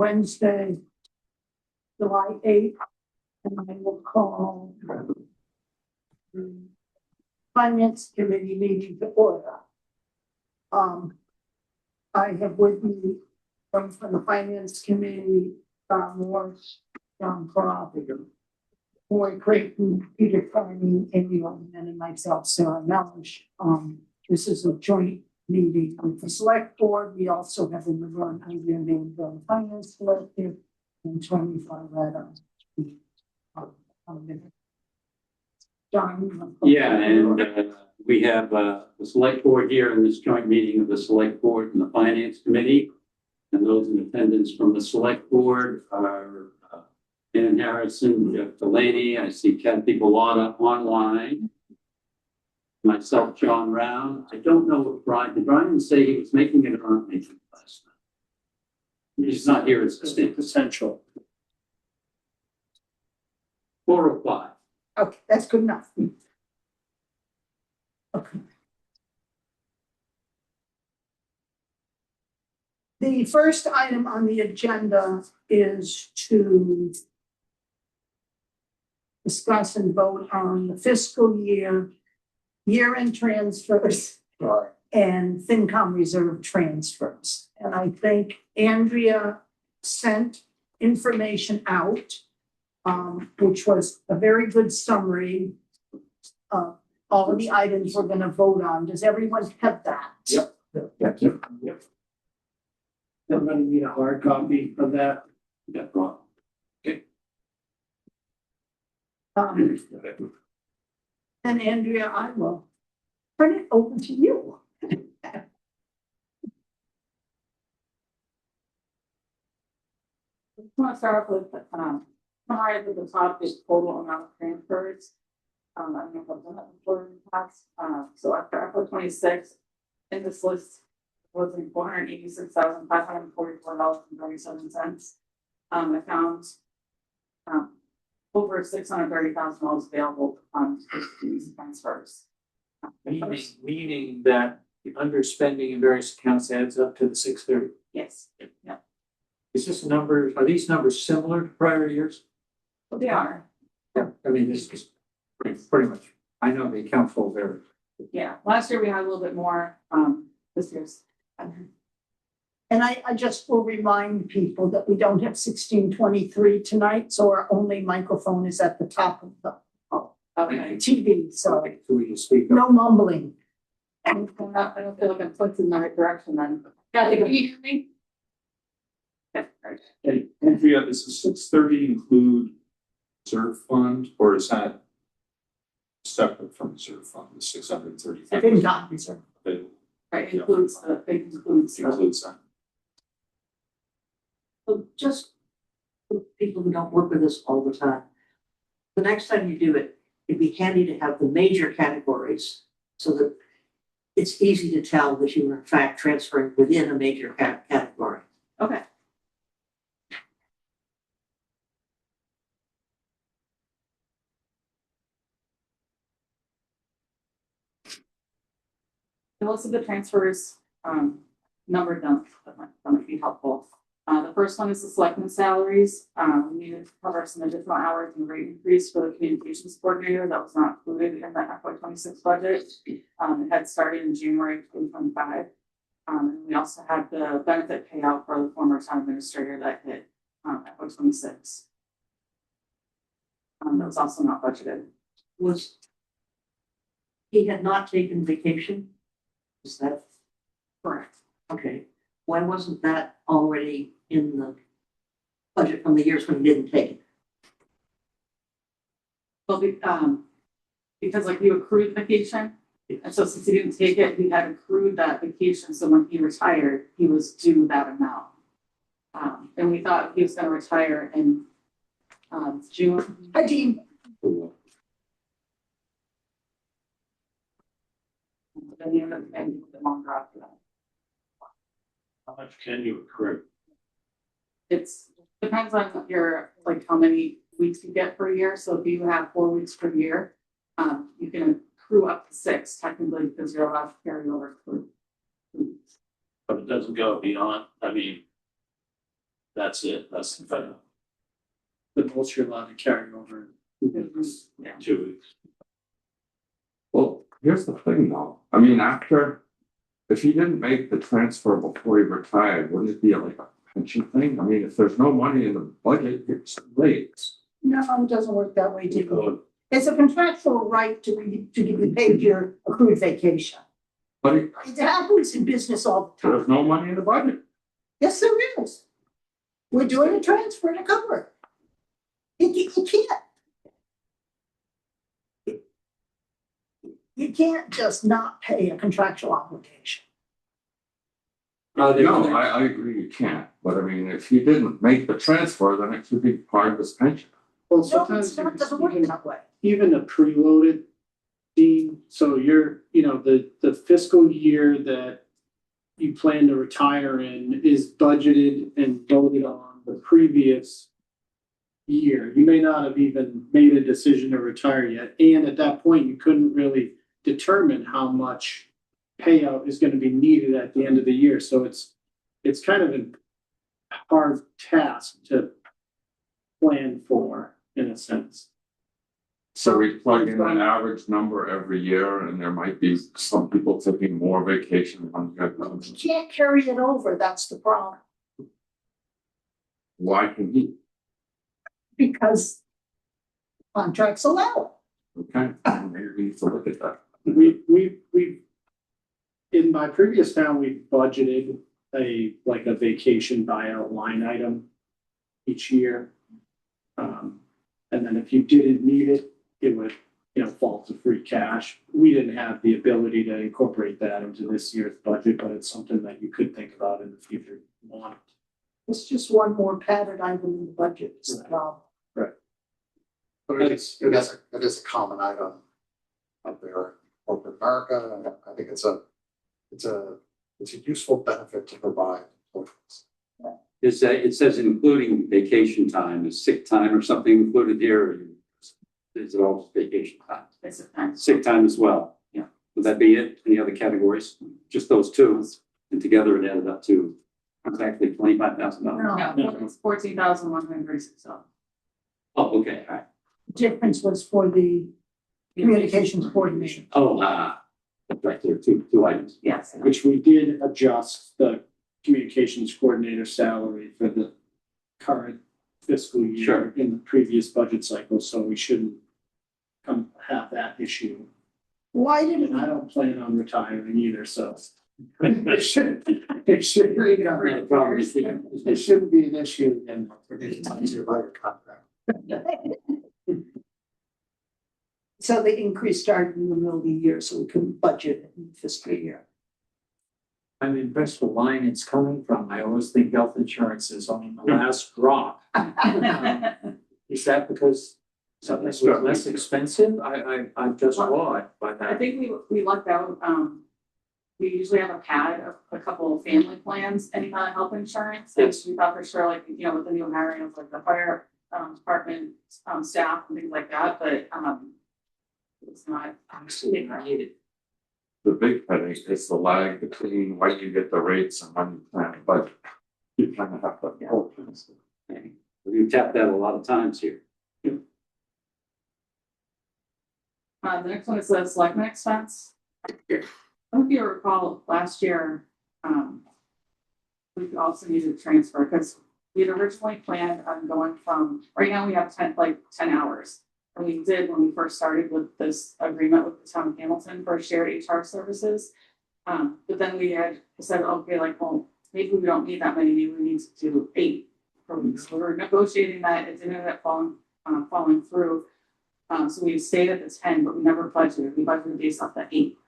Wednesday, July 8th, and I will call the Finance Committee meeting to order. I have with me from the Finance Committee, Don Morse, John Croft, Roy Creighton, Peter Carney, Amy Owen, and myself, Sarah Melish. This is a joint meeting with the Select Board. We also have in the room Andrea Van Finance Collective and 25 Letter. John? Yeah, and we have the Select Board here in this joint meeting of the Select Board and the Finance Committee. And those in attendance from the Select Board are Dan Harrison, Jeff Delaney. I see Kathy Bellotta online. Myself, John Round. I don't know if did Brian say he was making it or not making it last night? He's not here as a potential. 4:05. Okay, that's good enough. Okay. The first item on the agenda is to discuss and vote on the fiscal year-end transfers and FinCom reserve transfers. And I think Andrea sent information out, which was a very good summary of all of the items we're going to vote on. Does everyone have that? Yep. Everybody need a hard copy of that? Yeah, wrong. Okay. And Andrea, I will turn it over to you. I want to start off with summarize at the top is total amount of transfers. I don't know if I've done that before in the past. So after FY26, in this list was $486,544.37. I found over $630,000 available to fund these transfers. Meaning that the underspending in various accounts adds up to the 630. Yes. Yeah. Is this numbers, are these numbers similar to prior years? They are. Yeah. I mean, this is pretty much, I know the account full there. Yeah. Last year we had a little bit more. This year's. And I just will remind people that we don't have 1623 tonight, so our only microphone is at the top of the Okay. TV, so Okay, so we can speak up. no mumbling. I don't feel like I'm pointing in the right direction then. Kathy, can you hear me? Okay. And Andrea, does the 630 include reserve fund, or is that separate from reserve fund, the 630? FinCom reserve. Right, includes Includes that. So just for people who don't work with us all the time, the next time you do it, it'd be handy to have the major categories so that it's easy to tell that you are in fact transferring within a major category. Okay. Most of the transfers, numbered them, that might be helpful. The first one is the selectmen's salaries. We needed to cover some additional hours and rate increase for the communications coordinator that was not included in the FY26 budget. It had started in January 2025. And we also had the benefit payout for the former town administrator that hit FY26. That was also not budgeted. Was he had not taken vacation? Is that Correct. okay? Why wasn't that already in the budget from the years when he didn't take it? Well, because like you accrued vacation, and so since he didn't take it, he had accrued that vacation. So when he retired, he was due that amount. And we thought he was going to retire in June. Hi, Dean. Then he ended up ending with the longer after that. How much can you accrue? It's depends on your like how many weeks you get per year. So if you have 4 weeks per year, you can accrue up to 6 technically because you're allowed to carry over 2 weeks. But it doesn't go beyond, I mean, that's it, that's the most you're allowed to carry over. Yeah. 2 weeks. Well, here's the thing though, I mean, if he didn't make the transfer before he retired, wouldn't it be like a pension thing? I mean, if there's no money in the budget, it's late. No, it doesn't work that way, too. It's a contractual right to be paid your accrued vacation. But It happens in business all the there's time. no money in the budget. Yes, there is. We're doing a transfer to cover it. You can't. You can't just not pay a contractual obligation. Are there No, other- I agree you can't, but I mean, if he didn't make the transfer, then it should be part of his pension. Well, No, sometimes it's not, doesn't work that way. even a preloaded scheme, so you're, the fiscal year that you plan to retire in is budgeted and voted on the previous year. You may not have even made a decision to retire yet, and at that point, you couldn't really determine how much payout is gonna be needed at the end of the year, so it's kind of a hard task to plan for, in a sense. So we plug in an average number every year and there might be some people taking more vacation than You can't carry it over, that's the problem, why can he? because contracts allow it. Okay, maybe we need to look at that. We, in my previous town, we budgeted a vacation buyout line item each year. And then if you didn't need it, it would, fall to free cash. We didn't have the ability to incorporate that into this year's budget, but it's something that you could think about in the future. if you want. It's just one more padded item in the budget, is the problem. But it is a common item out there in corporate America, and I think it's a useful benefit to provide. Is that, it says including vacation time, is sick time or something included here? Or is it all just vacation time? It's a time. Sick time as well? Yeah. Would that be it? Any other categories? Just those two? And together it added up to exactly $25,000? No, No, it's 14,136 dollars. Oh, okay, all right. difference was for the communications coordination. Oh, that's right, there are two items. Yes. Which we did adjust the communications coordinator salary for the current fiscal year Sure. in the previous budget cycle, so we shouldn't have that issue. Why And didn't I don't plan on retiring either, so. It shouldn't be an issue and It's your buyer contract. So the increase started in the middle of the year, so we couldn't budget in the fiscal year. I'm impressed with the line it's coming from. I always think health insurance is on the last drop. Is that because something was less expensive? I'm just awed by I that. think we lucked out, we usually have a pad of a couple of family plans, any kind of health insurance. And we thought for sure, with the new hiring of the fire department, staff and things like that, but, it's not actually needed. The big headache is the lag between when you get the rates and when you plan the budget. You kind of have to. Okay. You tapped that a lot of times here. The next one is the selectmen expense. I don't know if you recall last year, we also needed to transfer because we had originally planned on going from, right now we have 10 hours. And we did when we first started with this agreement with the town of Hamilton for shared HR services. But then we had said, okay, well, maybe we don't need that many, maybe we need to do 8 per week. So we were negotiating that, it didn't end up falling through. So we stayed at the 10, but we never budgeted. We budgeted based off the 8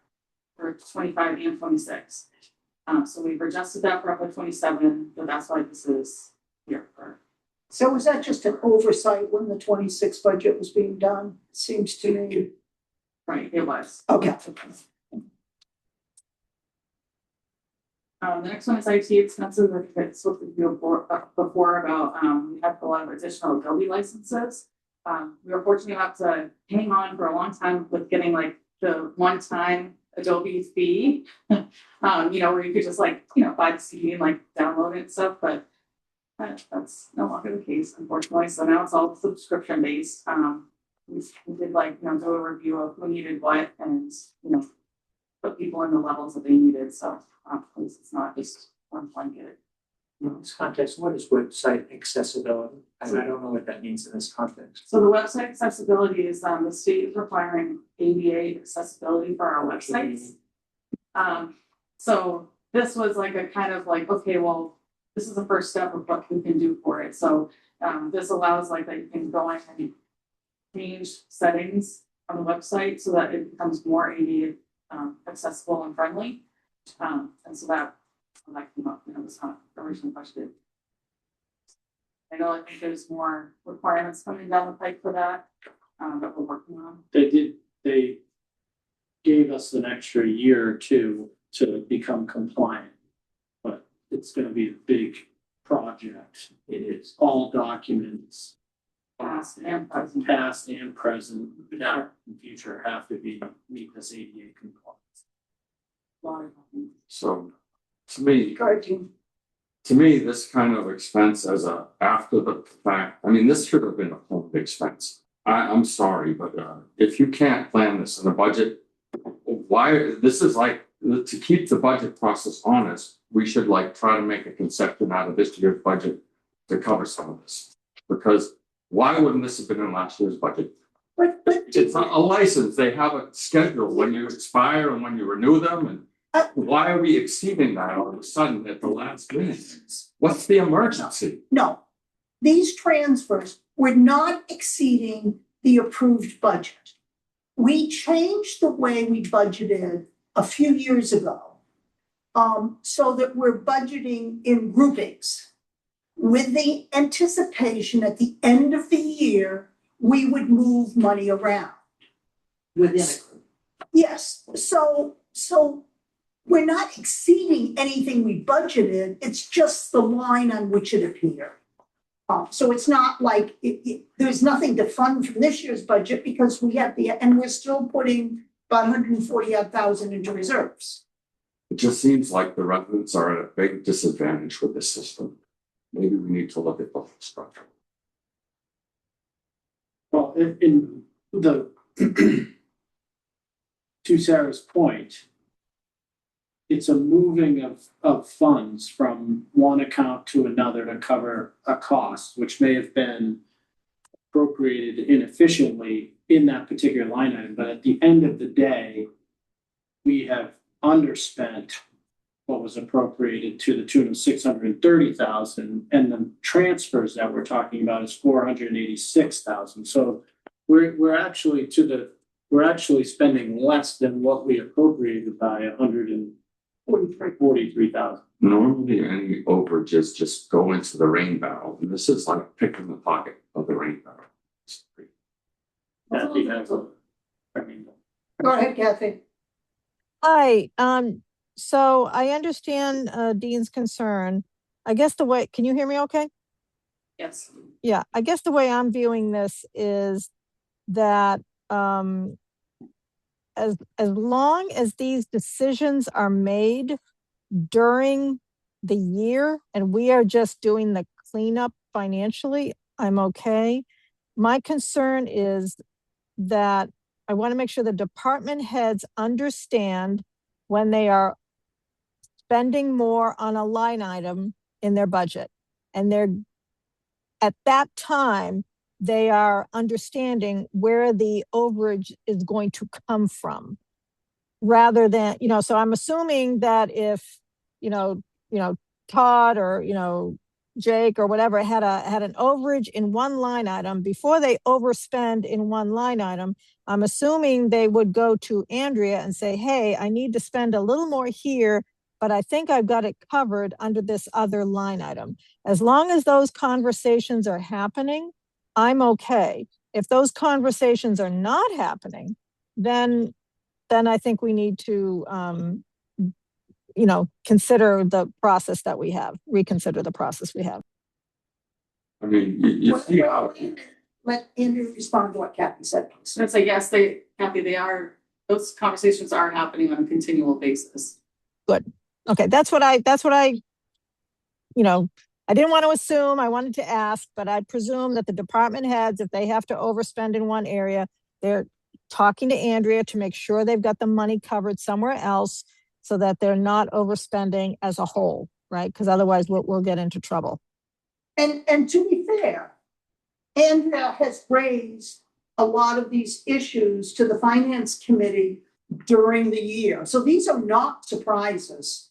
for 25 and 26. So we've adjusted that for up to 27, but that's why this is here for. So was that just an oversight when the 26 budget was being done? Seems to me. Right, it was. Okay. The next one is IT expenses. I think I spoke with you before about, we have a lot of additional Adobe licenses. We were fortunate enough to hang on for a long time with getting the one-time Adobe fee. Where you could just buy the CD and download it and stuff, but But that's no longer the case, unfortunately, so now it's all subscription based. We did like, do a review of who needed what and, put people in the levels that they needed, so, at least it's not just one blanket. In this context, what is website accessibility? I don't know what that means in this context. So the website accessibility is, the state is requiring ADA accessibility for our websites. So this was like a kind of like, okay, well, this is the first step of what we can do for it. So, this allows like that you can go in and change settings on the website so that it becomes more ADA accessible and friendly. And so that came up, was not originally budgeted. I know, I think there's more requirements coming down the pipe for that, that we're working on. They gave us an extra year or two to become compliant. But it's gonna be a big project. It is. All documents, Past and present. past and present, now and future have to meet this ADA compliance. So to me, Encouraging. this kind of expense as a after the fact, I mean, this should have been a planned expense. I'm sorry, but if you can't plan this in the budget, why, this is like, to keep the budget process honest, we should like try to make a concession out of this year's budget to cover some of this. Because why wouldn't this have been in last year's budget? But It's a license, they have a schedule when you expire and when you renew them, and why are we exceeding that all of a sudden at the last minute? What's the emergency? no, these transfers were not exceeding the approved budget. We changed the way we budgeted a few years ago, so that we're budgeting in groupings with the anticipation at the end of the year, we would move money around. Within a group. Yes, so we're not exceeding anything we budgeted, it's just the line on which it appeared. So it's not like, there's nothing to fund from this year's budget because we have and we're still putting about 140,000 into reserves. It just seems like the residents are at a big disadvantage with this system. Maybe we need to look at the whole structure. Well, in the to Sarah's point, it's a moving of funds from one account to another to cover a cost, which may have been appropriated inefficiently in that particular line item, but at the end of the day, we have underspent what was appropriated to the tune of 630,000, and the transfers that we're talking about is 486,000. So we're actually spending less than what we appropriated by 143,000. Normally, any overages just go into the rain barrel, and this is like picking the pocket of the rain barrel. That becomes Go ahead, Kathy. Hi, so I understand Dean's concern. I guess can you hear me okay? Yes. Yeah, I guess the way I'm viewing this is that as long as these decisions are made during the year and we are just doing the cleanup financially, I'm okay. My concern is that I want to make sure the department heads understand when they are spending more on a line item in their budget. And at that time, they are understanding where the overage is going to come from. Rather than, so I'm assuming that if, Todd or, Jake or whatever had an overage in one line item, before they overspend in one line item, I'm assuming they would go to Andrea and say, hey, I need to spend a little more here, but I think I've got it covered under this other line item. As long as those conversations are happening, I'm okay. If those conversations are not happening, then I think we need to, consider the process that we have, reconsider the process we have. I mean, you see how. Let Andrew respond to what Kathy said. So it's yes, those conversations are happening on a continual basis. Good. Okay, that's what I I didn't want to assume, I wanted to ask, but I presume that the department heads, if they have to overspend in one area, they're talking to Andrea to make sure they've got the money covered somewhere else so that they're not overspending as a whole, right? Because otherwise we'll get into trouble. And to be fair, Andrea has raised a lot of these issues to the finance committee during the year. So these are not surprises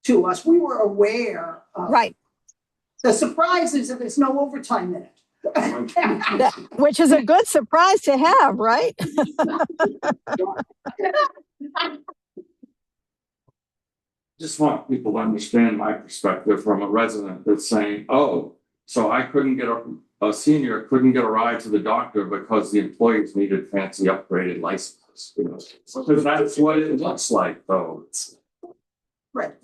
to us. We were aware of. Right. The surprise is that there's no overtime in it. Which is a good surprise to have, right? Just want people to understand my perspective from a resident that's saying, oh, so I couldn't get a senior couldn't get a ride to the doctor because the employees needed fancy upgraded licenses, you know, because that's what it looks like, though. Right.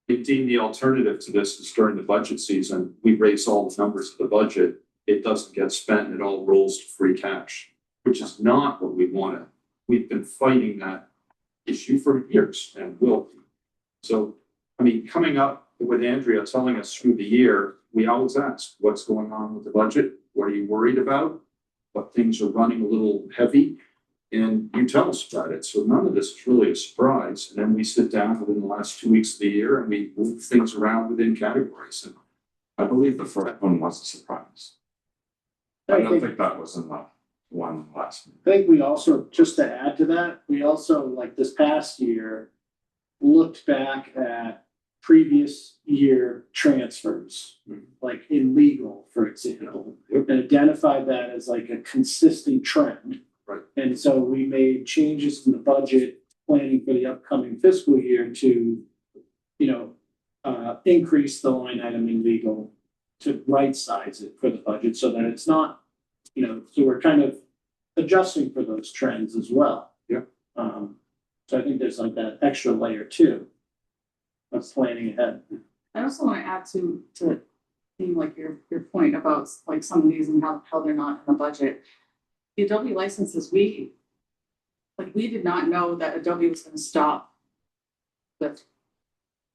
Indeed, the alternative to this is during the budget season, we raise all the numbers of the budget. It doesn't get spent, it all rolls to free cash, which is not what we wanted. We've been fighting that issue for years and will be. So, I mean, coming up with Andrea telling us through the year, we always ask, what's going on with the budget? What are you worried about? What things are running a little heavy? And you tell us about it. So none of this is really a surprise. And then we sit down within the last 2 weeks of the year and we move things around within categories. And I believe the first one was a surprise. I don't think that was in the one last week. I think we also, just to add to that, we also, like this past year, looked back at previous year transfers, like in legal, for example, and identified that as like a consistent trend. Right. And so we made changes in the budget planning for the upcoming fiscal year to, increase the line item in legal to right size it for the budget so that it's not, so we're kind of adjusting for those trends as well. Yeah. So I think there's like that extra layer too of planning ahead. I also want to add to like your point about like some of these and how they're not in the budget. The Adobe licenses, we did not know that Adobe was going to stop with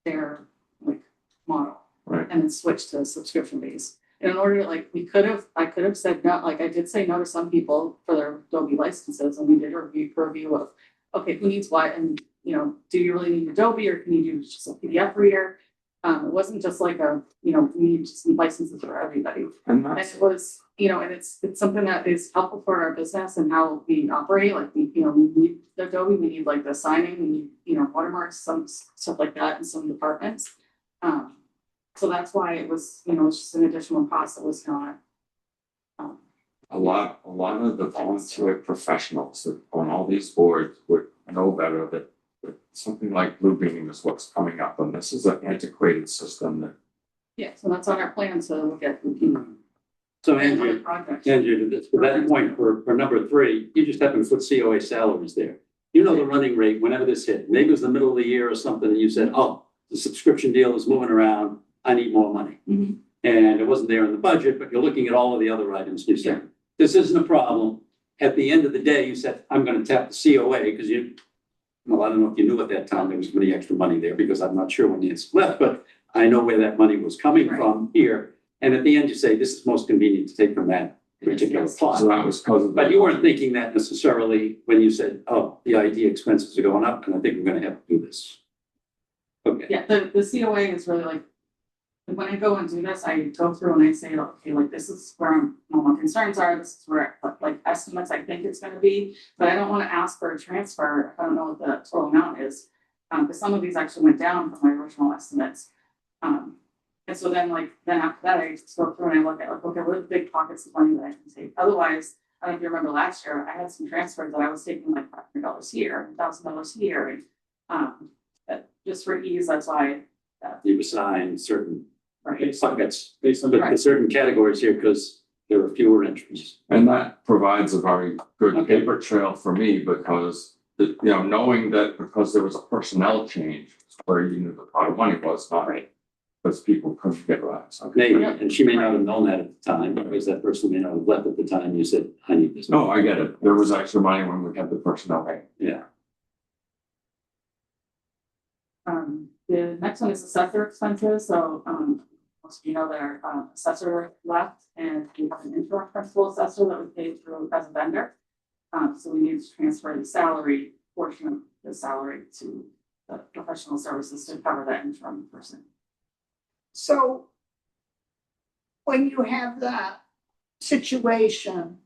their like model, Right. and then switch to subscription base. And in order, like I could have said no, like I did say no to some people for their Adobe licenses, and we did a review of, okay, who needs what, and do you really need Adobe or can you do just a PDF reader? It wasn't just like we need just licenses for everybody. And And that's, it was, and it's something that is helpful for our business and how we operate. Like we need the Adobe, we need like the signing, we need, watermarks, some stuff like that in some departments. So that's why it was, it's just an additional cost that was not. a lot of the volunteer professionals that on all these boards would know better that something like Bluebeam is what's coming up, and this is an antiquated system that. Yeah, so that's on our plan to look at. So other Andrew, projects. to that point, for number 3, you just happen to put COA salaries there. You know the running rate whenever this hit. Maybe it was the middle of the year or something, and you said, oh, the subscription deal is moving around. I need more money. Mhm. And it wasn't there in the budget, but you're looking at all of the other items. You said, this isn't a problem. At the end of the day, you said, I'm going to tap the COA because I don't know if you knew at that time there was any extra money there because I'm not sure when it's left, but I know where that money was coming Right. from here. And at the end, you say, this is most convenient to take from that particular pot. So that was because of. But you weren't thinking that necessarily when you said, oh, the IT expenses are going up and I think we're going to have to do this. Okay. Yeah, the COA is really like, when I go and do this, I go through and I say, okay, like this is where my concerns are, this is where like estimates I think it's gonna be, but I don't wanna ask for a transfer if I don't know what the total amount is. Because some of these actually went down from my original estimates. And so then after that, I just go through and I look at like, okay, what are the big pockets of money that I can take? Otherwise, I don't know if you remember last year, I had some transfers that I was taking like $500 here, $1,000 here. And just for ease, that's why. You assign certain Right. buckets, Based on but the certain categories here because there are fewer entries. And that provides a very good Okay. paper trail for me because, knowing that because there was a personnel change, where you knew the pot of money was not Right. because people couldn't get rides. Maybe, and she may not have known that at the time because that person may not have left at the time you said, I need this. No, I get it. There was extra money when we had the personnel. Yeah. The The next one is assessor expenses, so, most of you know that our assessor left and we have an interim principal assessor that we paid through as a vendor. So we need to transfer the salary portion of the salary to the professional services to cover that interim person. So when you have that situation,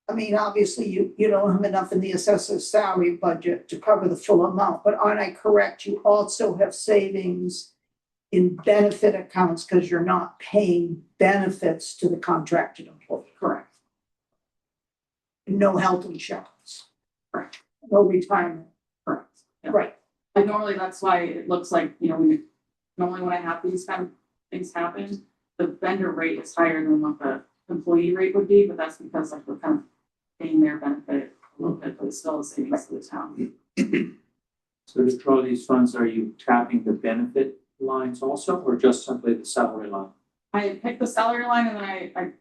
I mean, obviously you don't have enough in the assessor's salary budget to cover the full amount, but aren't I correct? You also have savings in benefit accounts because you're not paying benefits to the contracted employee, correct? No health insurance. Correct. No retirement. Correct. Yeah. Right. And normally that's why it looks like, normally when I have these kind of things happen, the vendor rate is higher than what the employee rate would be, but that's because like we're kind of paying their benefit a little bit, but it's still a savings to the town. So to draw these funds, are you tapping the benefit lines also, or just simply the salary line? I picked the salary line and then I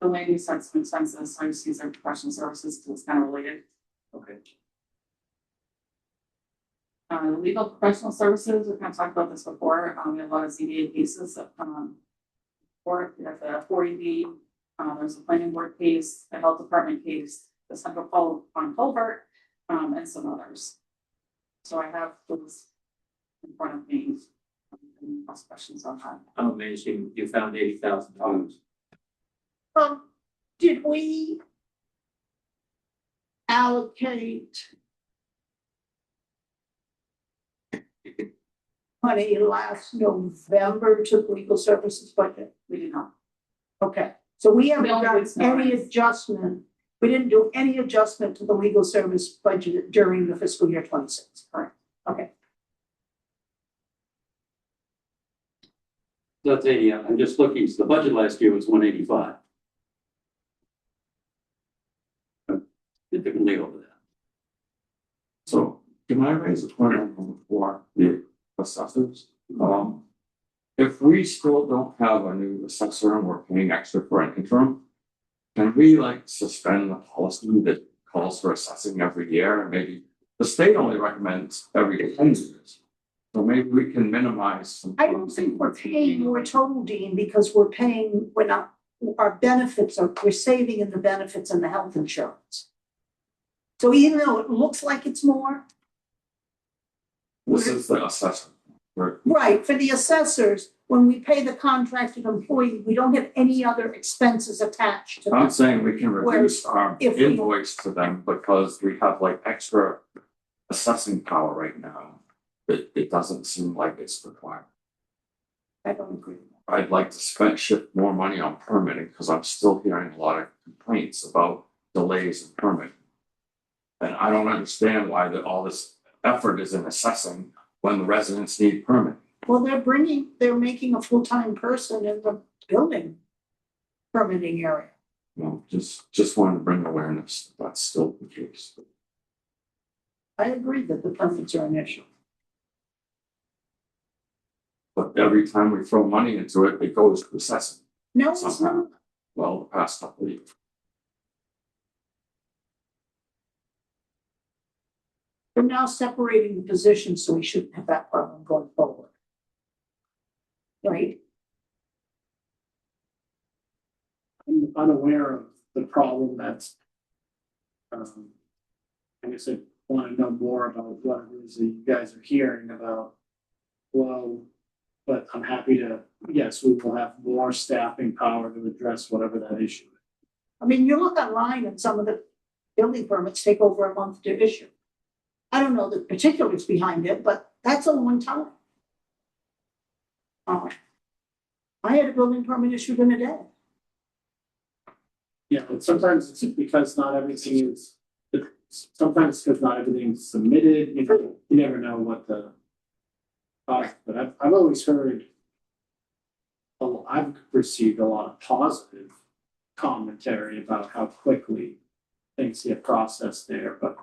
the land use had some expenses, so I just use their professional services because it's kind of related. Okay. Legal professional services, we've kind of talked about this before. We have a lot of ZBA cases that come on. Or we have the 40B, there's a planning board case, the health department case, the central pole on culvert, and some others. So I have those in front of me. Any questions on that? I'm amazed you found $80,000. Did we allocate money last November to the legal services budget? We did not. Okay, so we haven't We only done did snow any ice. adjustment, we didn't do any adjustment to the legal service budget during the fiscal year 26, correct? Okay, That's I'm just looking, so the budget last year was 185. Significantly over that. So can I raise a point on number 4, the assessors? If we still don't have a new assessor and we're paying extra for an interim, can we like suspend the policy that calls for assessing every year? And maybe the state only recommends every 10 years. So maybe we can minimize some. I don't think we're paying more total, Dean, because we're not, our benefits we're saving in the benefits and the health insurance. So even though it looks like it's more, This is the assessor. right, for the assessors, when we pay the contracted employee, we don't have any other expenses attached to I'm that. saying we can reduce our if we- invoice to them because we have like extra assessing power right now. It doesn't seem like it's required. I don't agree. I'd like to shift more money on permitting because I'm still hearing a lot of complaints about delays in permitting. And I don't understand why all this effort is in assessing when the residents need permit. Well, they're making a full-time person in the building permitting area. Well, just wanted to bring awareness that that's still the case. I agree that the permits are an issue. But every time we throw money into it, it goes to assessing. No, it's not. Somehow. Well, the past couple of years. We're now separating the positions, so we shouldn't have that problem going forward. Right? I'm unaware of the problem that's. I guess I want to know more about what it is that you guys are hearing about. Well, but I'm happy to, yes, we will have more staffing power to address whatever that issue is. I mean, you look online and some of the building permits take over a month to issue. I don't know the particulars behind it, but that's a long time. I had a building permit issued in a day. Yeah, but sometimes it's because not everything is, sometimes it's because not everything's submitted, you never know what the. But I've always heard. I've received a lot of positive commentary about how quickly things get processed there, but.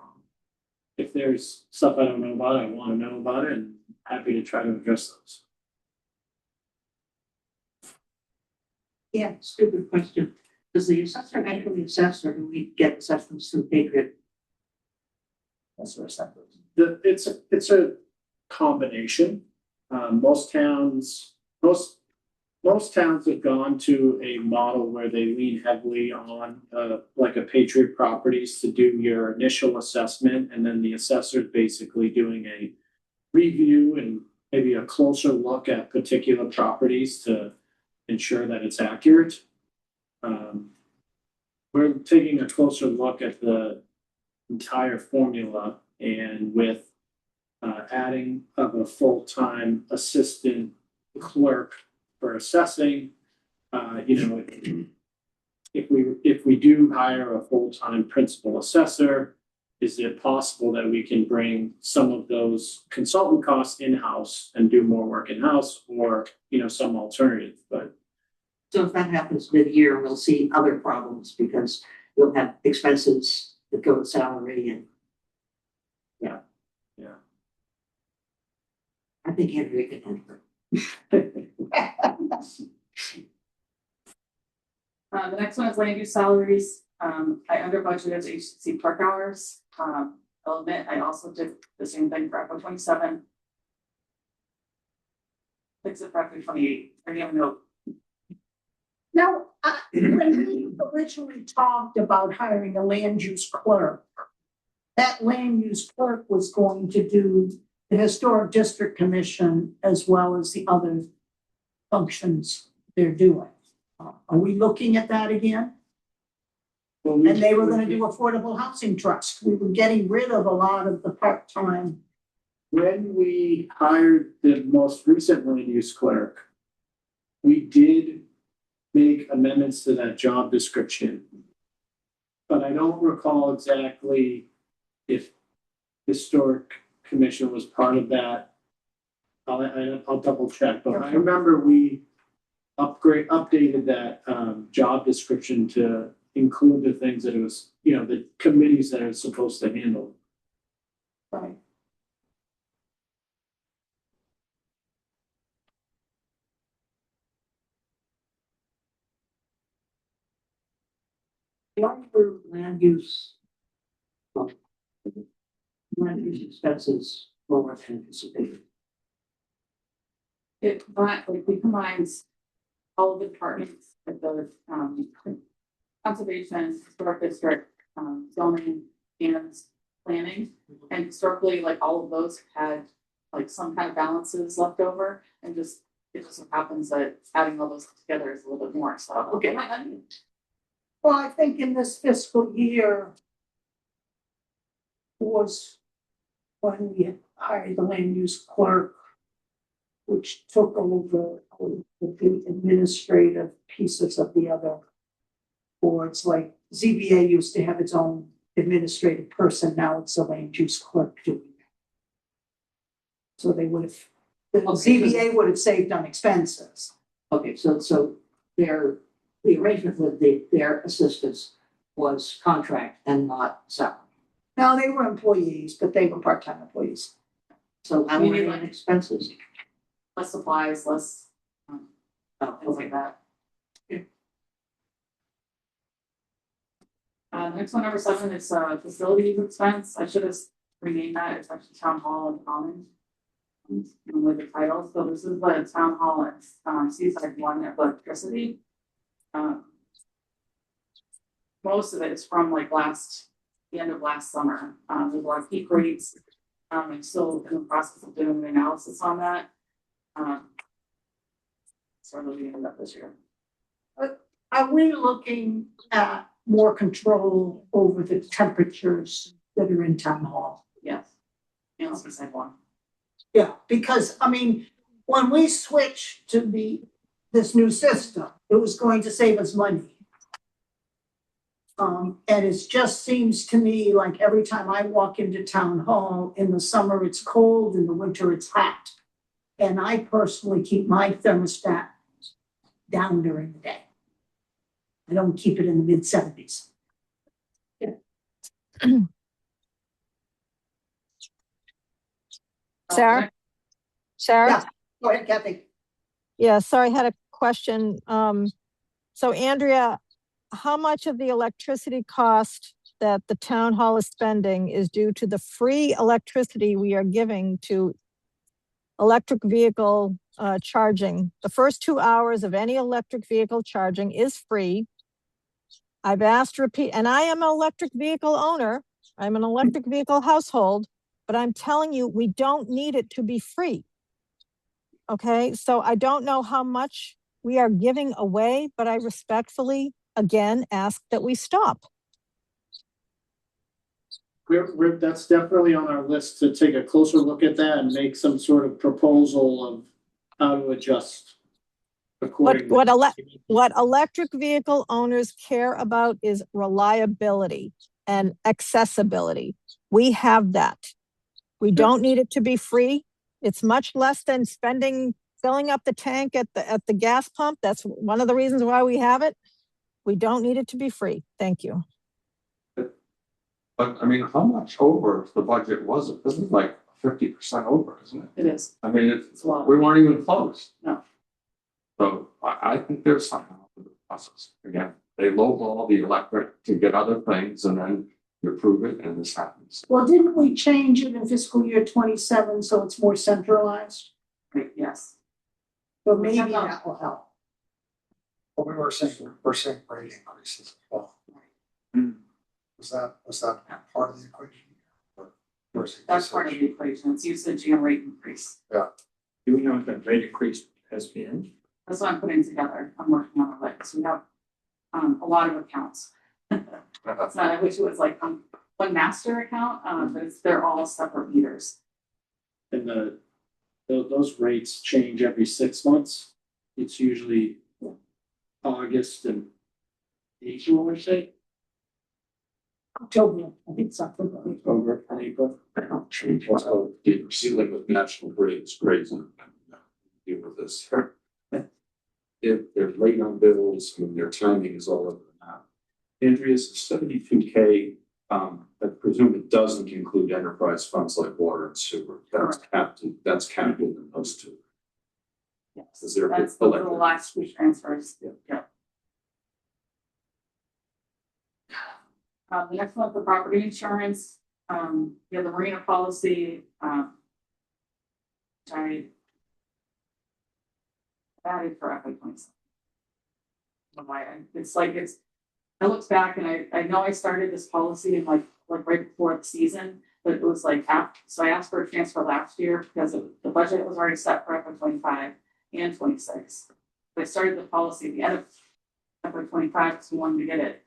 If there's stuff I don't know about, I want to know about it and happy to try to address those. Yeah, stupid question. Does the assessor actually assess, or do we get assessments through Patriot? That's where it's at. It's a combination. Most towns have gone to a model where they lean heavily on, like a Patriot Properties to do your initial assessment, and then the assessor's basically doing a review and maybe a closer look at particular properties to ensure that it's accurate. We're taking a closer look at the entire formula, and with adding of a full-time assistant clerk for assessing, if we do hire a full-time principal assessor, is it possible that we can bring some of those consultant costs in-house and do more work in-house, or, some alternative? But So if that happens mid-year, we'll see other problems because you'll have expenses that go to salary and. Yeah. I think Andrea can handle it. The next one is land use salaries. I under budgeted HCC park hours. I'll admit, I also did the same thing for FY 27. Fix it for FY 28. I don't even know. Now, when we originally talked about hiring a land use clerk, that land use clerk was going to do the Historic District Commission as well as the other functions they're doing. Are we looking at that again? And they were gonna do Affordable Housing Trust. We were getting rid of a lot of the part-time. when we hired the most recent land use clerk, we did make amendments to that job description. But I don't recall exactly if Historic Commission was part of that. I'll double check, but I remember we updated that job description to include the things that it was, the committees that it's supposed to handle. Right. Why were land use expenses lower than anticipated? It we combines all of the departments with the conservation, historic district, zoning and planning. And historically, all of those had some kind of balances left over, and it just so happens that adding all those together is a little bit more, so. Okay. Well, I think in this fiscal year was when we hired the land use clerk, which took over the administrative pieces of the other boards, like ZBA used to have its own administrative person, now it's the land use clerk doing it. So they would have, the ZBA would have saved on expenses. Okay, so the arrangement with their assistants was contract and not salary. Now, they were employees, but they were part-time employees. So how We many need, expenses? less supplies, less Oh, things like that. Next one, number 7, is facilities expense. I should have renamed that. It's actually town hall and common. With the title. So this is the town hall and Seaside 1 of electricity. Most of it is from the end of last summer. There's a lot of peak rates. I'm still in the process of doing the analysis on that. So it'll be end up this year. Are we looking at more control over the temperatures that are in town hall? Yes. And Seaside 1. Yeah, because, when we switched to this new system, it was going to save us money. And it just seems to me like every time I walk into town hall, in the summer it's cold, in the winter it's hot. And I personally keep my thermostat down during the day. I don't keep it in the mid-70s. Sarah? Sarah? Yeah. Go ahead, Kathy. Yeah, sorry, I had a question. So Andrea, how much of the electricity cost that the town hall is spending is due to the free electricity we are giving to electric vehicle charging. The first 2 hours of any electric vehicle charging is free. I've asked repeat, and I am an electric vehicle owner. I'm an electric vehicle household, but I'm telling you, we don't need it to be free. Okay, so I don't know how much we are giving away, but I respectfully, again, ask that we stop. That's definitely on our list to take a closer look at that and make some sort of proposal of how to adjust accordingly. What electric vehicle owners care about is reliability and accessibility. We have that. We don't need it to be free. It's much less than filling up the tank at the gas pump. That's one of the reasons why we have it. We don't need it to be free. Thank you. But I mean, how much over the budget was it? This is like 50% over, isn't it? It is. I mean, It's a lot. we weren't even close. No. So I think there's something with the process. Again, they lowball the electric to get other things and then you approve it and this happens. Well, didn't we change it in fiscal year 27 so it's more centralized? Right, yes. So maybe that will help. Well, we're seeing rate increases as well. Was that part of the equation? Or is it That's part of the equation. It's usage and rate increase. Do we know what the rate increase has been? That's what I'm putting together. I'm working on it. So we have a lot of accounts. It's not, I wish it was like one master account, but they're all separate meters. And those rates change every 6 months. It's usually August and April, I say. October, I think something. October and April. They don't change. Also, dealing with National Grid is crazy. Deal with this. If they're late on bills, I mean, their timing is all over the map. Andrea's 72K, I presume it doesn't include enterprise funds like water and sewer. That's capped in those two. Yes. Is there a That's big the electric- last week transfers. Yeah. The next one for property insurance, you have the marina policy, which I added for FY 27. I looked back and I know I started this policy in like right before the season, but it was like after, so I asked for a transfer last year because the budget was already set for FY 25 and 26. I started the policy at the end of FY 25 because we wanted to get it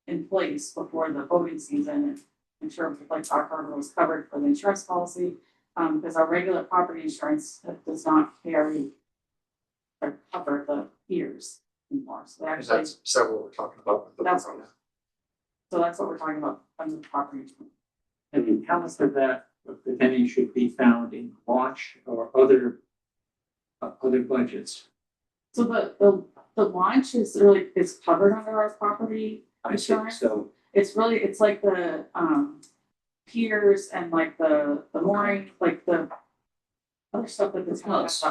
in place before the voting season and ensure like our harbor was covered for the insurance policy, because our regular property insurance does not carry or cover the years anymore. So Is that what we're talking about with the? That's what- so that's what we're talking about under the property insurance. And how much of that, if any, should be found in launch or other budgets? So the launch is covered under our property I see, insurance. so It's like the piers and like the mooring, like the other stuff that this. Yes,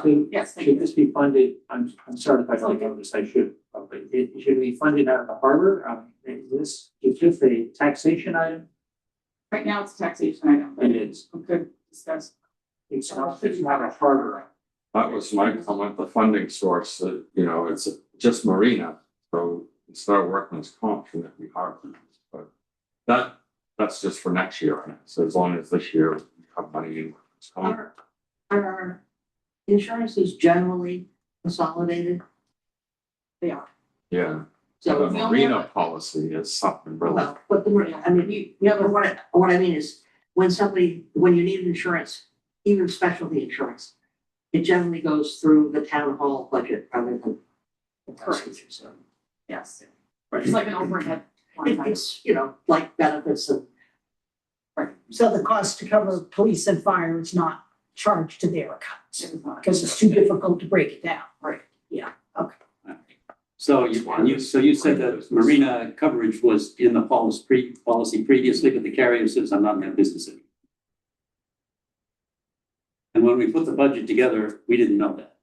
thank should you. this be funded, I'm sorry if I don't know this, I should, but it should be funded out of the harbor, is this a taxation item? Right now it's a taxation item, but It is, we could discuss. it's not a harbor. That was my comment, the funding source, it's just marina, so instead of workman's comp, shouldn't be hard. But that's just for next year, right? So as long as this year we have money in workman's comp. Our insurance is generally consolidated, They are. Yeah, so. the marina policy is something really. Well, but I mean, but what I mean is, when you need insurance, even specialty insurance, it generally goes through the town hall budget rather than. Correct. Yes. It's like an overhead. line item. It's, like benefits and. So the cost to cover police and fire is not charged to their accounts It is not. because it's too difficult to break it down. Right. Yeah, okay. So you said that marina coverage was in the policy previously, but the carrier says I'm not in that business anymore. And when we put the budget together, we didn't know that.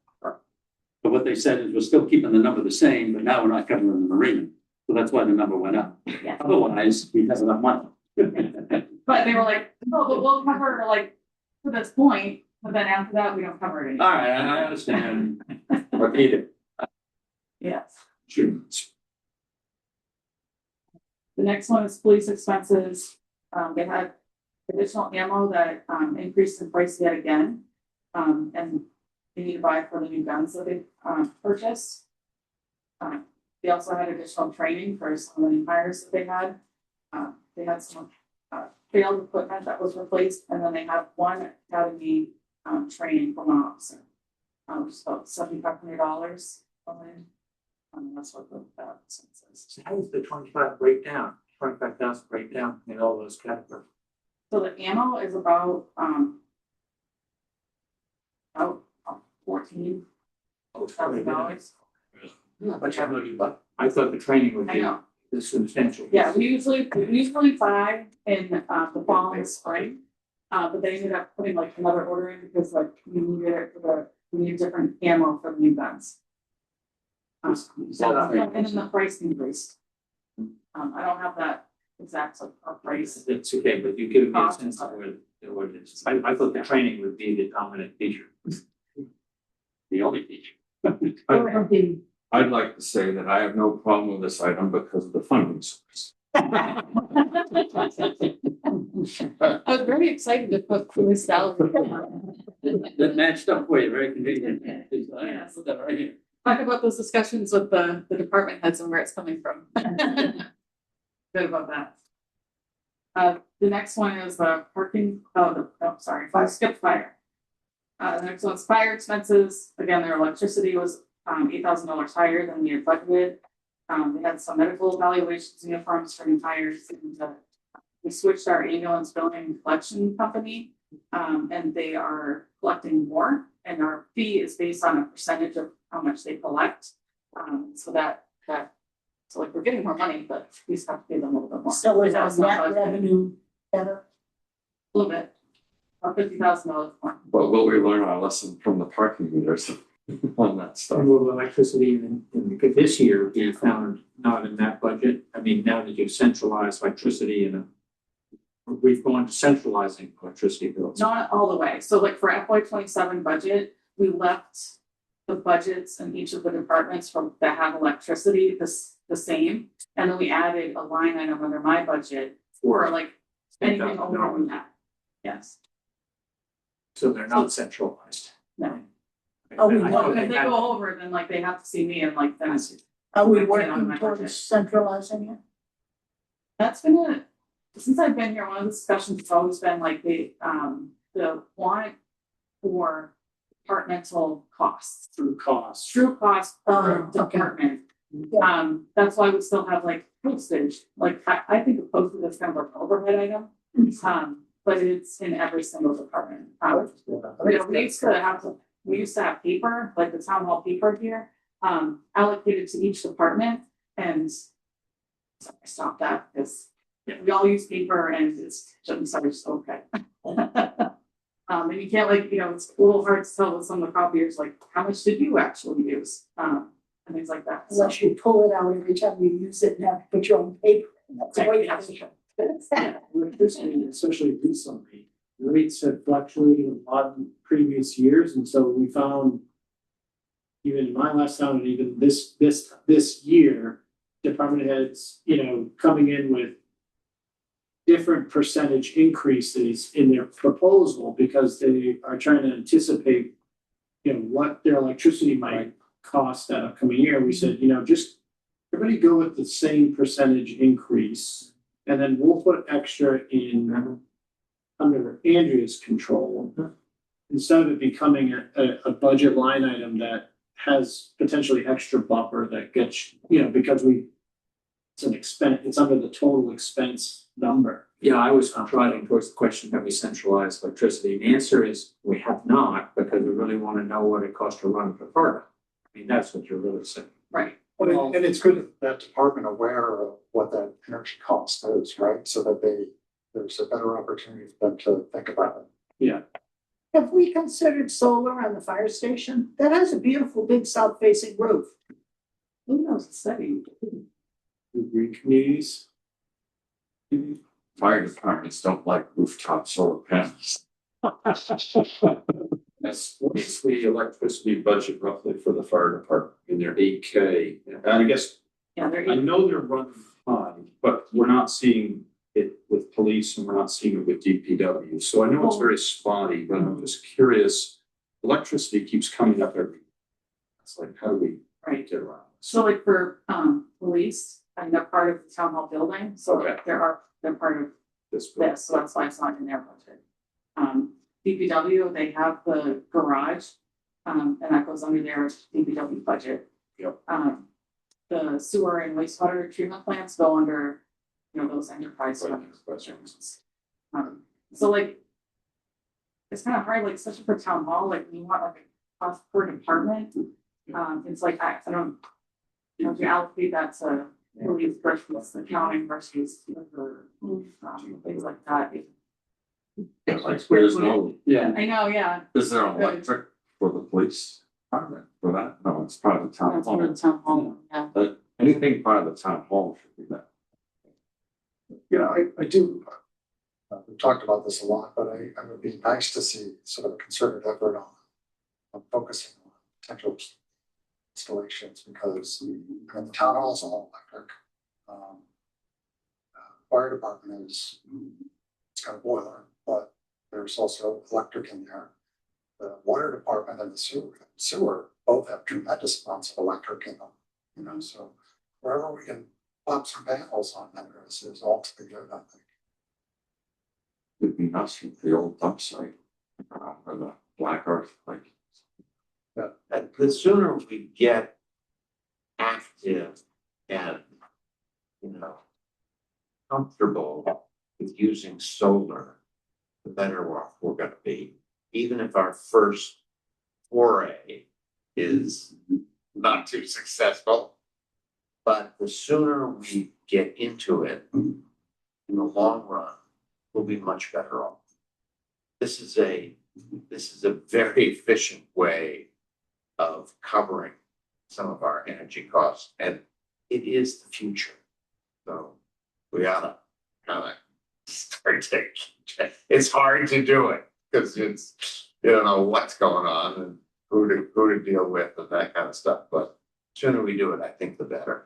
But what they said is we're still keeping the number the same, but now we're not covering the marina. So that's why the number went up. Yeah. Otherwise, we have enough money. But they were like, no, but we'll cover like to this point, But then after that, we don't cover it All anymore. right, I understand. Repeat it. Yes. Students. The next one is police expenses. They had additional ammo that, increased in price yet again. And they need to buy for the new guns that they, purchased. They also had additional training for some of the new hires that they had. They had some, failed equipment that was replaced, and then they have one academy, training for one officer. Which is about $7,500. That's what the, expenses. So how does the 25 breakdown, 25,000 breakdown in all those categories? So the ammo is about 14 thousand dollars. I thought the training would I be know, the substantial. yeah, we usually buy in the fall and spring. But they ended up putting like another order in because like we needed it for we need different ammo for the new guns. And then the price increased. I don't have that exact price. It's okay, but you give me a sense of what it is. I thought the training would be the dominant feature. The only feature. I'd like to say that I have no problem with this item because of the funding source. I was very excited to put police salary. That matched up for you, very convenient. Yes. Put that right here. Talk about those discussions with the department heads and where it's coming from. Good about that. The next one is parking, skip fire. The next one's fire expenses. Again, their electricity was $8,000 higher than we had budgeted. They had some medical evaluations, uniforms for new hires, and we switched our ambulance billing and collection company. And they are collecting more, and our fee is based on a percentage of how much they collect. So like we're getting more money, but we just have to pay them a little bit more. So is our That's not net budgeted. revenue better? A little bit, or $50,000 more. But will we learn our lesson from the parking meters on that stuff? Renewable electricity in this year, we found not in that budget. I mean, now that you've centralized electricity we've gone to centralizing electricity bills. Not all the way. So like for FY 27 budget, we left the budgets in each of the departments that have electricity the same. And then we added a line item under my budget for like anything over that. Yes, So they're not centralized. no. Oh, we I know. thought If they they had- go over, then like they have to see me and like then Are we Yeah, on working my towards budget. centralizing it? that's been since I've been here, one of the discussions has always been like the want for departmental costs. Through costs. True cost per Oh, okay. department. Yeah. That's why we still have like postage, like I think of postage as kind of like an overhead item. But it's in every single department. We used to have paper, like the town hall paper here, allocated to each department and so I stopped that because we all use paper and it's just okay. And you can't like, it's a little hard to tell with some of the copiers, like, how much did you actually use? And things like that. So- Unless you pull it out every time you use it and have to put your own paper. That's a great idea. Electricity, especially recently, rates have fluctuated a lot in previous years, and so we found. Even in my last town, and even this year, department heads, coming in with. Different percentage increases in their proposal because they are trying to anticipate. What their electricity might cost that upcoming year. We said, just everybody go with the same percentage increase. And then we'll put extra in under Andrea's control. Instead of it becoming a budget line item that has potentially extra buffer that gets, because it's an expense, it's under the total expense number. Yeah, I was driving towards the question, have we centralized electricity? And the answer is we have not, because we really want to know what it costs to run the department. I mean, that's what you're really saying. Right. And it's good that that department aware of what that energy cost is, right? So that there's a better opportunity for them to think about it. Have we considered solar on the fire station? That has a beautiful big south facing roof. Who knows the study? Green communities. Fire departments don't like rooftop solar panels. That's what's the electricity budget roughly for the fire department in their 8K? And I guess, Yeah, they're I know they're running high, but we're not seeing it with police and we're not seeing it with DPW. So I know it's very spotty, but I'm just curious. Electricity keeps coming up every. It's like, how do we right. get around this? So like for police, I mean, they're part of the town hall building, so Okay. they're part of This. this, so that's why it's not in their budget. DPW, they have the garage, and that goes under their DPW budget. Yep. The sewer and wastewater treatment plants go under, you know, those enterprise funds. So like, it's kind of hard, like, especially for town hall, like, you want like a cost per department. It's like, I don't, you know, if you allocate that to police versus accounting versus, you know, things like that. Like, there's no, Yeah, I know, yeah, is there electric for the police department for that? No, it's part of the town that's under hall. the town hall, yeah. But anything part of the town hall should be that. You know, I do, we've talked about this a lot, but I would be nice to see sort of a concerted effort on focusing on potential installations, because the town hall is all electric. Fire department is, it's got a boiler, but there's also electric in there. The water department and the sewer both have tremendous amounts of electric in them, you know, so wherever we can pop some panels on that is all to be good, I think. It'd be nice with the old dump site, or the black earth, like. The sooner we get active and, you know, comfortable with using solar, the better off we're gonna be. Even if our first foray is not too successful. But the sooner we get into it, in the long run, we'll be much better off. This is a very efficient way of covering some of our energy costs, and it is the future. So we oughta kind of start to, it's hard to do it because it's, you don't know what's going on and who to deal with and that kind of stuff. But sooner we do it, I think the better.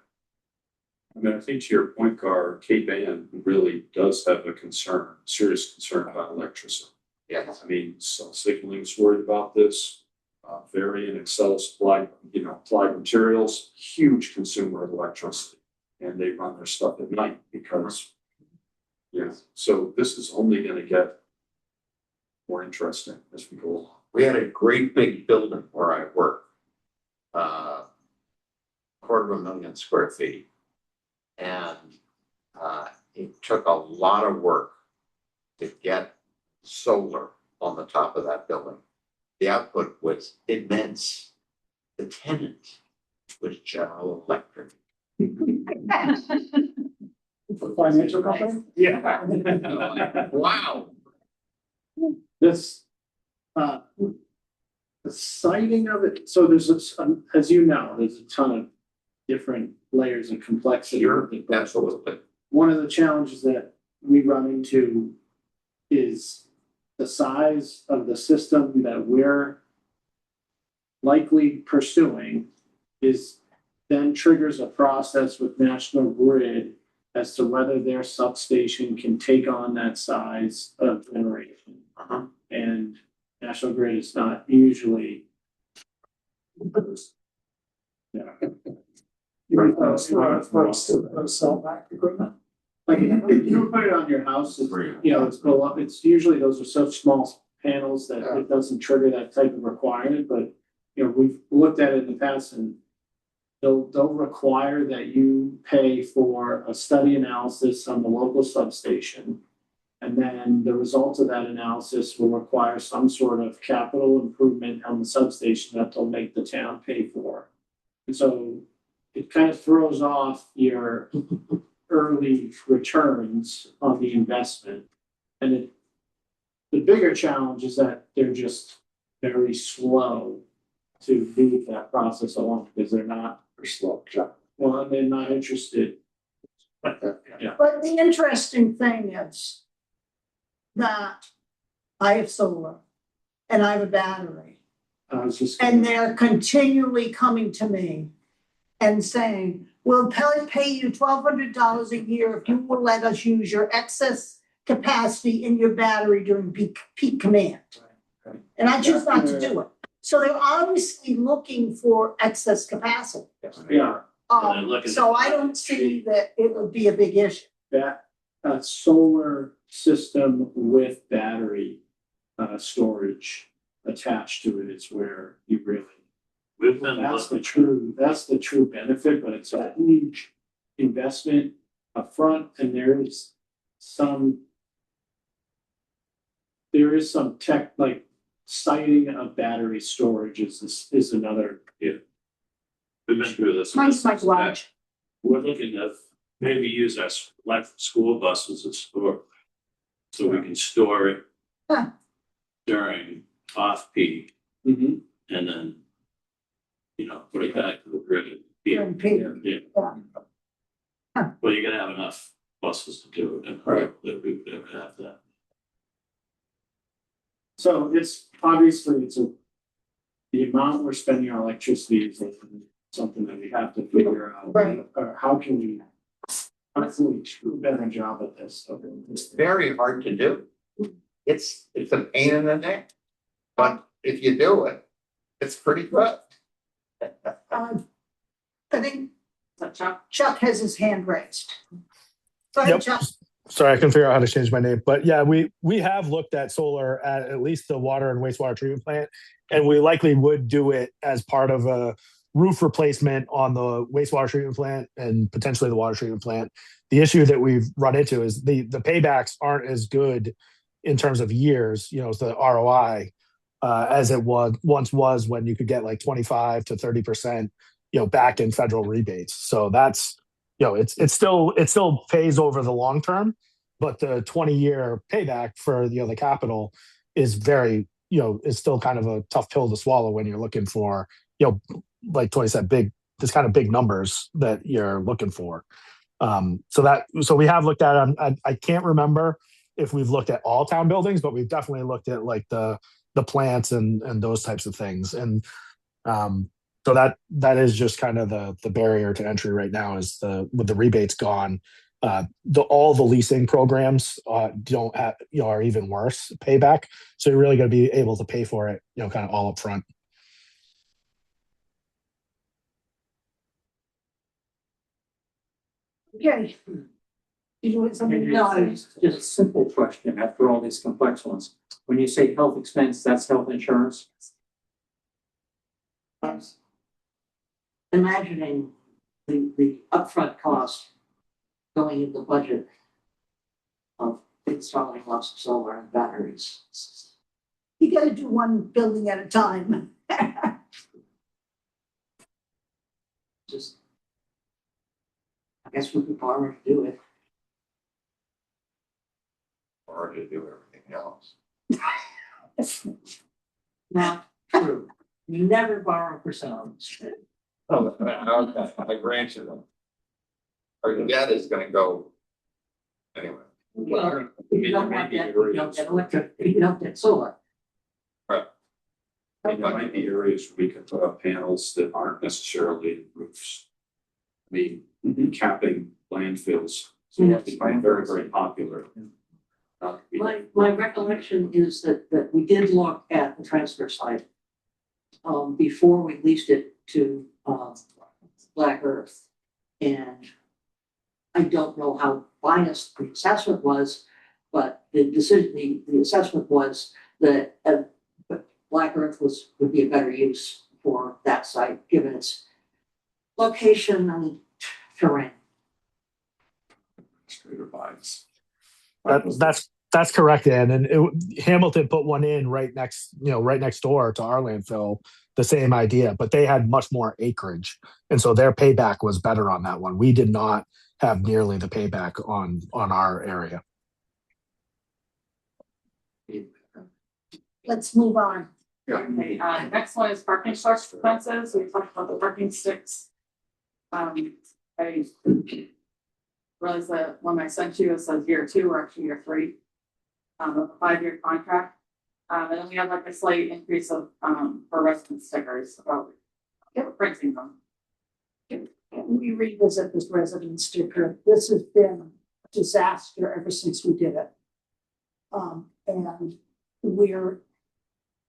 I mean, I think to your point, Gar, Cape Ann really does have a concern, serious concern about electricity. Yes. I mean, Cell Signaling's worried about this. Varian Excel supply, applied materials, huge consumer of electricity. And they run their stuff at night because, so this is only gonna get more interesting as we go along. We had a great big building where I work. 250,000 square feet. And it took a lot of work to get solar on the top of that building. The output was immense. The tenant was General Electric. Financial company? Yeah. Wow. This, the siting of it, so there's, as you know, there's a ton of different layers of complexity. Sure, absolutely. One of the challenges that we run into is the size of the system that we're likely pursuing is then triggers a process with National Grid as to whether their substation can take on that size of generation. Uh-huh. And National Grid is not usually. Yeah. Sell back equipment. Like, if you put it on your house, it's, it's go up, it's usually, those are such small panels that it doesn't trigger that type of requirement, but, we've looked at it in the past and they'll require that you pay for a study analysis on the local substation. And then the results of that analysis will require some sort of capital improvement on the substation that they'll make the town pay for. And so it kind of throws off your early returns on the investment. And the bigger challenge is that they're just very slow to move that process along because they're slow. Well, and they're not interested. But the interesting thing is that I have solar and I have a battery. I was just. And they're continually coming to me and saying, we'll pay you $1,200 a year if you will let us use your excess capacity in your battery during peak command. Right. And I choose not to do it. So they're obviously looking for excess capacity. Yeah, they're looking So at- I don't see that it would be a big issue. that, solar system with battery, storage attached to it is where you really. We've been That's looking, that's the true benefit, but it's a huge investment upfront, and there is some tech, like siting of battery storage is another. we've been through this. Mine's my garage. We're looking at maybe use our electric school buses as store. So we can store it Huh. during off-peak Mhm. and then, put it back to the grid. Yeah, During peak. yeah. Huh. Well, you're gonna have enough buses to do it, and Right. that we would ever have that. So it's obviously the amount we're spending on electricity is something that we have to figure out. Right. Or how can we do a better job at this? It's very hard to do. It's a pain in the neck. But if you do it, it's pretty good. I think Is that Chuck? Chuck has his hand raised. Go ahead, Yep. Chuck. Sorry, I can figure out how to change my name. But yeah, we have looked at solar at least the water and wastewater treatment plant, and we likely would do it as part of a roof replacement on the wastewater treatment plant and potentially the water treatment plant. The issue that we've run into is the paybacks aren't as good in terms of years, it's the ROI as it once was when you could get like 25 to 30%, back in federal rebates. So that's, it still pays over the long term, but the 20-year payback for the capital is very, is still kind of a tough pill to swallow when you're looking for, like Tony said, this kind of big numbers that you're looking for. So we have looked at it. I can't remember if we've looked at all town buildings, but we've definitely looked at like the plants and those types of things. And so that is just kind of the barrier to entry right now is with the rebates gone. All the leasing programs don't have, are even worse payback. So you're really going to be able to pay for it, kind of all up front. Okay. You want something? No, it's just a simple question after all these complex ones. When you say health expense, that's health insurance? Yes. Imagining the upfront cost going into the budget of installing lots of solar and batteries. You gotta do one building at a time. Just, I guess we could borrow to do it. Or to do everything else. Not true. You never borrow for salaries. Oh, okay, I grant you them. Our debt is gonna go anyway. Well, if you don't have that, you don't get electric, you don't get solar. There might be areas where we could put up panels that aren't necessarily roofs. I mean, capping landfills, so Yeah. it's very, very popular. My recollection is that we did look at the transfer site before we leased it to Black Earth. And I don't know how biased the assessment was, but the assessment was that Black Earth would be a better use for that site, given its location and terrain. Straighter bias. That's correct, Ann. And Hamilton put one in right next door to our landfill, the same idea, but they had much more acreage. And so their payback was better on that one. We did not have nearly the payback on our area. Let's move on. Okay, next one is parking source expenses. We talked about the parking sticks. I realized that when I sent you, it says year 2 or actually year 3. A 5-year contract. And then we have like a slight increase of, for resident stickers, about printing them. Can we revisit this resident sticker? This has been a disaster ever since we did it. And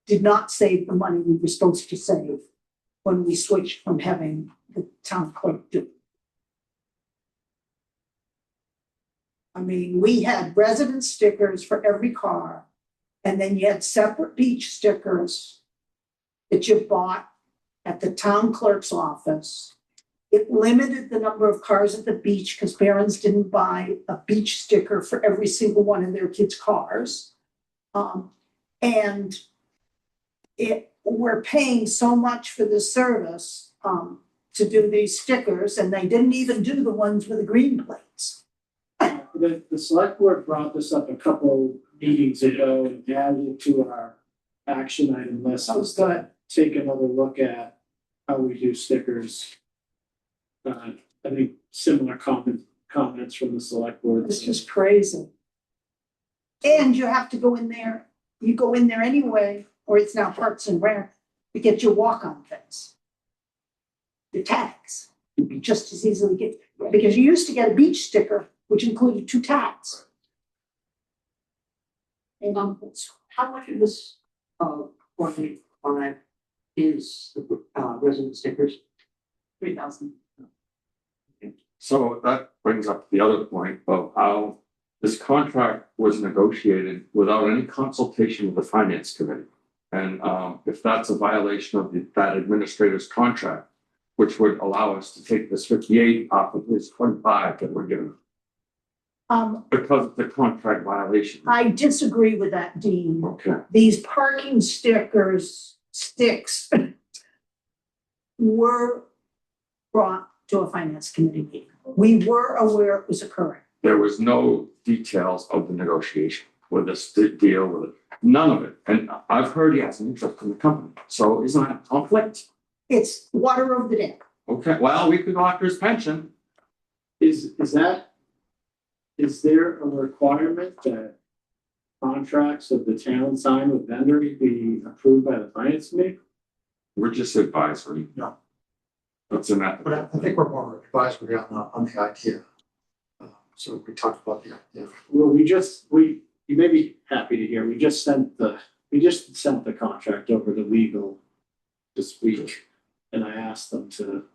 did not save the money we were supposed to save when we switched from having the town clerk do it. I mean, we had resident stickers for every car, and then you had separate beach stickers that you bought at the town clerk's office. It limited the number of cars at the beach because parents didn't buy a beach sticker for every single one of their kids' cars. And we're paying so much for the service to do these stickers, and they didn't even do the ones with the green plates. The select board brought this up a couple meetings ago and added it to our action item list. That was good. Take another look at how we do stickers. I think similar comments from the select board. It's just crazy. And you have to go in there, you go in there anyway, or it's now Parks and Rec, to get your walk-on things. The tags, you can just as easily get, because you used to get a beach sticker, which included 2 tags. And how much of this 485 is the resident stickers? 3,000. So that brings up the other point of how this contract was negotiated without any consultation with the finance committee. And if that's a violation of that administrator's contract, which would allow us to take this 58 off of his 25 that we're given. Because of the contract violation. I disagree with that, Dean. Okay. These parking sticks were brought to a finance committee meeting. We were aware it was occurring. There was no details of the negotiation with this deal with it. None of it. And I've heard he has an interest in the company. So isn't that a conflict? It's water over the dam. Okay, well, we could go after his pension. Is there a requirement that contracts of the town sign with vendors be approved by the finance committee? We're just advisory. No. What's in that? But I think we're more advisory on the idea. So we talked about the idea. Well, you may be happy to hear, we just sent the contract over to legal this week. And I asked them to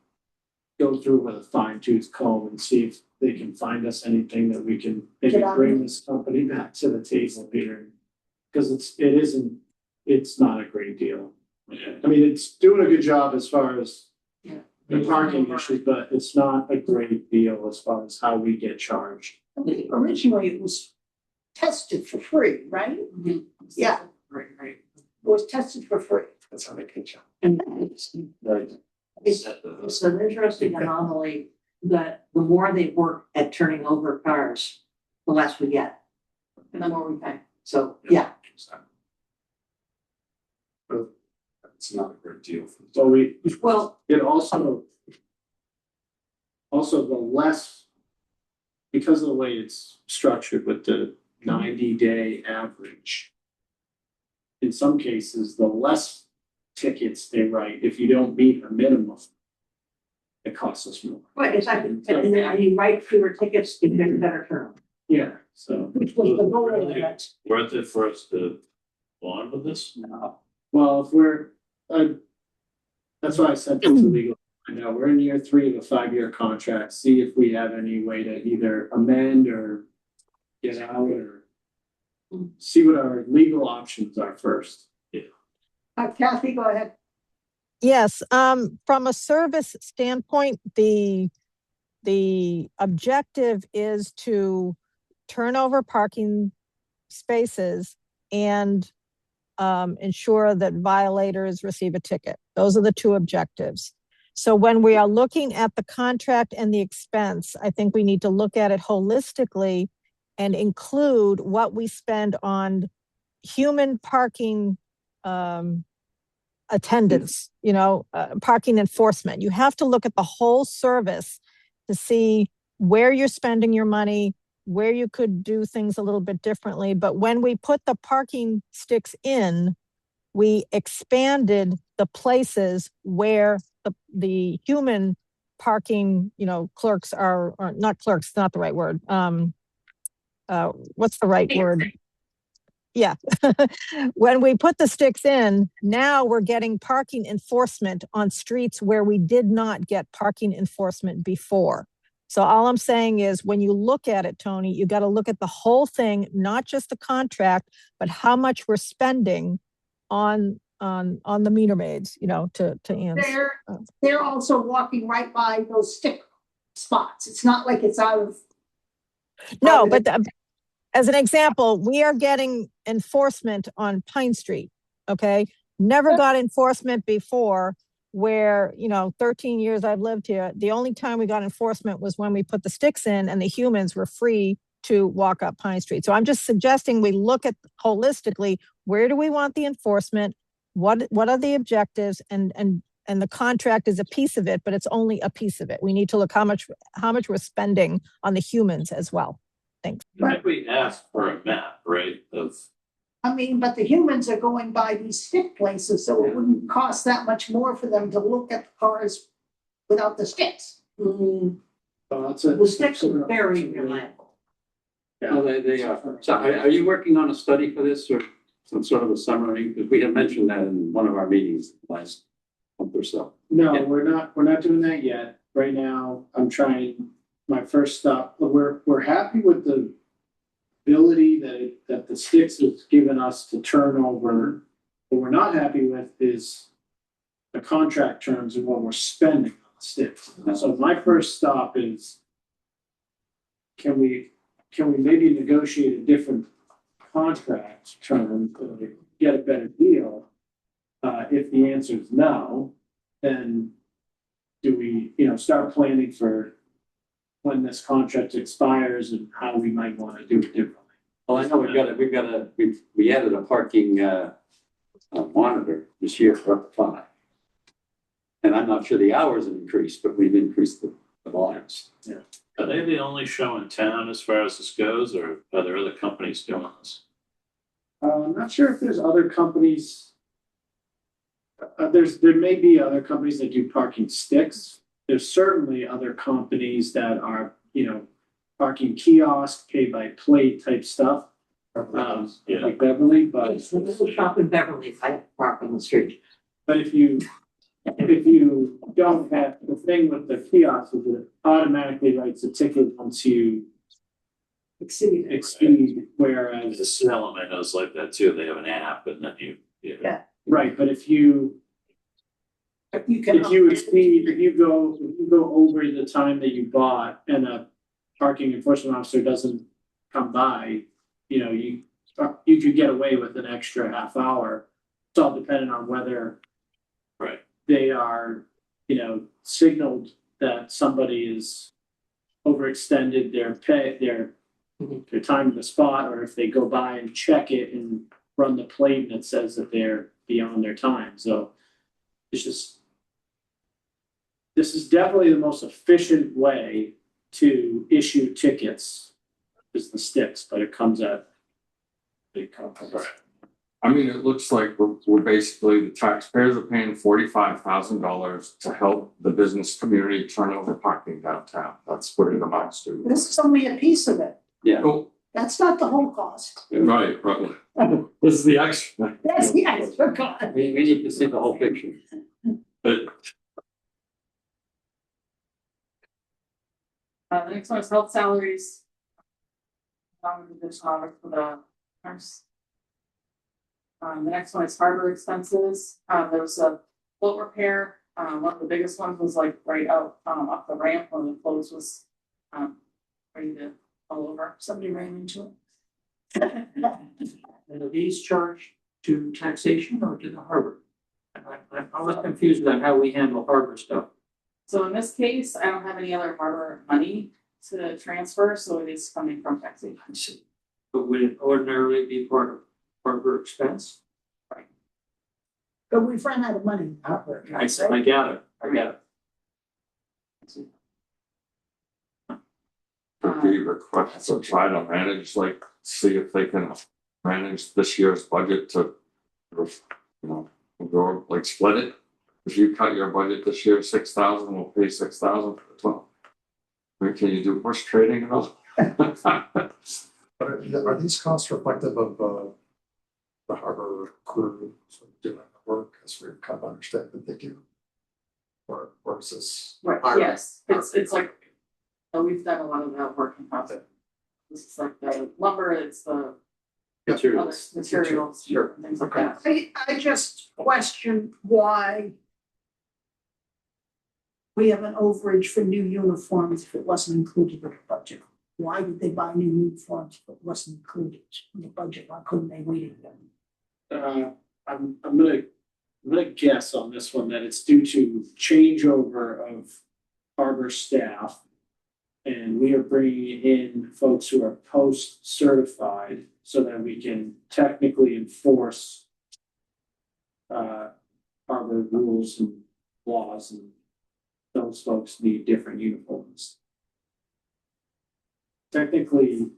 go through with a fine tooth comb and see if they can find us anything that we can maybe Get on bring it. this company back to the table here. Because it's not a great deal. I mean, it's doing a good job as far as the parking issues, but it's not a great deal as far as how we get charged. Originally, it was tested for free, right? Yeah, Right. it was tested for free. That's how they get you. And it's an interesting anomaly that the more they work at turning over cars, the less we get. And the more we pay. So, yeah. It's not a great deal for the. So Well, it also the less, because of the way it's structured with the 90-day average. In some cases, the less tickets they write, if you don't meet a minimum, it costs us more. right, exactly. And then you write fewer tickets, you get a better term. Yeah, so, Which was the goal of it. Worth it for us to go on with this? well, if we're, that's why I sent it to legal. I know we're in year 3 of a 5-year contract, see if we have any way to either amend or get out or see what our legal options are first. Kathy, go ahead. Yes, from a service standpoint, the objective is to turn over parking spaces and ensure that violators receive a ticket. Those are the 2 objectives. So when we are looking at the contract and the expense, I think we need to look at it holistically and include what we spend on human parking attendance, parking enforcement. You have to look at the whole service to see where you're spending your money, where you could do things a little bit differently. But when we put the parking sticks in, we expanded the places where the human parking, clerks are, or not clerks, not the right word. What's the right word? Yeah. When we put the sticks in, now we're getting parking enforcement on streets where we did not get parking enforcement before. So all I'm saying is when you look at it, Tony, you got to look at the whole thing, not just the contract, but how much we're spending on the meter maids, to Ann's. They're also walking right by those stick spots. It's not like it's out of. No, but as an example, we are getting enforcement on Pine Street, okay? Never got enforcement before where, 13 years I've lived here. The only time we got enforcement was when we put the sticks in and the humans were free to walk up Pine Street. So I'm just suggesting we look at holistically, where do we want the enforcement? What are the objectives? And the contract is a piece of it, but it's only a piece of it. We need to look how much we're spending on the humans as well. Thanks. I think we asked for a map, right, of. But the humans are going by these stick places, so it wouldn't cost that much more for them to look at the cars without the sticks. The sticks are very reliable. Well, they are. So are you working on a study for this or some sort of a summary? Because we had mentioned that in one of our meetings last month or so. No, we're not doing that yet. Right now, I'm trying my first stop. We're happy with the ability that the sticks has given us to turn over. What we're not happy with is the contract terms and what we're spending on the sticks. So my first stop is, can we maybe negotiate a different contract term to get a better deal? If the answer is no, then do we, start planning for when this contract expires and how we might want to do it differently? Well, I know we added a parking monitor this year for up to 5. And I'm not sure the hours have increased, but we've increased the volumes. Yeah. Are they the only show in town as far as this goes, or are there other companies doing this? I'm not sure if there's other companies. There may be other companies that do parking sticks. There's certainly other companies that are, parking kiosk, pay by plate type stuff. Like Beverly, but It's the little shop in Beverly, I have to park on the street. but if you don't have, the thing with the kiosk is it automatically writes a ticket once you exceed, whereas. The Snellman is like that too. They have an app and then you. Yeah. Right, but if you go over the time that you bought and a parking enforcement officer doesn't come by, you could get away with an extra half hour. It's all dependent on whether. Right. They are, signaled that somebody is overextended their time in the spot, or if they go by and check it and run the plate and it says that they're beyond their time. So this is definitely the most efficient way to issue tickets is the sticks, but it comes at big cost. It looks like we're basically, the taxpayers are paying $45,000 to help the business community turn over parking downtown. That's what it amounts to. This is only a piece of it. Yeah. Oh, That's not the whole cost. right. This is the extra. That's the extra cost. We need to see the whole picture. But The next one is health salaries. Additional hours for the nurse. The next one is harbor expenses. There was a float repair. One of the biggest ones was like right out off the ramp when the float was ready to fall over. Somebody ran into And are these charged to taxation or to the harbor? I was confused on how we handle harbor stuff. So in this case, I don't have any other harbor money to transfer, so it is coming from taxation. But would it ordinarily be part of harbor expense? But we've run out of money. I got it. be requested to try to manage, like, see if they can manage this year's budget to, you know, go, like, split it. If you cut your budget this year, 6,000, we'll pay 6,000 for the 12. I mean, can you do horse trading at all? But are these costs reflective of the harbor crew sort of doing the work as we kind of understand that they do? Or is this? Right, hiring? yes, it's like, we've done a lot of that work in process. This is like the lumber, it's the other materials, Sure. and things like Okay. that. I just question why we have an overage for new uniforms if it wasn't included in the budget. Why did they buy new uniforms if it wasn't included in the budget? Why couldn't they wait again? I'm gonna guess on this one that it's due to changeover of harbor staff. And we are bringing in folks who are post certified so that we can technically enforce harbor rules and laws, and those folks need different uniforms. Technically,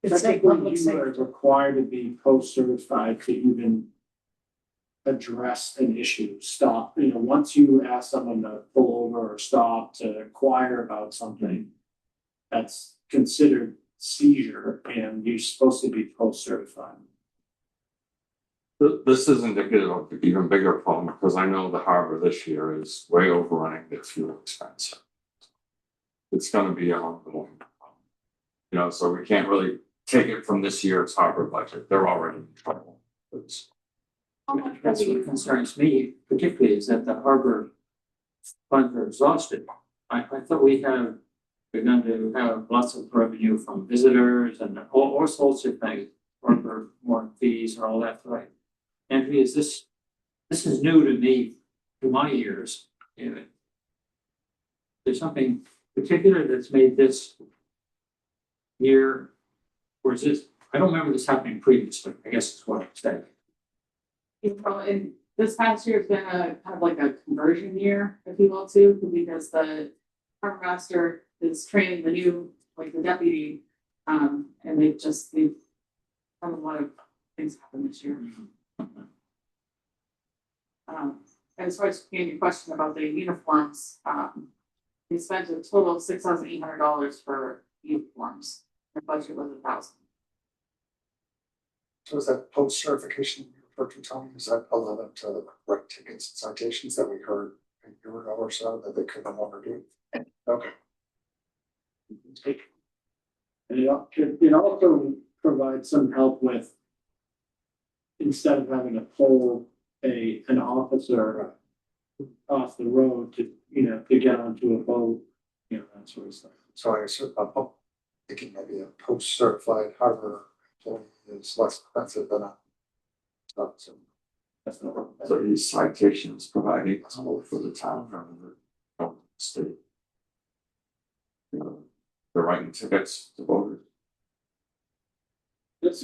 It's like technically public you are safety. required to be post certified to even address an issue, stop, once you ask someone to pull over or stop to inquire about something, that's considered seizure and you're supposed to be post certified. This is indicative of an even bigger problem, because I know the harbor this year is way overrunning its fuel expense. It's gonna be ongoing. So we can't really take it from this year's harbor budget, they're already in trouble. How much That's have what you- concerns me particularly, is that the harbor funds are exhausted. I thought we're going to have lots of revenue from visitors and all sorts of things, harbor more fees and all that, right? Andrea, this is new to me, to my ears. There's something particular that's made this year, or is this, I don't remember this happening previously, I guess is what I'm saying. And this past year has been a kind of like a conversion year, if you will, too, because the harbor master is training the new, like the deputy, and they've had a lot of things happen this year. As far as your question about the uniforms, we spent a total of $6,800 for uniforms. The budget was $1,000. So is that post certification you referred to, Tony? Is that allow them to write tickets and citations that we heard a year ago or so that they could no longer do? Okay. And it also provides some help with, instead of having to pull an officer off the road to get onto a boat, that sort of stuff. So I assume, I'm thinking maybe a post certified harbor employee is less expensive than a. So That's not. So these citations provided for the town or the state. They're writing tickets to voters. That's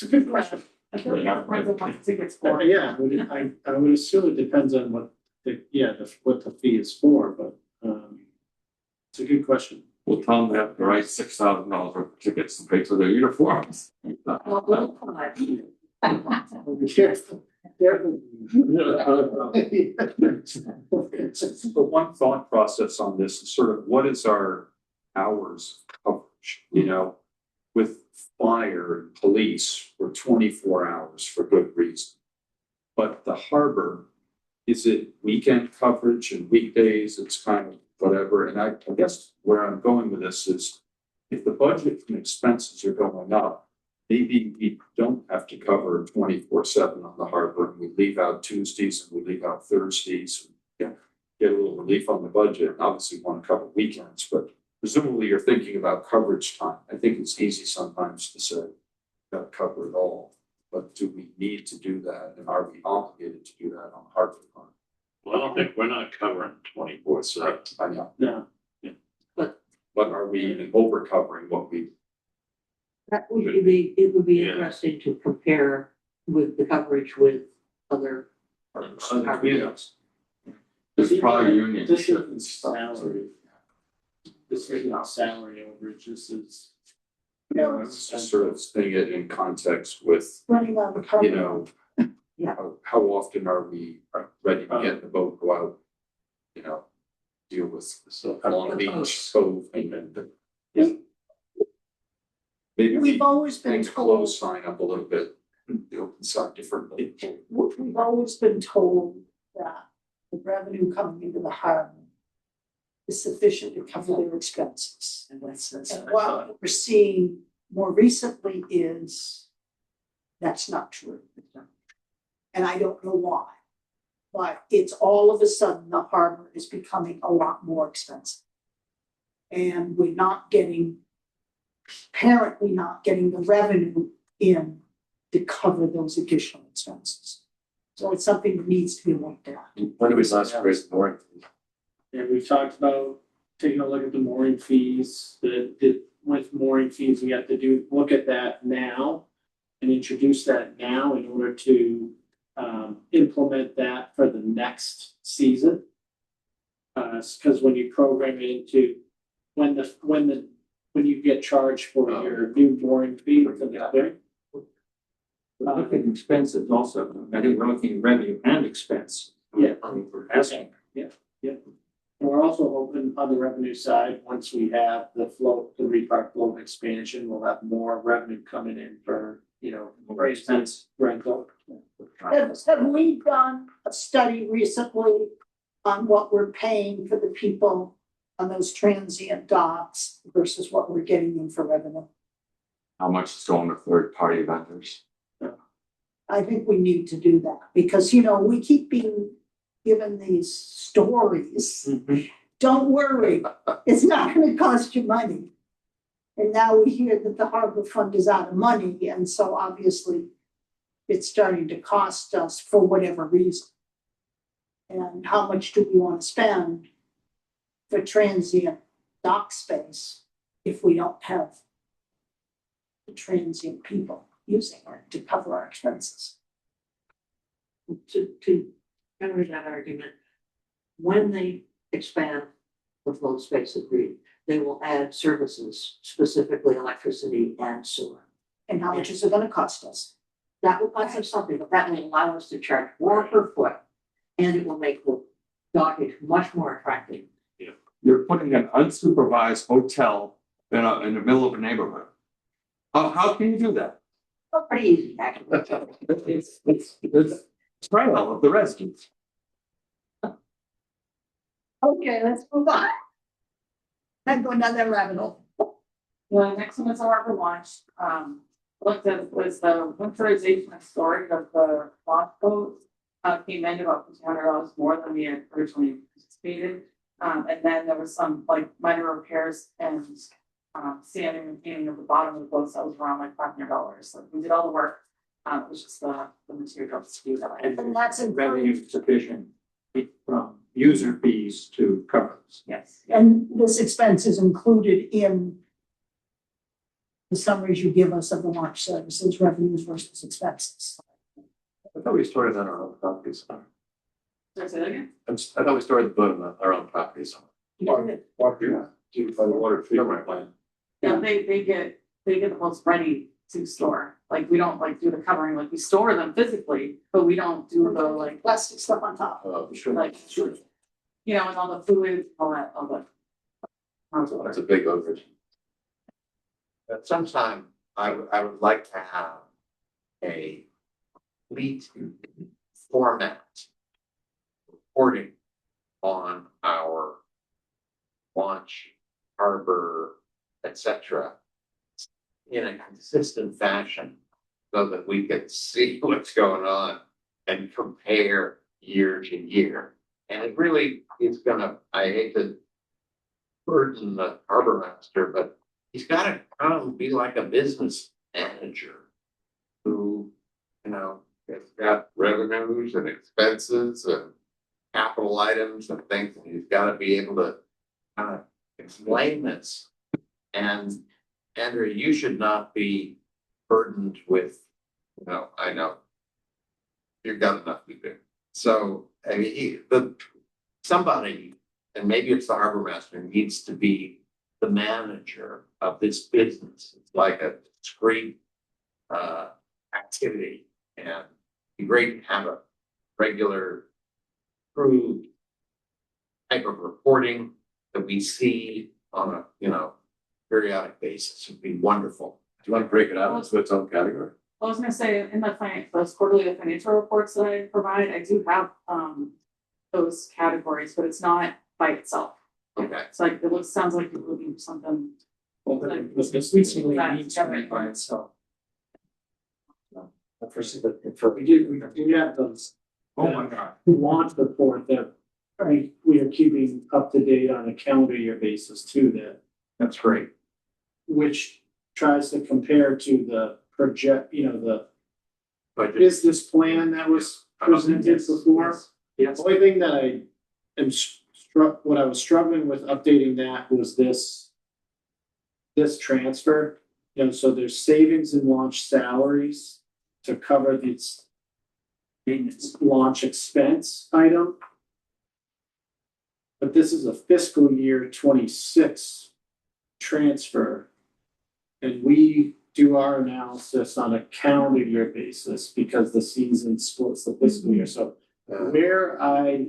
a good question. I feel like that depends on what the tickets for. Yeah, I would assume it depends on what what the fee is for, but it's a good question. We'll tell them they have to write $6,000 worth of tickets to pay for their uniforms. Careful. But one thought process on this is sort of what is our hours coverage, with fire and police, we're 24 hours for good reason. But the harbor, is it weekend coverage and weekdays? It's kind of whatever. And I guess where I'm going with this is if the budget and expenses are going up, maybe we don't have to cover 24/7 on the harbor, and we leave out Tuesdays and we leave out Thursdays. And get a little relief on the budget. Obviously, want to cover weekends, but presumably you're thinking about coverage time. I think it's easy sometimes to say, got to cover it all, but do we need to do that, and are we obligated to do that on the harbor fund? Well, I don't think we're not covering 24/7. I know, No, but are we over covering what we? That would be, it would be Yeah. interesting to compare with the coverage with other. Communities. There's probably union this shit is and stuff. salary. This just looking at salary overages is. Yeah, let's just sort of thing it in context with, Running on the car. you know. Yeah. How often are we ready to get in the boat, go out, you know, deal with Long Beach, Cove, and then. Yeah. Maybe We've we always been can told, close sign up a little bit, the open sign differently. we've always been told that the revenue coming into the harbor is sufficient to cover their expenses. And that's And what we're seeing more recently is that's not true. And I don't know why. But it's all of a sudden the harbor is becoming a lot more expensive. And we're not getting, apparently not getting the revenue in to cover those additional expenses. So it's something that needs to be looked at. When do we last raise the mooring? And we've talked about taking a look at the mooring fees, with mooring fees, we have to look at that now. And introduce that now in order to implement that for the next season. Cause when you program it into, when you get charged for your new mooring fee for the other. Look at expenses also. I think we're looking at revenue and expense. Yeah. I mean, we're asking. And we're also hoping on the revenue side, once we have the repark float expansion, we'll have more revenue coming in for, you know, More expense. rental. Have we done a study recently on what we're paying for the people on those transient docks versus what we're getting in for revenue? How much is going to third party vendors? I think we need to do that because, you know, we keep being given these stories. Don't worry, it's not gonna cost you money. And now we hear that the harbor fund is out of money, and so obviously it's starting to cost us for whatever reason. And how much do we want to spend for transient dock space if we don't have the transient people using it to cover our expenses? To counter that argument, when they expand the float space agreed, they will add services, specifically electricity and sewer. And how much is it gonna cost us? That will cost us something, but that will allow us to charge more per foot. And it will make the dockage much more attractive. You're putting an unsupervised hotel in the middle of a neighborhood. How can you do that? Well, pretty easy, actually. It's trial of the residents. Okay, let's move on. Then go another rabbit hole. The next one is harbor launch. Looked at was the winterization and storage of the launch boat. Came in about $200 more than we had originally anticipated. And then there was some like minor repairs and sanding and painting of the bottom of the boats that was around like $500. So we did all the work. It was just the materials to do that. And that's included, Revenue sufficient from user fees to cover this. Yes. and this expense is included in the summaries you give us of the launch services, revenues versus expenses. I thought we stored it on our own properties. Did I say that again? I thought we stored the boat on our own properties. You did. By the water treatment plant. Yeah, they get the boats ready to store. Like we don't like do the covering, like we store them physically, but we don't do the like Plastic stuff on top. Sure. like you know, and all the fluids, all the. That's a big overage. At some time, I would like to have a complete format reporting on our launch, harbor, etc. in a consistent fashion so that we can see what's going on and compare year to year. And it really is gonna, I hate to burden the harbor master, but he's gotta kind of be like a business manager who, you know, has got revenues and expenses and capital items and things, and he's gotta be able to kind of explain this. And Andrew, you should not be burdened with, I know. You've got enough to do. So, I mean, somebody, and maybe it's the harbor master, needs to be the manager of this business. It's like a discrete activity, and it'd be great to have a regular approved type of reporting that we see on a, periodic basis. Would be wonderful. Do you want to break it out into its own category? I was gonna say, in those quarterly financial reports that I provide, I do have, those categories, but it's not by itself. Okay. It's like, sounds like you're looking for something. Well, this recently needs to be by itself. We have those. Oh my God. Launch report that we are keeping up to date on a calendar year basis too, That's great. which tries to compare to the project, the Budget. business plan that was presented before. Yes. The only thing that I am what I was struggling with updating that was this transfer. So there's savings in launch salaries to cover this launch expense item. But this is a fiscal year 26 transfer. And we do our analysis on a calendar year basis because the season splits the fiscal year. So where I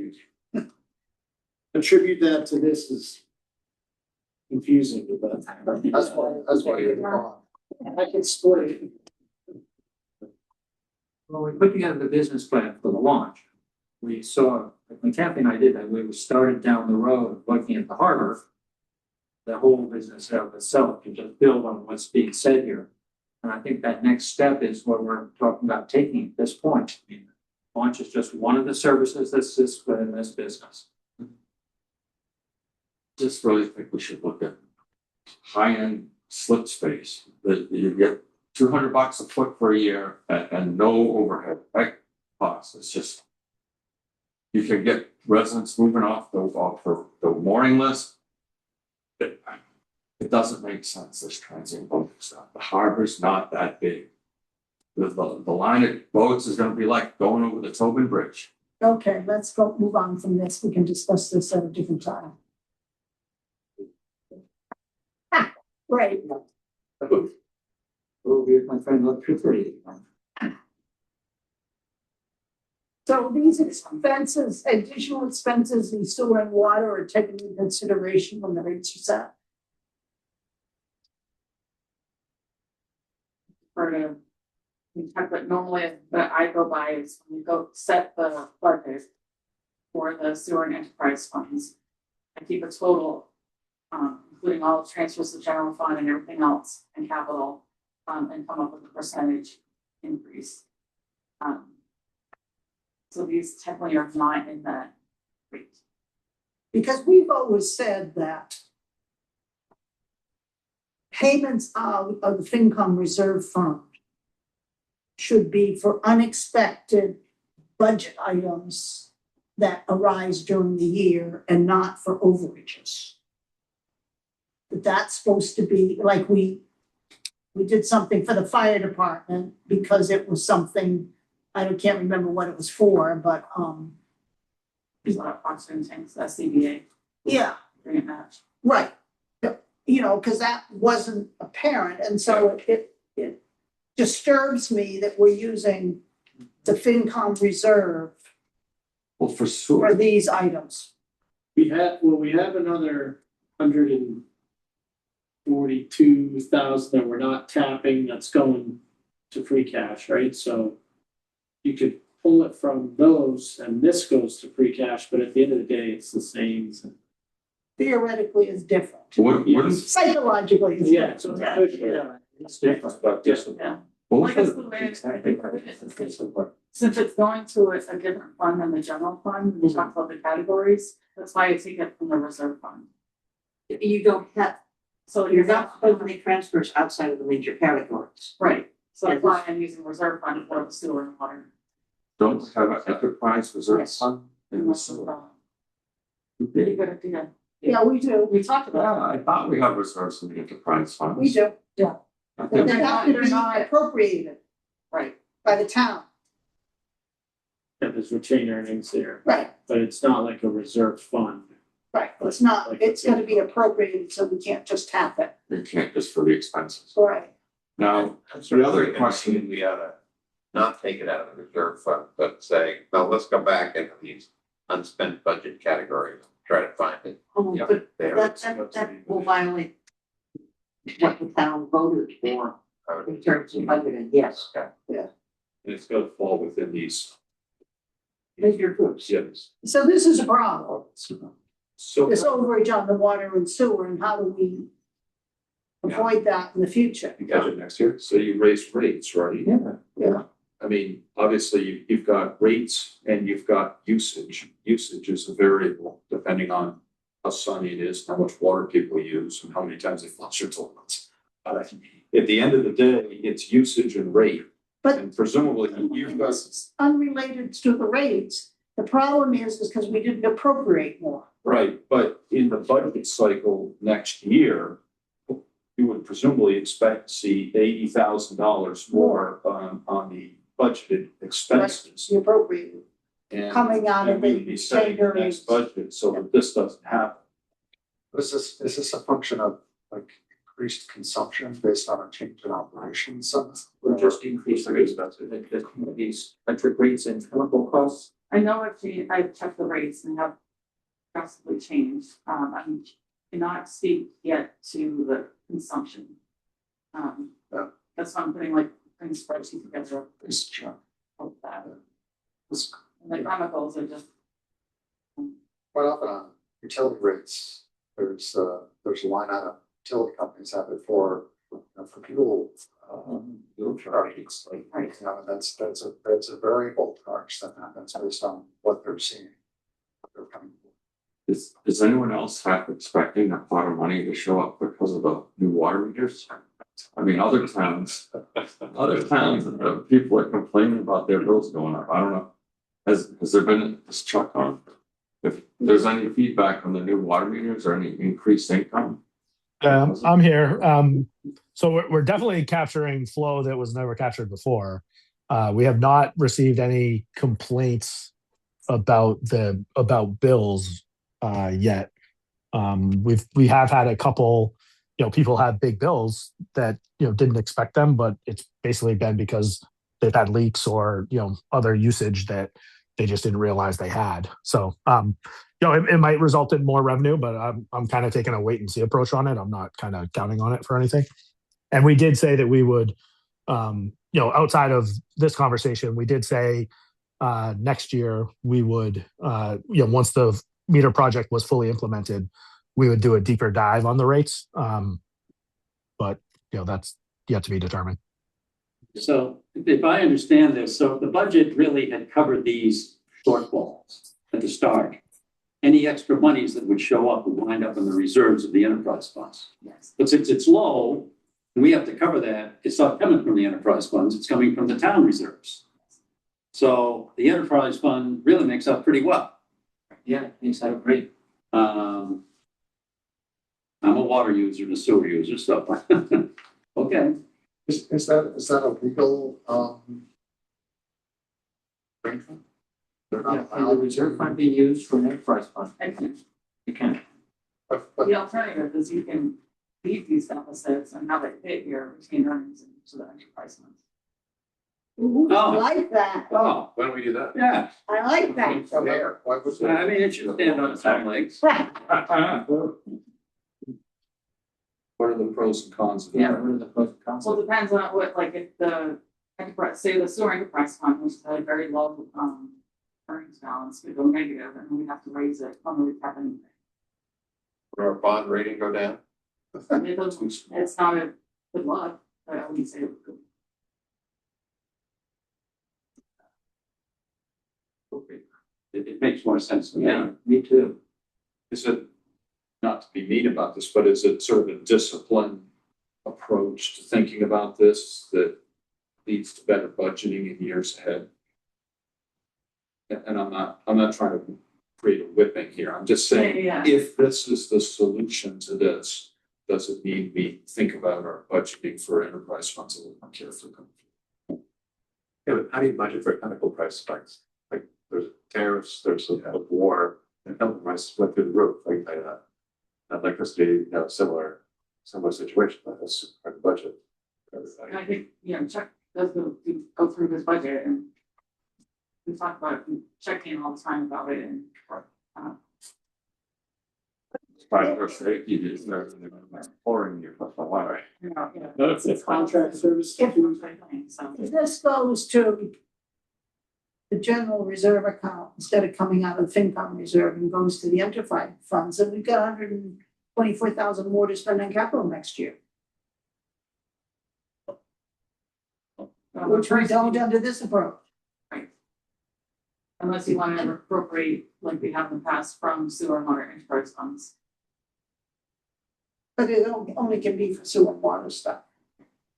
attribute that to this is confusing, but That's why you're wrong. I can split it. When we put together the business plan for the launch, we saw, when Kathy and I did that, we started down the road looking at the harbor. The whole business of itself to just build on what's being said here. And I think that next step is what we're talking about taking at this point. I mean, launch is just one of the services that sits within this business. Just really think we should look at high-end slip space, that you get $200 a foot for a year and no overhead, right? Costs. It's just, you can get residents moving off the mooring list. It doesn't make sense, this transient boat stuff. The harbor's not that big. The line of boats is gonna be like going over the Tobin Bridge. Okay, let's go move on from this. We can discuss this at a different time. Right. Oh, here's my friend electricity. So these expenses, additional expenses in sewer and water are taken into consideration when the rates are set? But normally that I go by is when you go set the budget for the sewer and enterprise funds. I keep a total, including all transfers to general fund and everything else and capital, and come up with a percentage increase. So these technically are not in that rate. Because we've always said that payments out of the FinCom reserve fund should be for unexpected budget items that arise during the year and not for overages. But that's supposed to be, like we did something for the fire department because it was something, can't remember what it was for, but There's a lot of oxygen tanks, SCBA. yeah, Grant match. right. Because that wasn't apparent, and so it disturbs me that we're using the FinCom reserve Well, for for sure. these items. We have another 142,000 that we're not tapping, that's going to free cash, right? So you could pull it from those and this goes to free cash, but at the end of the day, it's the same. Theoretically is different. Wouldn't, Psychologically is Yeah, different. so It's different, but just. Yeah. both Well, I guess of the way it's since it's going to a different fund than the general fund, we talked about the categories, that's why I take it from the reserve fund. You don't have, So you're not supposed to make transfers outside of the major categories. Right, so that's why I'm using reserve fund for the sewer and water. don't have an enterprise reserve Yes. fund in the sewer. Pretty good idea. Yeah, we do, We talked about Yeah, I thought we had reserves in the enterprise funds. we do, yeah. I But think- they have to They're be not- appropriated it, right, by the town, there's retained earnings there, right? but it's not like a reserve fund. Right, it's not, it's gonna be appropriated, so we can't just tap it. You can't just for the expenses. Right. Now, I'm sort the of other thinking question, we oughta not take it out of the reserve fund, but say, no, let's go back into these unspent budget categories, try to find it. Oh, Yeah. but There. that will violate what the town voted for in terms of budgeting, yes. And it's gonna fall within these. Major groups. Yes. So this is a problem, So. this overage on the water and sewer, and how do we avoid that in the future? You got it next year, so you raise rates, right? Yeah. I mean, obviously, you've got rates and you've got usage. Usage is a variable depending on how sunny it is, how much water people use, and how many times they flush their toilets. At the end of the day, it's usage and rate. But- And presumably, you've got, This is unrelated to the rates. The problem is because we didn't appropriate more. right, but in the budget cycle next year, you would presumably expect to see $80,000 more on the budgeted expenses. We appropriated. And Coming out of and we'd the be setting the January. next budget so that this doesn't happen. Is this a function of like increased consumption based on a change in operations? We're just increasing rates, these electric rates and chemical costs. I know I've checked the rates and have drastically changed. I cannot speak yet to the consumption. Yeah. That's why I'm putting spreadsheet together It's true. of that. This And the chemicals are just, quite often on utility rates, there's a line item, utility companies have it for, for fuel. Fuel charges, Right. that's a variable charge that happens based on what they're seeing. What they're coming for. is anyone else half expecting that pot of money to show up because of the new water meters? I mean, other towns, people are complaining about their bills going up. I don't know. Has there been this chuck on? If there's any feedback on the new water meters or any increased income? I'm here. So we're definitely capturing flow that was never captured before. We have not received any complaints about bills yet. We have had a couple, people have big bills that didn't expect them, but it's basically been because they've had leaks or other usage that they just didn't realize they had. So it might result in more revenue, but I'm kind of taking a wait and see approach on it. I'm not kind of counting on it for anything. And we did say that we would, outside of this conversation, we did say next year we would, once the meter project was fully implemented, we would do a deeper dive on the rates. But that's yet to be determined. So if I understand this, so the budget really had covered these shortfalls at the start. Any extra monies that would show up would wind up in the reserves of the enterprise funds. yes. But since it's low, and we have to cover that, it's not coming from the enterprise funds, it's coming from the town reserves. So the enterprise fund really makes up pretty well. Yeah, things are great. I'm a water user and a sewer user, so, okay. Is that a legal, arrangement? They're Yeah, not can the allowed reserve to, fund be used for an enterprise fund? And You can. but the alternative is you can leave these deficits and have it hit your retained earnings into the enterprise funds. Ooh, I Oh. like that. Oh, Why don't we do that? yeah, I like that. from there, why would I mean, it should stand on its own legs. What are the pros and cons of Yeah, that? what are the pros and cons? Well, it depends on what, if the enterprise, say the sewer enterprise fund, which had a very low, earnings balance, could go negative, and we have to raise it when we have anything. Would our bond rating go down? And it doesn't, it's not a good luck, but I wouldn't say it would. It makes more sense to me. Yeah, me too. Is it, not to be mean about this, but is it sort of a disciplined approach to thinking about this that leads to better budgeting in years ahead? And I'm not trying to create a whipping here. I'm just saying, Yeah. if this is the solution to this, does it mean we think about our budgeting for enterprise funds a little more carefully? Yeah, but how do you budget for chemical price spikes? Like there's tariffs, there's a war, And help prices went through the roof, like, electricity, you know, similar situation, but that's part of the budget. And I think, Chuck does go through his budget and we talk about it, we check in all the time about it and. Fire safety is there, pouring you for the water. It's contract service. So, If this goes to the general reserve account instead of coming out of the FinCom reserve and goes to the enterprise funds, then we've got 124,000 more to spend on capital next year, which we don't under this approach. Unless you want to appropriate, like we have in the past, from sewer and water enterprise funds. But it only can be for sewer and water stuff.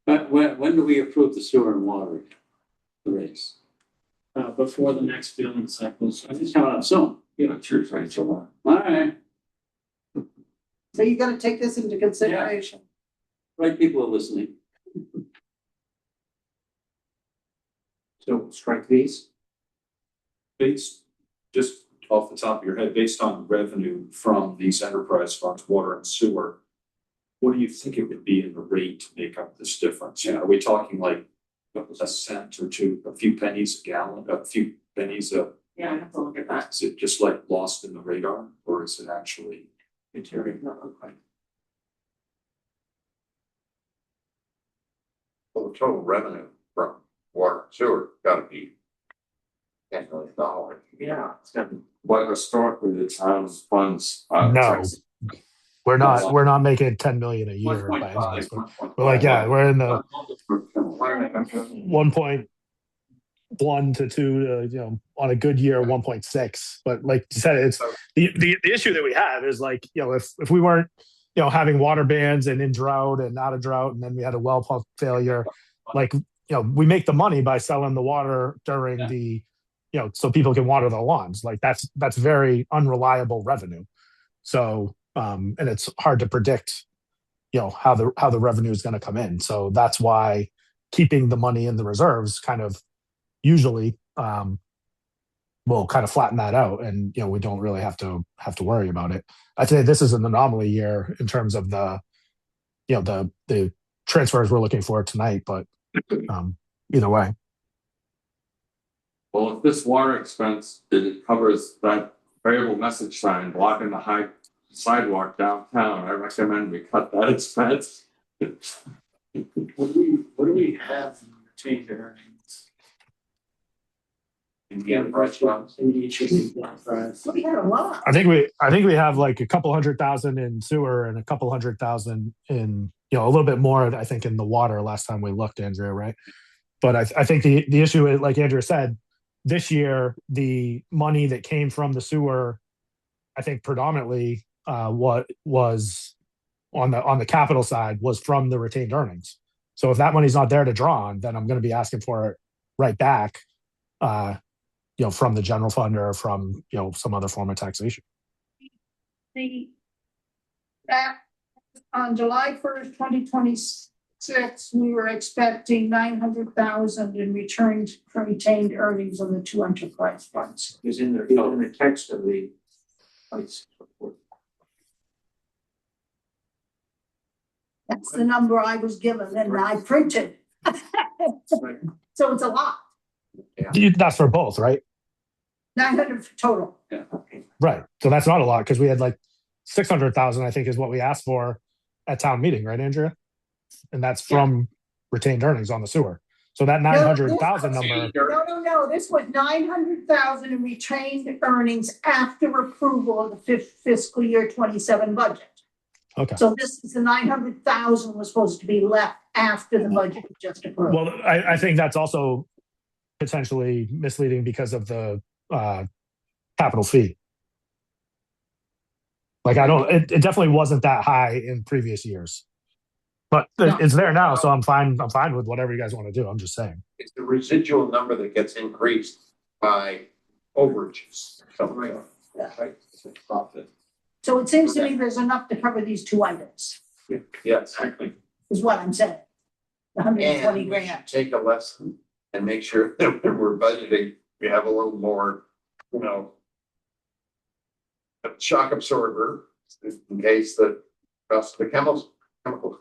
But when do we approve the sewer and water rates? Before the next billing cycle. So It's coming up soon. Yeah, church rates a lot. All right, So you gotta take this into consideration. right, people are listening. So strike these. Based, just off the top of your head, based on revenue from these enterprise funds, water and sewer, what do you think it would be in the rate to make up this difference? Are we talking like a cent or two, a few pennies a gallon, a few pennies a, Yeah, I have to look at that. is it just like lost in the radar, or is it actually? Well, the total revenue from water and sewer gotta be $10 million. Yeah, it's got But historically, the town's funds. No. We're not making 10 million a year by any means, but we're like, yeah, we're in the 1.1 to 2 to, on a good year, 1.6. But like you said, it's the issue that we have is like, if we weren't, having water bans and in drought and out of drought, and then we had a well pump failure, like, we make the money by selling the water during the, so people can water their lawns. Like that's very unreliable revenue. So, and it's hard to predict, how the revenue is going to come in. So that's why keeping the money in the reserves kind of usually will kind of flatten that out, and we don't really have to worry about it. I'd say this is an anomaly year in terms of the transfers we're looking for tonight, but either way. Well, if this water expense, it covers that variable message sign blocking the high sidewalk downtown, I recommend we cut that expense. what do we have in retained earnings? In the enterprise funds. In each of these enterprise. We had a lot. I think we have like a couple 100,000 in sewer and a couple 100,000 in, a little bit more, I think, in the water last time we looked, Andrea, right? But I think the issue is, like Andrea said, this year, the money that came from the sewer, I think predominantly what was on the capital side was from the retained earnings. So if that money's not there to draw on, then I'm going to be asking for it right back, from the general fund or from, some other form of taxation. Back on July 1st, 2026, we were expecting 900,000 in retained earnings on the 2 enterprise funds. is in the text of the. Report. That's the number I was given and I printed. So it's a lot. That's for both, right? 900 total. Right. So that's not a lot because we had like 600,000, I think, is what we asked for at town meeting, right, Andrea? And that's from retained earnings on the sewer. So that 900,000 number. No. This was 900,000 in retained earnings after approval of the fiscal year 27 budget. Okay. So this is the 900,000 was supposed to be left after the budget was just approved. Well, I think that's also potentially misleading because of the capital fee. Like it definitely wasn't that high in previous years. But it's there now, so I'm fine with whatever you guys want to do. I'm just saying. It's the residual number that gets increased by overages. Right. It's a profit. So it seems to me there's enough to cover these 2 items, Yeah, exactly. is what I'm saying. The 120 And we grand. should take a lesson and make sure that when we're budgeting, we have a little more, shock absorber in case the cost of the chemicals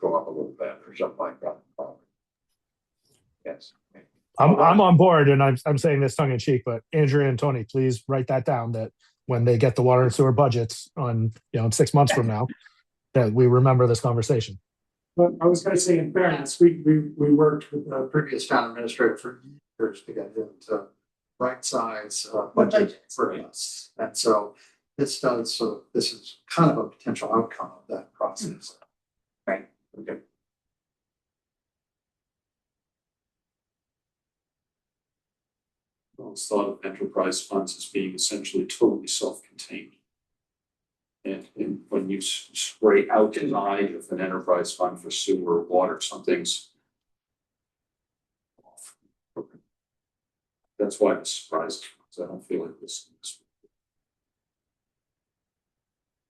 go up a little bit or something like that. Yes. I'm on board, and I'm saying this tongue in cheek, but Andrea and Tony, please write that down, that when they get the water and sewer budgets on, 6 months from now, that we remember this conversation. But I was gonna say, in fairness, we worked with the previous town administrator for years to get him to right size budget for us. And so this is kind of a potential outcome of that process. Right. Okay. Well, it's thought of enterprise funds as being essentially totally self-contained. And when you spray outside of an enterprise fund for sewer or water, something's off. Okay. That's why I'm surprised, because I don't feel like this.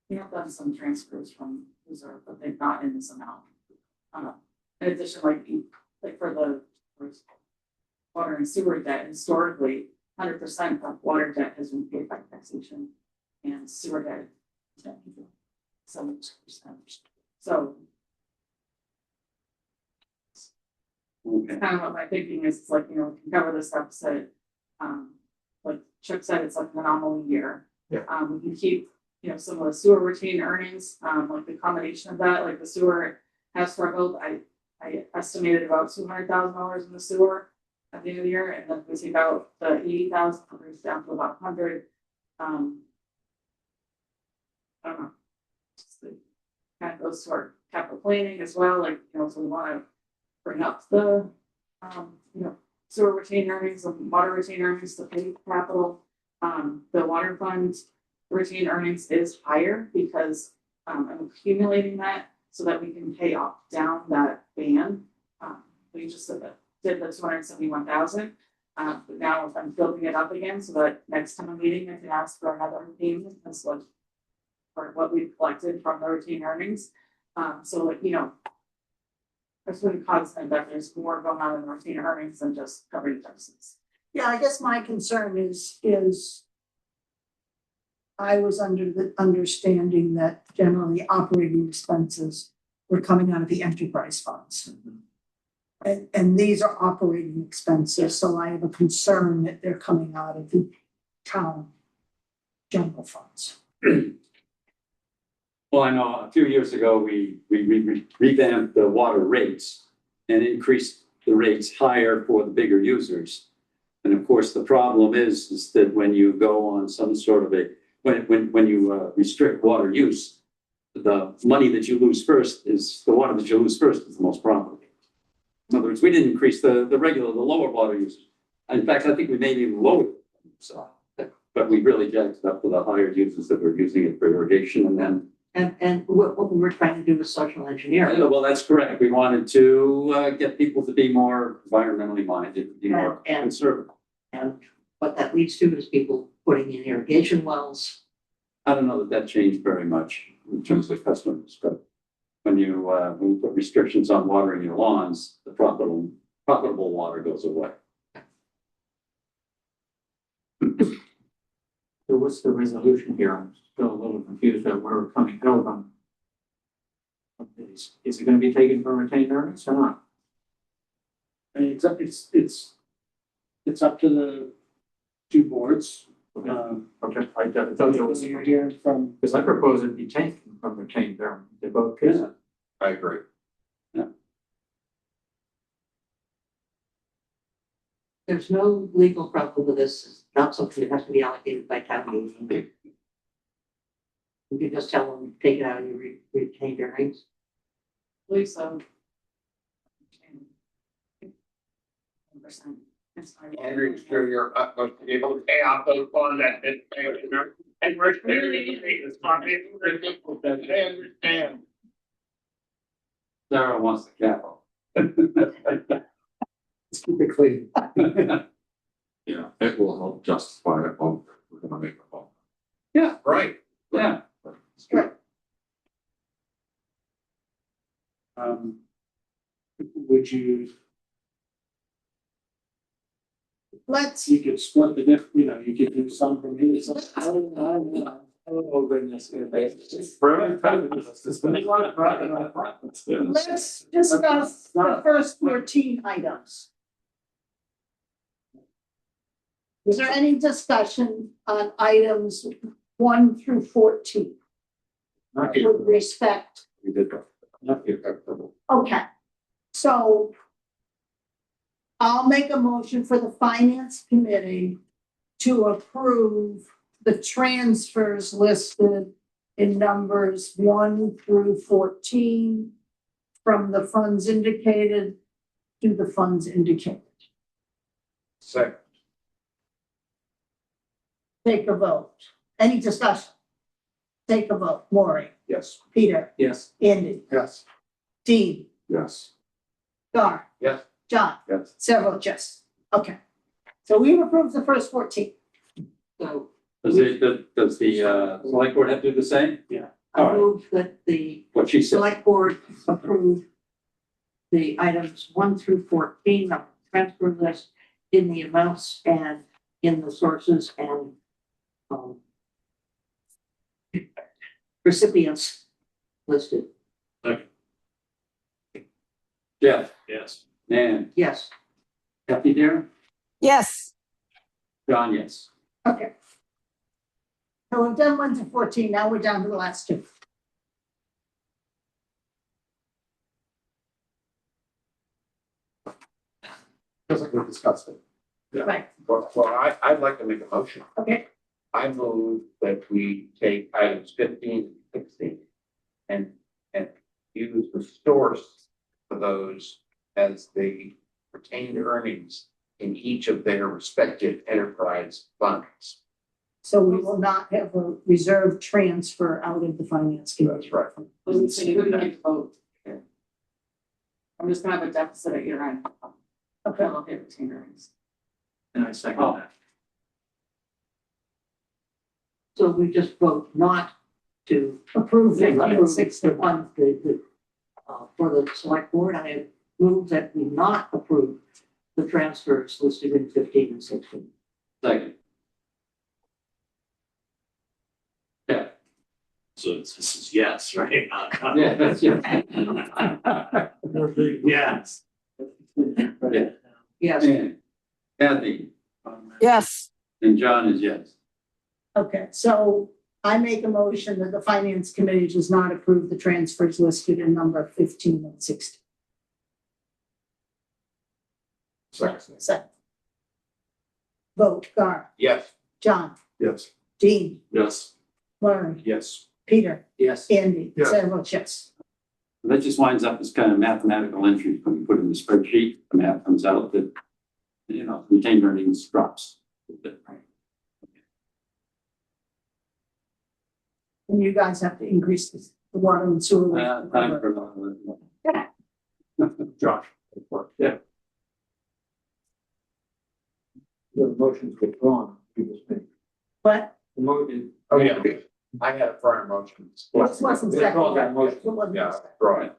We have done some transfers from reserve, but they're not in this amount. In addition, like for the water and sewer debt, historically, 100% of water debt has been paid by taxation, and sewer debt 70%. So Okay. kind of what my thinking is, like, we can cover this deficit. Like Chuck said, it's like an anomaly year. Yeah. We can keep, some of the sewer retained earnings, like the combination of that, like the sewer has struggled. I estimated about $200,000 in the sewer at the end of the year, and then we take out the 80,000, brings down to about 100. I don't know. Kind of goes to our capital planning as well, so we want to bring up the, sewer retained earnings and water retained earnings to pay capital. The water fund retained earnings is higher because I'm accumulating that so that we can pay off down that band. We just did the 271,000. But now I'm building it up again so that next time I'm meeting, I can ask for another payment as well for what we've collected from the retained earnings. There's been constant that there's more going on in the retained earnings than just covering deficits. Yeah, I guess my concern is I was under the understanding that generally operating expenses were coming out of the enterprise funds. And these are operating expenses, so I have a concern that they're coming out of the town general funds. Well, I know a few years ago, we revamped the water rates and increased the rates higher for the bigger users. And of course, the problem is that when you go on some sort of when you restrict water use, the money that you lose first is the water that you lose first is the most profitable. In other words, we didn't increase the lower water users. In fact, I think we maybe even lowered it. So, but we really jacked it up for the higher users that were using it for irrigation, and then. And what we were trying to do was social engineering. Well, that's correct. We wanted to get people to be more environmentally minded, be more And- conservative. And what that leads to is people putting in irrigation wells. I don't know that changed very much in terms of customers, but when you put restrictions on watering your lawns, the profitable water goes away. So what's the resolution here? I'm still a little confused at where we're coming out on. Is it gonna be taken from retained earnings or not? And it's up to the two boards. Okay, I thought there was, You're hearing from, because I propose it be taken from retained earnings, they both case it. I agree. There's no legal problem with this. It's not something that has to be allocated by town meeting. You can just tell them, take it out of your retained earnings. I believe so. 10%. It's fine. Andrew, do your utmost to be able to pay off those bonds that didn't pay it, and we're clearly this money, I understand. Sarah wants the capital. let's keep it clean. Yeah, it will help justify it. We're gonna make a bump. Yeah, Right. yeah. would you Let's, could split the you could do some from here, some. Oh, goodness. Let's discuss the first 14 items. Is there any discussion on items 1 through 14 with respect? We did that. Okay, so I'll make a motion for the finance committee to approve the transfers listed in numbers 1 through 14 from the funds indicated to the funds indicated. Second. Take a vote. Any discussion? Take a vote. Maureen, Yes. Peter, Yes. Andy, Yes. Dean, Yes. Gar. Yes. John. Yes. Several yes. Okay. So we've approved the first 14. So Does the select board have to do the same? I All right. move that the What she said. select board approve the items 1 through 14 of the transfer list in the amounts and in the sources and recipients listed. Jeff, Yes. Nan, Yes. Kathy, dear, Yes, John, yes. Okay. So we've done 1 to 14. Now we're down to the last two. Just like we discussed it. Right. Well, I'd like to make a motion. Okay. I move that we take items 15 and 16 and use the source for those as the retained earnings in each of their respective enterprise funds. So we will not have a reserve transfer out of the finance committee. That's right. So you wouldn't get to vote. I'm just gonna have a deficit at year end. Okay. I'll get retained earnings. And I second that. So we just vote not to Approve the approve 61. for the select board. I move that we not approve the transfers listed in 15 and 16. Second. Yeah. So this is yes, right? Yeah, that's yes. Yes. Yeah. Yes. Nan, Kathy, yes, and John is yes. Okay, so I make a motion that the finance committee does not approve the transfers listed in number 15 and 16. Second. Vote, Gar, Yes. John, Yes. Dean, Yes. Larry, Yes. Peter, Yes. Andy, Yes. Sarah votes yes. That just winds up as kind of mathematical entries when you put in the spreadsheet, the math comes out that, retained earnings drops. And you guys have to increase the water and sewer. rate. Time for Josh. Yeah. The motion's withdrawn, people think. But The motion. Oh, yeah. I had a prior motion. this wasn't second. Withdraw that motion. It wasn't Yeah, second. right.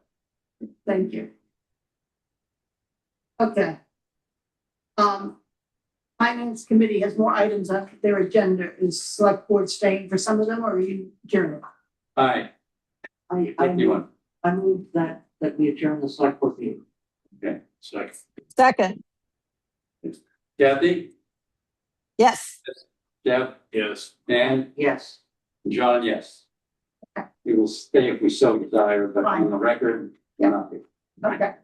Thank you. Okay. Finance committee has more items on their agenda. Is select board staying for some of them or are you adjourning? All right, I what do you move, want? I move that we adjourn the select board meeting. Okay, Second. second, Kathy, yes. Jeff, Yes. Dan, Yes. John, yes. We will stay if we so desire, but on the record, we're not here. Okay.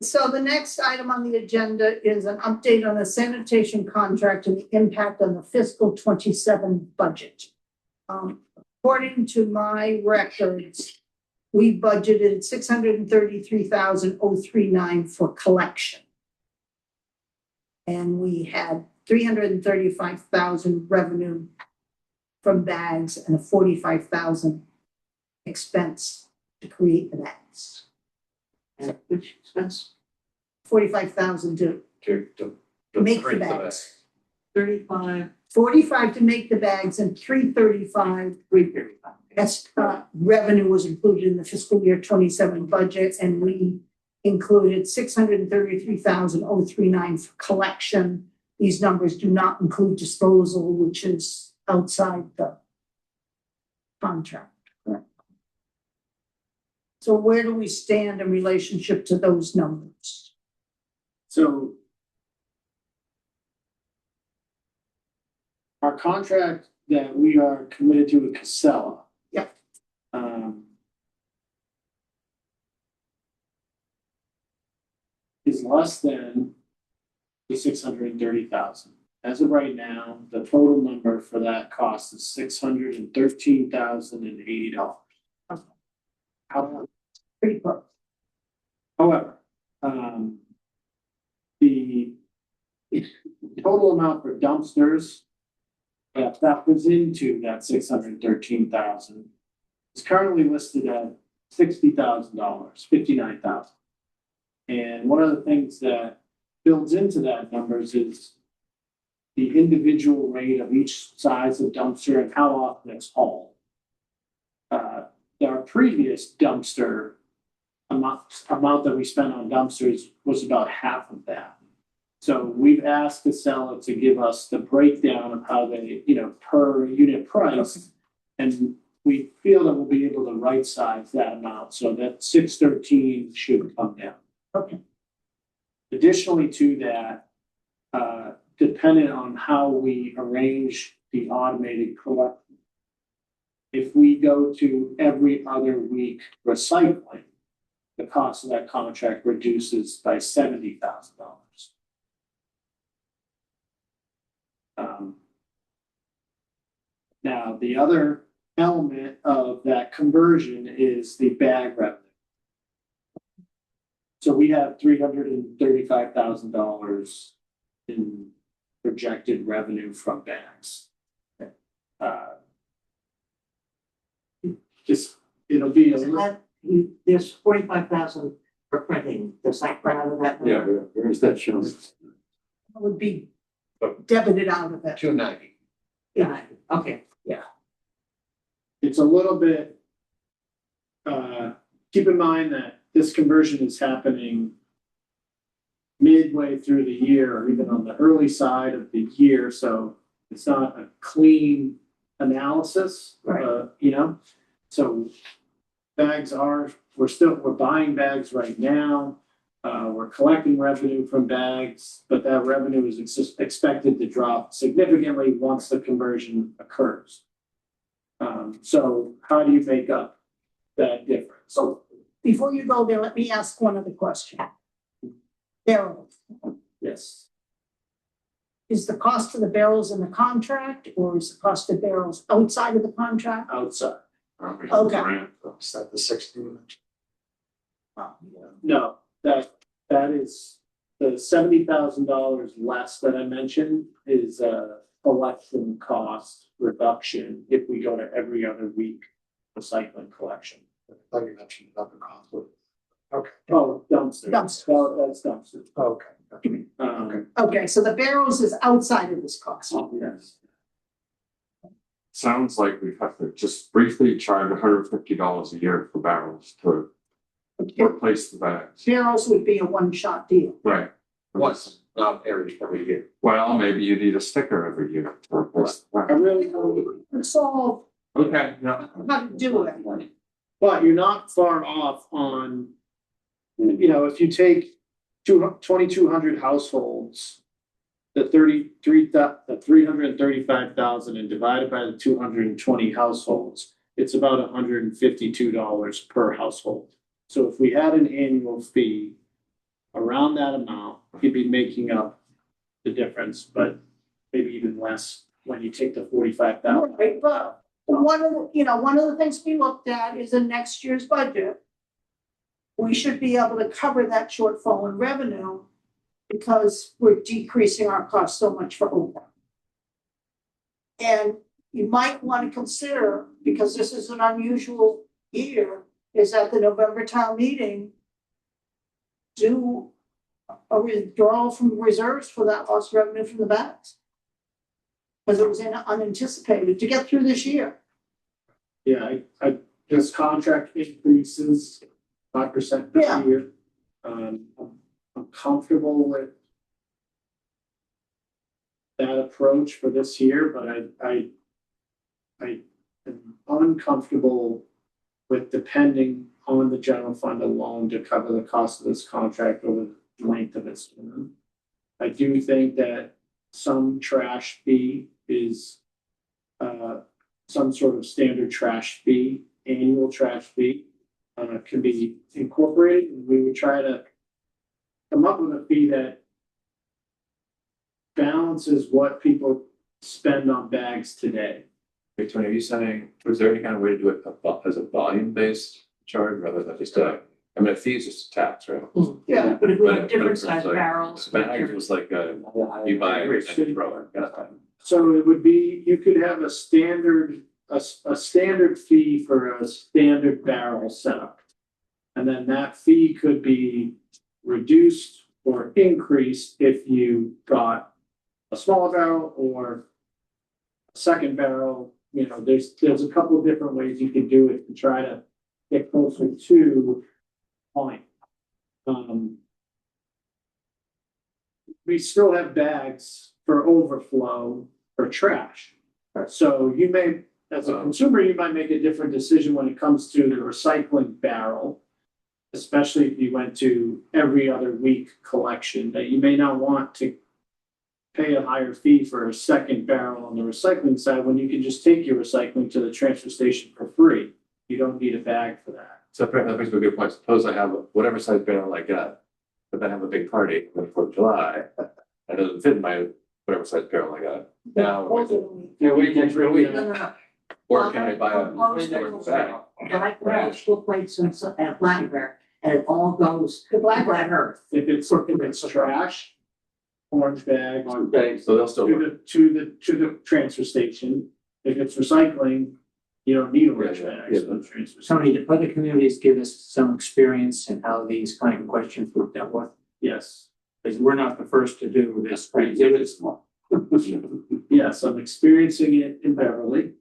So the next item on the agenda is an update on the sanitation contract and the impact on the fiscal 27 budget. According to my records, we budgeted $633,039 for collection. And we had $335,000 revenue from bags and a $45,000 expense to create the bags. And which expense? $45,000 to To make the print bags. 35, 45 to make the bags and $335, 335. that's revenue was included in the fiscal year 27 budget, and we included $633,039 for collection. these numbers do not include disposal, which is outside the contract. Correct. So where do we stand in relationship to those numbers? So our contract that we are committed to with Casella. Yep. Is less than the 630,000. As of right now, the total number for that cost is $613,080. However, Pretty close. However, the total amount for dumpsters that was into that 613,000 is currently listed at $60,000, 59,000. And one of the things that builds into that numbers is the individual rate of each size of dumpster and how often it's hauled. Our previous dumpster amount that we spent on dumpsters was about half of that. So we've asked Casella to give us the breakdown of how they, per unit price. And we feel that we'll be able to right size that amount, so that 613 should come down. Okay. Additionally to that, depending on how we arrange the automated collection, if we go to every other week recycling, the cost of that contract reduces by $70,000. Now, the other element of that conversion is the bag revenue. So we have $335,000 in projected revenue from bags. It'll be a So little, that, there's 45,000 for printing, does that come out of that? number? Yeah, where is that shown? Would be debited out of it. 290. Yeah, okay. it's a little bit, keep in mind that this conversion is happening midway through the year, or even on the early side of the year, so it's not a clean analysis, Right. So bags we're buying bags right now. We're collecting revenue from bags, but that revenue is expected to drop significantly once the conversion occurs. So how do you make up that difference? So before you go there, let me ask one other question. Barrels. Yes, Is the cost of the barrels in the contract, or is the cost of barrels outside of the contract? outside. Okay. Is that the 16? No, that is the $70,000 less that I mentioned is a collection cost reduction if we go to every other week recycling collection. I thought you mentioned another conflict. Okay, Oh, dumpster. Dumpster. Oh, that's dumpster. okay. Okay, so the barrels is outside of this cost. Yes. Sounds like we have to just briefly charge $150 a year for barrels to replace the bags. Barrels would be a one-shot deal. Right. Once, not every year. Well, maybe you need a sticker every year to replace the I bag. really don't. It's all Okay, yeah. how to do it. But you're not far off on, if you take 2,200 households, the 335,000 and divided by the 220 households, it's about $152 per household. So if we had an annual fee around that amount, you'd be making up the difference, but maybe even less when you take the 45,000. Right, but one of the things we looked at is in next year's budget. We should be able to cover that shortfall in revenue because we're decreasing our costs so much for overtime. And you might want to consider, because this is an unusual year, is at the November town meeting, do a withdrawal from reserves for that lost revenue from the bags. Because it was unanticipated to get through this year. Yeah, I just contract increases 5% Yeah. per year. I'm comfortable with that approach for this year, but I am uncomfortable with depending on the general fund alone to cover the cost of this contract over the length of its term. I do think that some trash fee is some sort of standard trash fee, annual trash fee, can be incorporated, and we would try to come up with a fee that balances what people spend on bags today. Wait, Tony, are you saying, was there any kind of way to do it as a volume-based charge rather than just I mean, a fee is just a tax, right? Yeah. But if we But- have different but sized like- barrels. Bag was like you buy it and throw it. So it would be, you could have a standard fee for a standard barrel setup. And then that fee could be reduced or increased if you got a smaller barrel or a second barrel. You know, there's a couple of different ways you can do it to try to get closer to point. We still have bags for overflow for trash. So you may, as a consumer, you might make a different decision when it comes to the recycling barrel. Especially if you went to every other week collection, that you may not want to pay a higher fee for a second barrel on the recycling side when you can just take your recycling to the transfer station for free. You don't need a bag for that. So that brings me a good point. Suppose I have whatever size barrel I got, but then I have a big party on the 4th of July. That doesn't fit in my whatever size barrel I got. Now, Yeah, wait, next real week. No. or can I buy a bag? Like vegetable plates and flatware, and it all goes to Black Earth. If it's trash, orange bags, So they'll still work. to the transfer station. If it's recycling, you don't need orange Yeah, bags yeah. for the transfer station. Tony, did other communities give us some experience in how these kind of questions were dealt with? Yes, Because we're not the first to do this. Give it small. yes, I'm experiencing it in Beverly.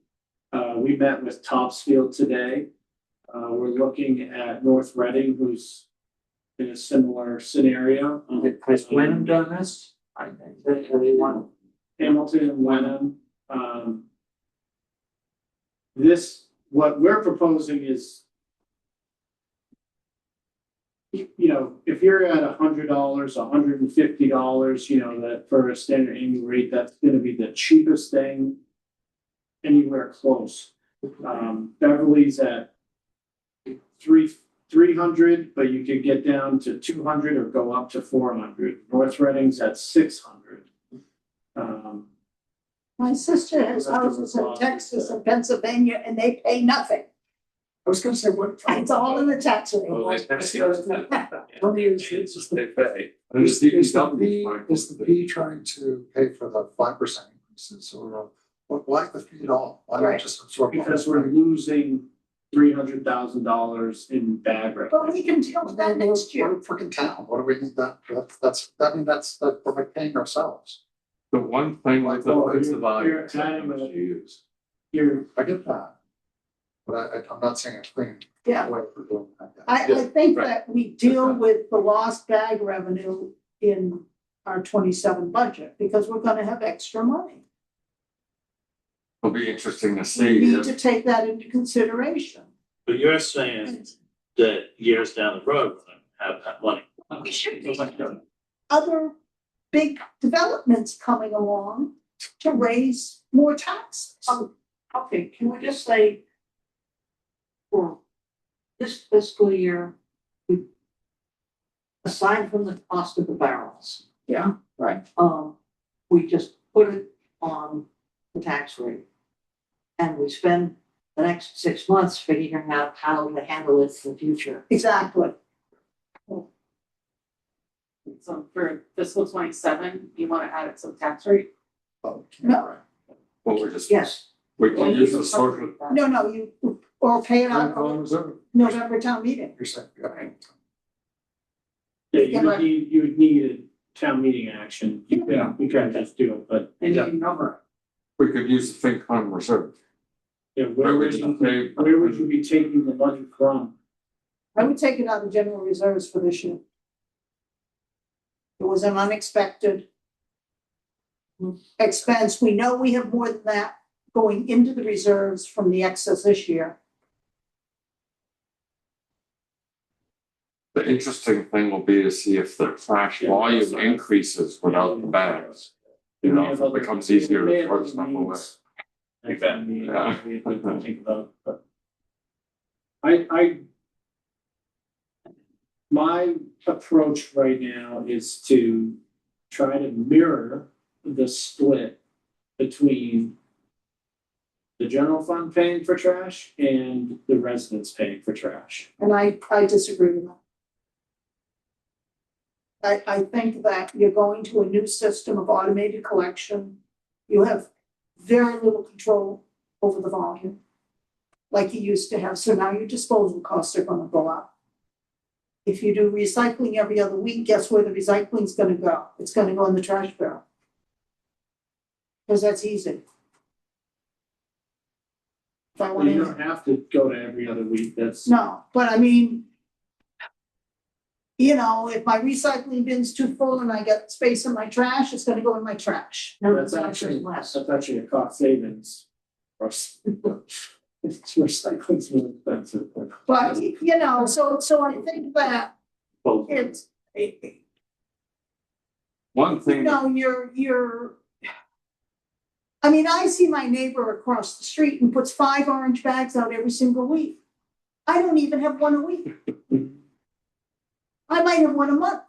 We met with Topsfield today. We're looking at North Reading, who's in a similar scenario. Has Wenham done this? I think they want. Hamilton and Wenham. What we're proposing is, you know, if you're at $100, $150, you know, that for a standard annual rate, that's gonna be the cheapest thing anywhere close. Beverly's at 300, but you could get down to 200 or go up to 400. North Reading's at 600. My sister has houses in Texas and Pennsylvania and they pay nothing. I was gonna say, what? It's all in the tax rate. Oh, they pay. Let me ask you, It's just they pay. is the P trying to pay for the 5% increases or why the fee at all? Why not Right. just absorb? Because we're losing $300,000 in bag revenue. But we can deal with that next year. We're a freaking town. What do we need that? That's we're like paying ourselves. The one thing with the, What's the volume? You're adding How much a- do you use? I I get that. But I'm not saying a clean Yeah. way for doing that. I think right. that we deal with the lost bag revenue in our 27 budget because we're gonna have extra money. it'll be interesting to We see. need to take that into consideration. But you're saying that years down the road, we're gonna have that money. We should be other big developments coming along to raise more taxes. Okay, can we just say for this fiscal year, aside from the cost of the barrels, Yeah, right. we just put it on the tax rate. And we spend the next 6 months figuring out how to handle it in the future. Exactly. So for fiscal 27, you want to add it to the tax rate? Oh, No. Well, we're just, Yes, we can use the social. No, you, or pay it out Well, on reserve, November town meeting. you're saying, yeah. Yeah, you would need a town meeting action. You can't just do it, but and you number. We could use the FinCom reserve. yeah, where would you be taking the money from? I would take it out of general reserves for this year. It was an unexpected expense. We know we have more than that going into the reserves from the excess this year. The interesting thing will be to see if the trash volume increases without the bags. You know, if it becomes easier to throw stuff away. Yeah. Think about, but I my approach right now is to try to mirror the split between the general fund paying for trash and the residents paying for trash. And I disagree with that. I think that you're going to a new system of automated collection. You have very little control over the volume like you used to have. So now your disposal costs are gonna go up. If you do recycling every other week, guess where the recycling's gonna go? It's gonna go in the trash barrel. Because that's easy. If I Well, want you to, don't have to go to every other week, that's. no, but I mean, you know, if my recycling bin's too full and I got space in my trash, it's gonna go in my trash. No, That's it's actually actually less. That's actually a cost savings. For us. It's recycling's more expensive. But, you know, so I think that Well, it's, One you thing, know, you're. I mean, I see my neighbor across the street and puts 5 orange bags out every single week. I don't even have one a week. I might have one a month,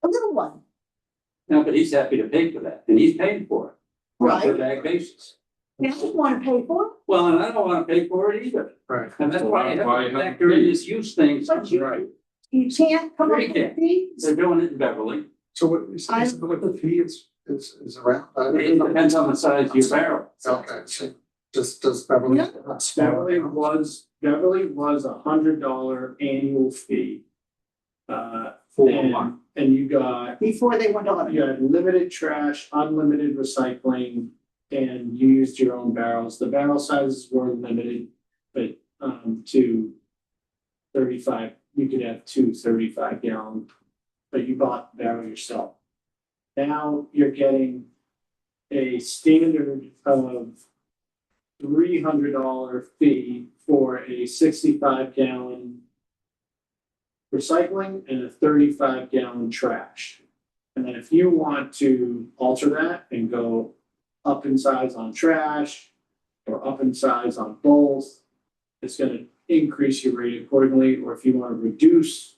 a little one, no, but he's happy to pay for that, and he's paying for it. On a per right? bag basis. And I don't wanna pay for it, Well, and I don't wanna pay for it either. Right. And that's why I have Why to you have factor in this use thing. but you can't come up Sure you with can. fees. They're doing it in Beverly. So what what the fee is around? It depends on the size of your barrel. Okay, so just does Beverly? Yeah. Beverly was $100 annual fee. And you got, Before they went on. you had limited trash, unlimited recycling, and you used your own barrels. The barrel sizes were limited, but to 35, you could have 2 35-gallon, but you bought the barrel yourself. Now you're getting a standard of $300 fee for a 65-gallon recycling and a 35-gallon trash. And then if you want to alter that and go up in size on trash or up in size on both, it's gonna increase your rate accordingly, or if you want to reduce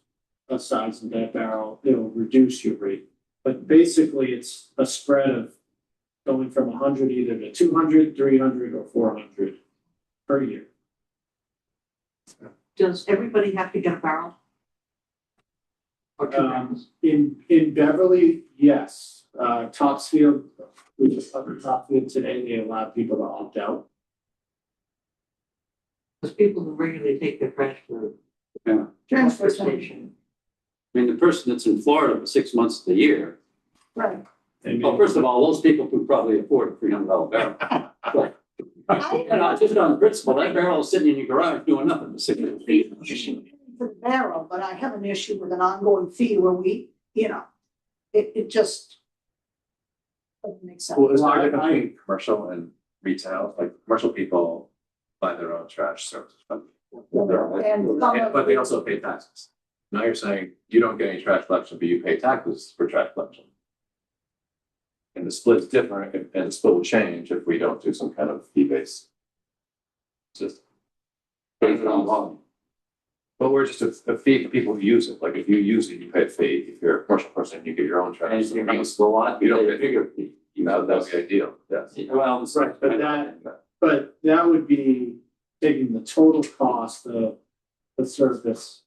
a size of that barrel, it'll reduce your rate. But basically, it's a spread of going from 100 either to 200, 300, or 400 per year. Does everybody have to get a barrel? Or 2 barrels? In Beverly, yes, Topsfield, we just covered Topsfield today, they allow people to opt out. Because people who regularly take their trash to Yeah. the Transfer transfer station, station. I mean, the person that's in Florida for 6 months of the year, right. well, first of all, those people could probably afford a $300 barrel. But, you know, just on principle, that barrel is sitting in your garage doing nothing for 6 months. For the barrel, but I have an issue with an ongoing fee where we, you know, it just doesn't make sense. Well, it's not difference I- between commercial and retail, like commercial people buy their own trash services, but And some of but they also pay taxes. Now you're saying you don't get any trash collection, but you pay taxes for trash collection. And the split's different, and the split will change if we don't do some kind of fee-based system. Based on volume. But we're just a fee for people who use it, like if you use it, you pay a fee, if you're a commercial person, you get your own trash. And if you're going to go out, you don't pay a bigger fee. That would be ideal, yes. Well, it's Right, but But that would be taking the total cost of the service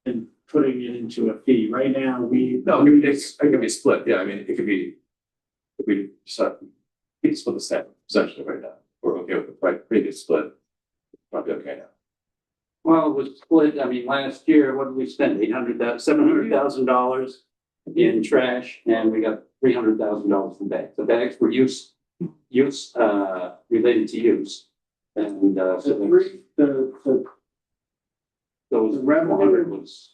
and putting it into a fee. Right now, No, it could be split, yeah, I mean, it could be, if we split the same essentially right now, we're okay with the previous split, probably okay now. Well, it was split, I mean, last year, what did we spend? $700,000 in trash, and we got $300,000 in bags. The bags were use, related to use. And, so those the revenue- 100 was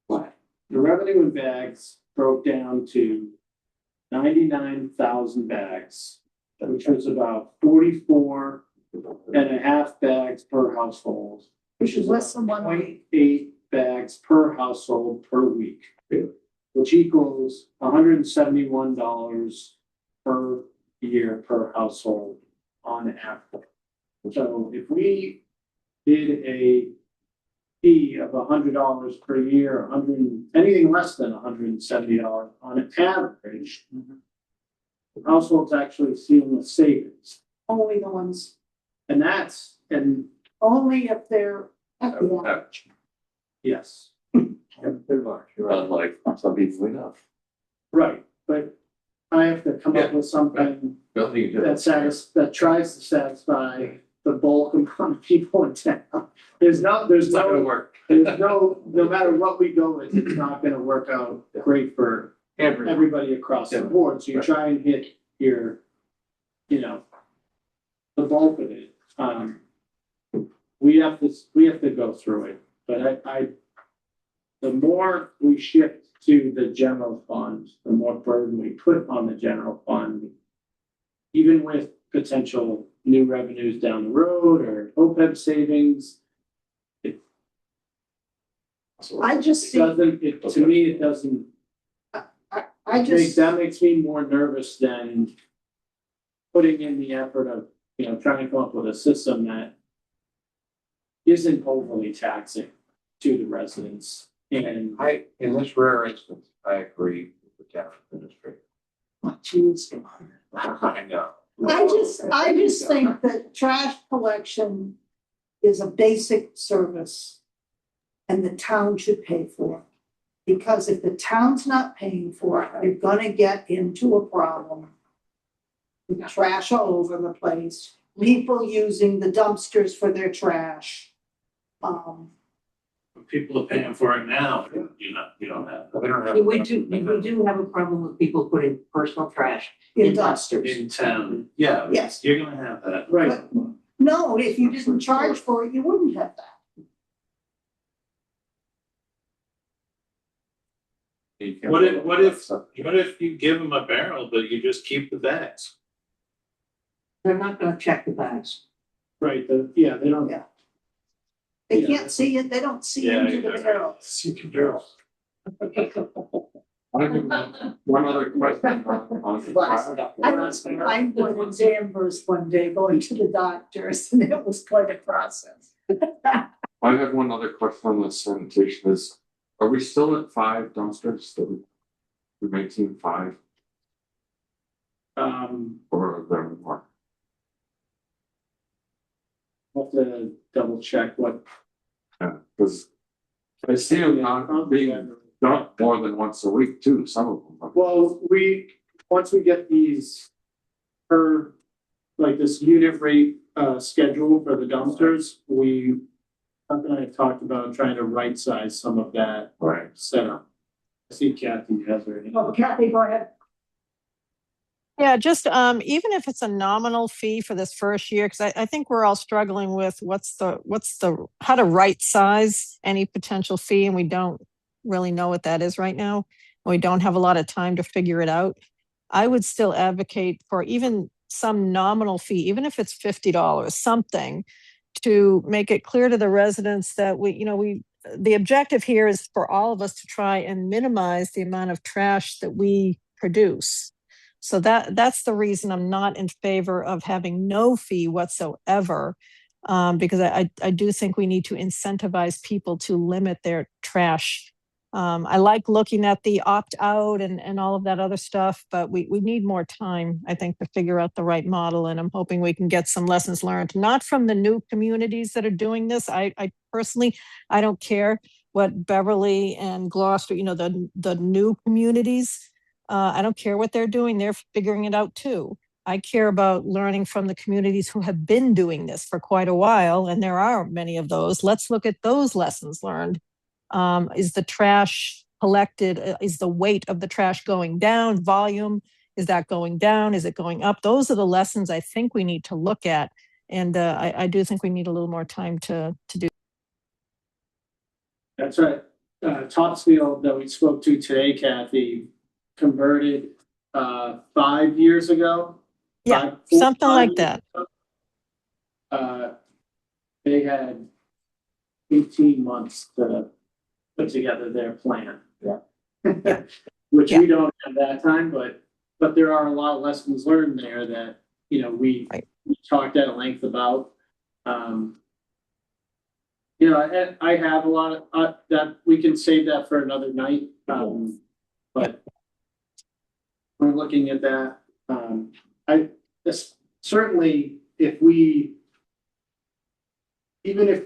flat. the revenue in bags broke down to 99,000 bags, which was about 44.5 bags per household. Which is less than 1 week. 0.8 bags per household per week. Which equals $171 per year per household on average. So if we did a fee of $100 per year, anything less than $170 on average, the household's actually seeing the savings. Only the ones, And that's, and only if they're. yes, Like some people enough. right, but I have to come up with something that tries to satisfy the bulk amount of people in town. There's no, work. no matter what we go with, it's not gonna work out great for everybody across the board. So you try and hit your, the bulk of it. We have to go through it, but the more we shift to the general fund, the more burden we put on the general fund. Even with potential new revenues down the road or OPEB savings. I just see, To me, it doesn't, that makes me more nervous than putting in the effort of, trying to come up with a system that isn't overly taxing to the residents. And In this rare instance, I agree with the town administrator. geez. I know. I just think that trash collection is a basic service and the town should pay for it. Because if the town's not paying for it, you're gonna get into a problem with trash all over the place, people using the dumpsters for their trash. People are paying for it now, you don't have. We don't have. We do have a problem with people putting personal trash In in dumpsters. dumpsters. In town, yeah. Yes. You're gonna have that. right, No, if you didn't charge for it, you wouldn't have that. What if you give them a barrel, but you just keep the bags? They're not gonna check the bags. right, they don't. Yeah. They Yeah. can't see it, they don't see Yeah, into the yeah. barrel. Secret barrels. One other question on the trash. I was in Danvers one day going to the doctors and it was quite a process. I have one other question on the sanitation is, are we still at 5 dumpsters? We maintain 5 or are there more? Have to double check what. Yeah, because I see them not being dumped more than once a week too, some of them. Well, once we get these this unit rate schedule for the dumpsters, Huck and I have talked about trying to right size some of that Right. setup. I see Kathy has her. Oh, Kathy, go ahead. Yeah, just even if it's a nominal fee for this first year, because I think we're all struggling with how to right size any potential fee, and we don't really know what that is right now. We don't have a lot of time to figure it out. I would still advocate for even some nominal fee, even if it's $50, something to make it clear to the residents that the objective here is for all of us to try and minimize the amount of trash that we produce. So that's the reason I'm not in favor of having no fee whatsoever, because I do think we need to incentivize people to limit their trash. I like looking at the opt-out and all of that other stuff, but we need more time, I think, to figure out the right model. And I'm hoping we can get some lessons learned, not from the new communities that are doing this. I personally, I don't care what Beverly and Gloucester, the new communities, I don't care what they're doing. They're figuring it out too. I care about learning from the communities who have been doing this for quite a while, and there are many of those. Let's look at those lessons learned. Is the trash collected? Is the weight of the trash going down? Volume, is that going down? Is it going up? Those are the lessons I think we need to look at. And I do think we need a little more time to do. That's right. Topsfield that we spoke to today, Kathy, converted 5 years ago. Yeah, 4 something 5 like years that. ago, they had 18 months to put together their plan. Yeah. Which Yeah. we don't have that time, but there are a lot of lessons learned there that, you know, we Right. talked at length about. You know, I have a lot of, that, we can save that for another night, but we're looking at that. Certainly if we, even if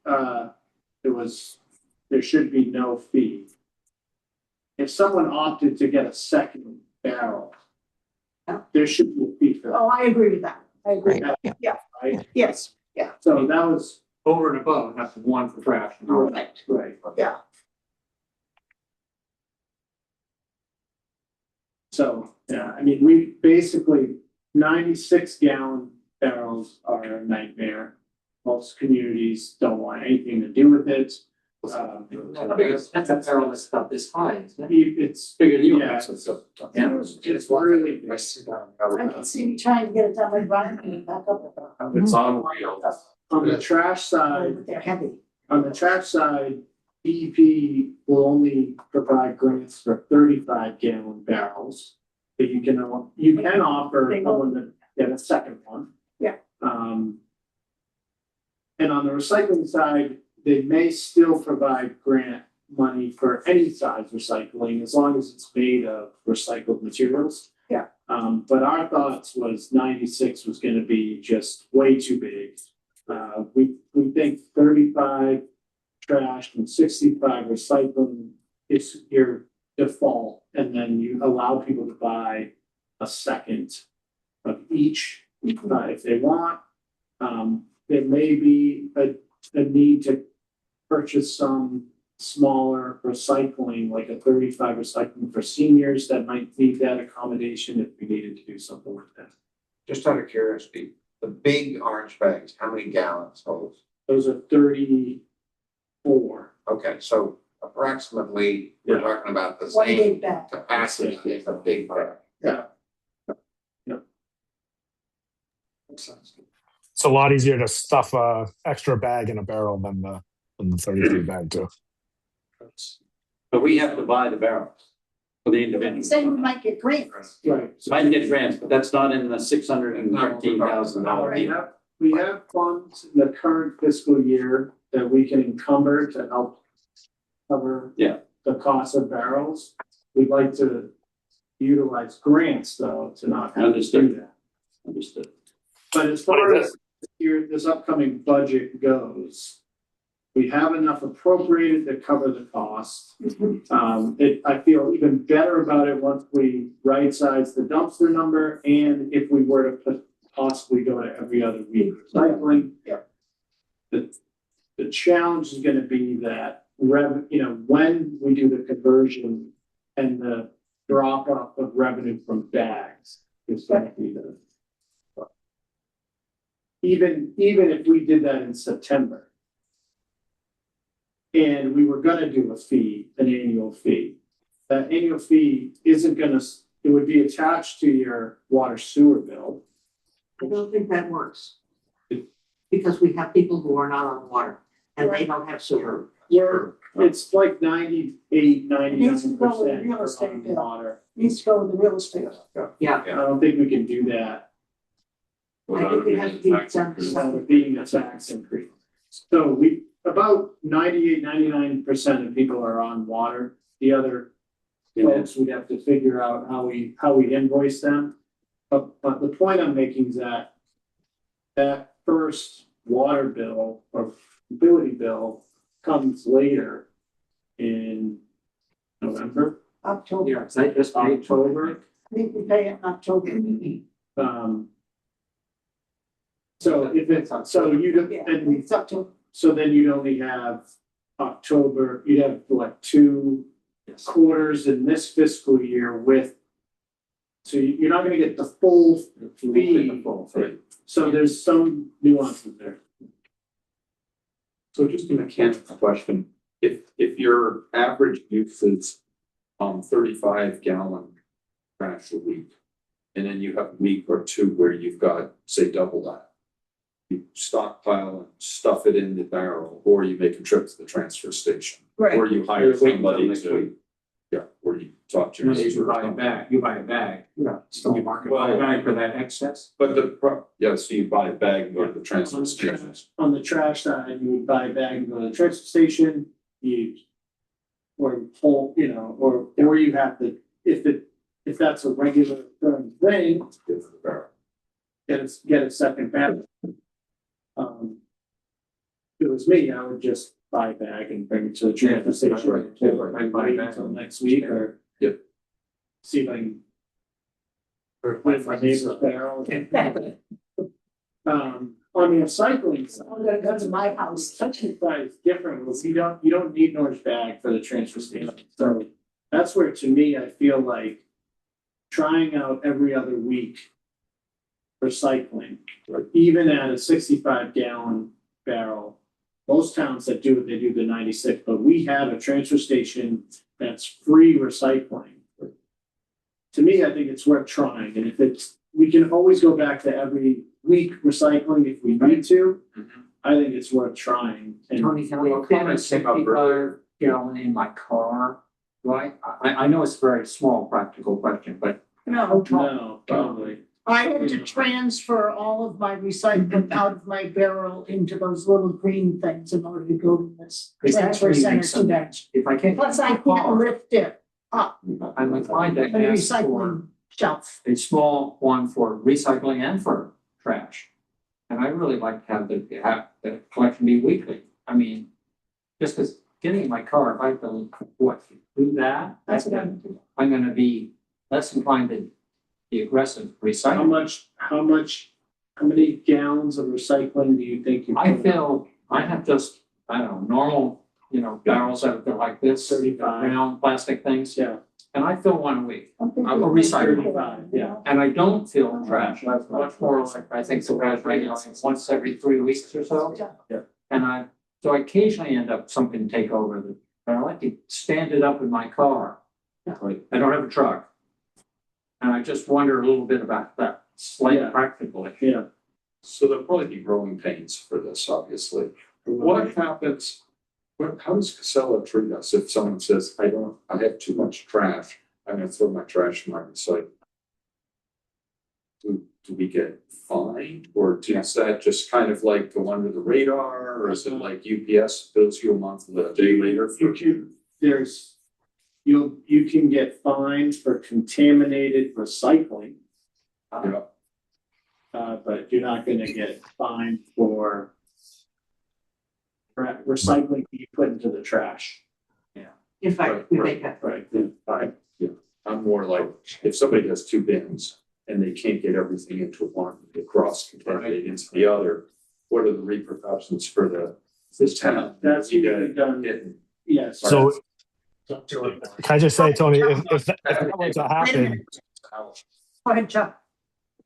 there should be no fee. If someone opted to get a second barrel, there should be a fee for that, Oh, I agree with that. I agree. Right, yeah. right? Yes, yeah, So that was, Over and above, that's one for trash. right, right. yeah. So, yeah, I mean, we basically 96 gallon barrels are a nightmare. Most communities don't want anything to do with it. That's a barrel that's about this high, isn't it? It's Bigger than you. Yeah. Yeah. It's really big. I see that. I can see me trying to get it done by running and back up. It's on wheels. On the trash side, But they're heavy. on the trash side, DEP will only provide grants for 35 gallon barrels. But you can offer someone to get a second one. Yeah. And on the recycling side, they may still provide grant money for any size recycling as long as it's made of recycled materials. Yeah. But our thoughts was 96 was gonna be just way too big. We think 35 trash and 65 recycling is your default, and then you allow people to buy a second of each, if they want. There may be a need to purchase some smaller recycling, like a 35 recycling for seniors that might need that accommodation if we needed to do something like that. Just out of curiosity, the big orange bags, how many gallons hold? Those are 34. Okay, so approximately, we're Yeah. talking about the One same big bag. capacity as a big bag. Yeah. It's a lot easier to stuff a extra bag in a barrel than the 33 bag too. But we have to buy the barrels for the individual. Say we might get grants. Right. So I can get grants, but that's not in the $613,000. We have funds in the current fiscal year that we can encumber to help cover the cost of barrels. We'd like to utilize grants though, to not have to do that. Understood. But as far as this upcoming budget goes, we have enough appropriated to cover the cost. I feel even better about it once we right-size the dumpster number, and if we were to possibly go to every other week recycling. Yeah. The challenge is gonna be that when we do the conversion and the drop off of revenue from bags, it's gonna be the. Even if we did that in September. And we were gonna do an annual fee. That annual fee isn't gonna, it would be attached to your water sewer bill. I don't think that works. Because we have people who are not on water and they don't have sewer. It's like 98, 99% go with real estate on bill. water. Needs to go with the real estate. Yeah. I don't think we can do that I think it has to be done. without being a tax increase. So about 98, 99% of people are on water. The other folks, we'd have to figure out how we invoice them. But the point I'm making is that first water bill or utility bill comes later in November. October. Yeah, it's like just paid October. I think we pay it in October. So if it's, so you don't, Yeah, and it's October. so then you'd only have October, you'd have like 2 quarters in this fiscal year with. So you're not gonna get the full fee. So there's some nuances there. So just a mechanical question, if your average use is 35 gallon trash a week. And then you have a week or two where you've got, say, double that. You stockpile and stuff it in the barrel, or you make a trip to the transfer station. Right. Or you hire Wait until somebody next to, week. yeah, or you talk to. You buy a bag, you buy a bag. Yeah. You buy a bag for that excess. But yeah, so you buy a bag and go to the transfer station. On the trash side, you would buy a bag and go to the transfer station, or pull, or you have to, if that's a regular thing, Give it the barrel. get a second bag. If it was me, I would just buy a bag and bring it to the transfer station, right. or I buy it until next week, or. Yep. See if I can. Or my neighbor's barrel. On the recycling side. I'm gonna go to my house. Recycling side is different, because you don't need an orange bag for the transfer station, so that's where, to me, I feel like trying out every other week recycling, Right. even at a 65-gallon barrel. Most towns that do it, they do the 96, but we have a transfer station that's free recycling. To me, I think it's worth trying, and we can always go back to every week recycling if we need to. I think it's worth trying. And Tony, can I put a 65-gallon in my car? Right? I know it's a very small practical question, but No, no, probably. I had to transfer all of my recycling out of my barrel into those little green things in order to go to this Because that transfer really center makes to that. sense. If I can't. Plus, I can't lift it up, I'm inclined to the ask for recycling shelf. a small one for recycling and for trash. And I really like to have the collection be weekly. I mean, just because getting in my car, if I have to, do that, That's what I'm doing. I'm gonna be less inclined to be aggressive recycling. How many gallons of recycling do you think you? I put in? feel, I have just, I don't know, normal, barrels that are like this, 35. round plastic things. Yeah. And I fill one a week. I'm thinking I'm a like recycler. 35, Yeah. And I don't feel trash. I'm much more like, I think, the trash regularly once every 3 weeks or so. Yeah. And so I occasionally end up, something take over but I like to stand it up in my car. I don't have a truck. And I just wonder a little bit about that slight Yeah. practical issue. Yeah. So there'll probably be growing pains for this, obviously. What happens, how does Casella treat us if someone says, I have too much trash, I'm gonna throw my trash in my recycling? Do we get fined, or is that just kind of like go under the radar, or is it like UPS bills you a month, a day later? You can get fined for contaminated recycling. Yeah. But you're not gonna get fined for recycling you put into the trash. In fact, we make a, Right. I'm more like, if somebody has two bins and they can't get everything into one, they cross contaminate into the other, what are the repercussions for this town? That's You usually gotta done, get- yes. So can I just say, Tony, if that were to happen, Go ahead, Chuck.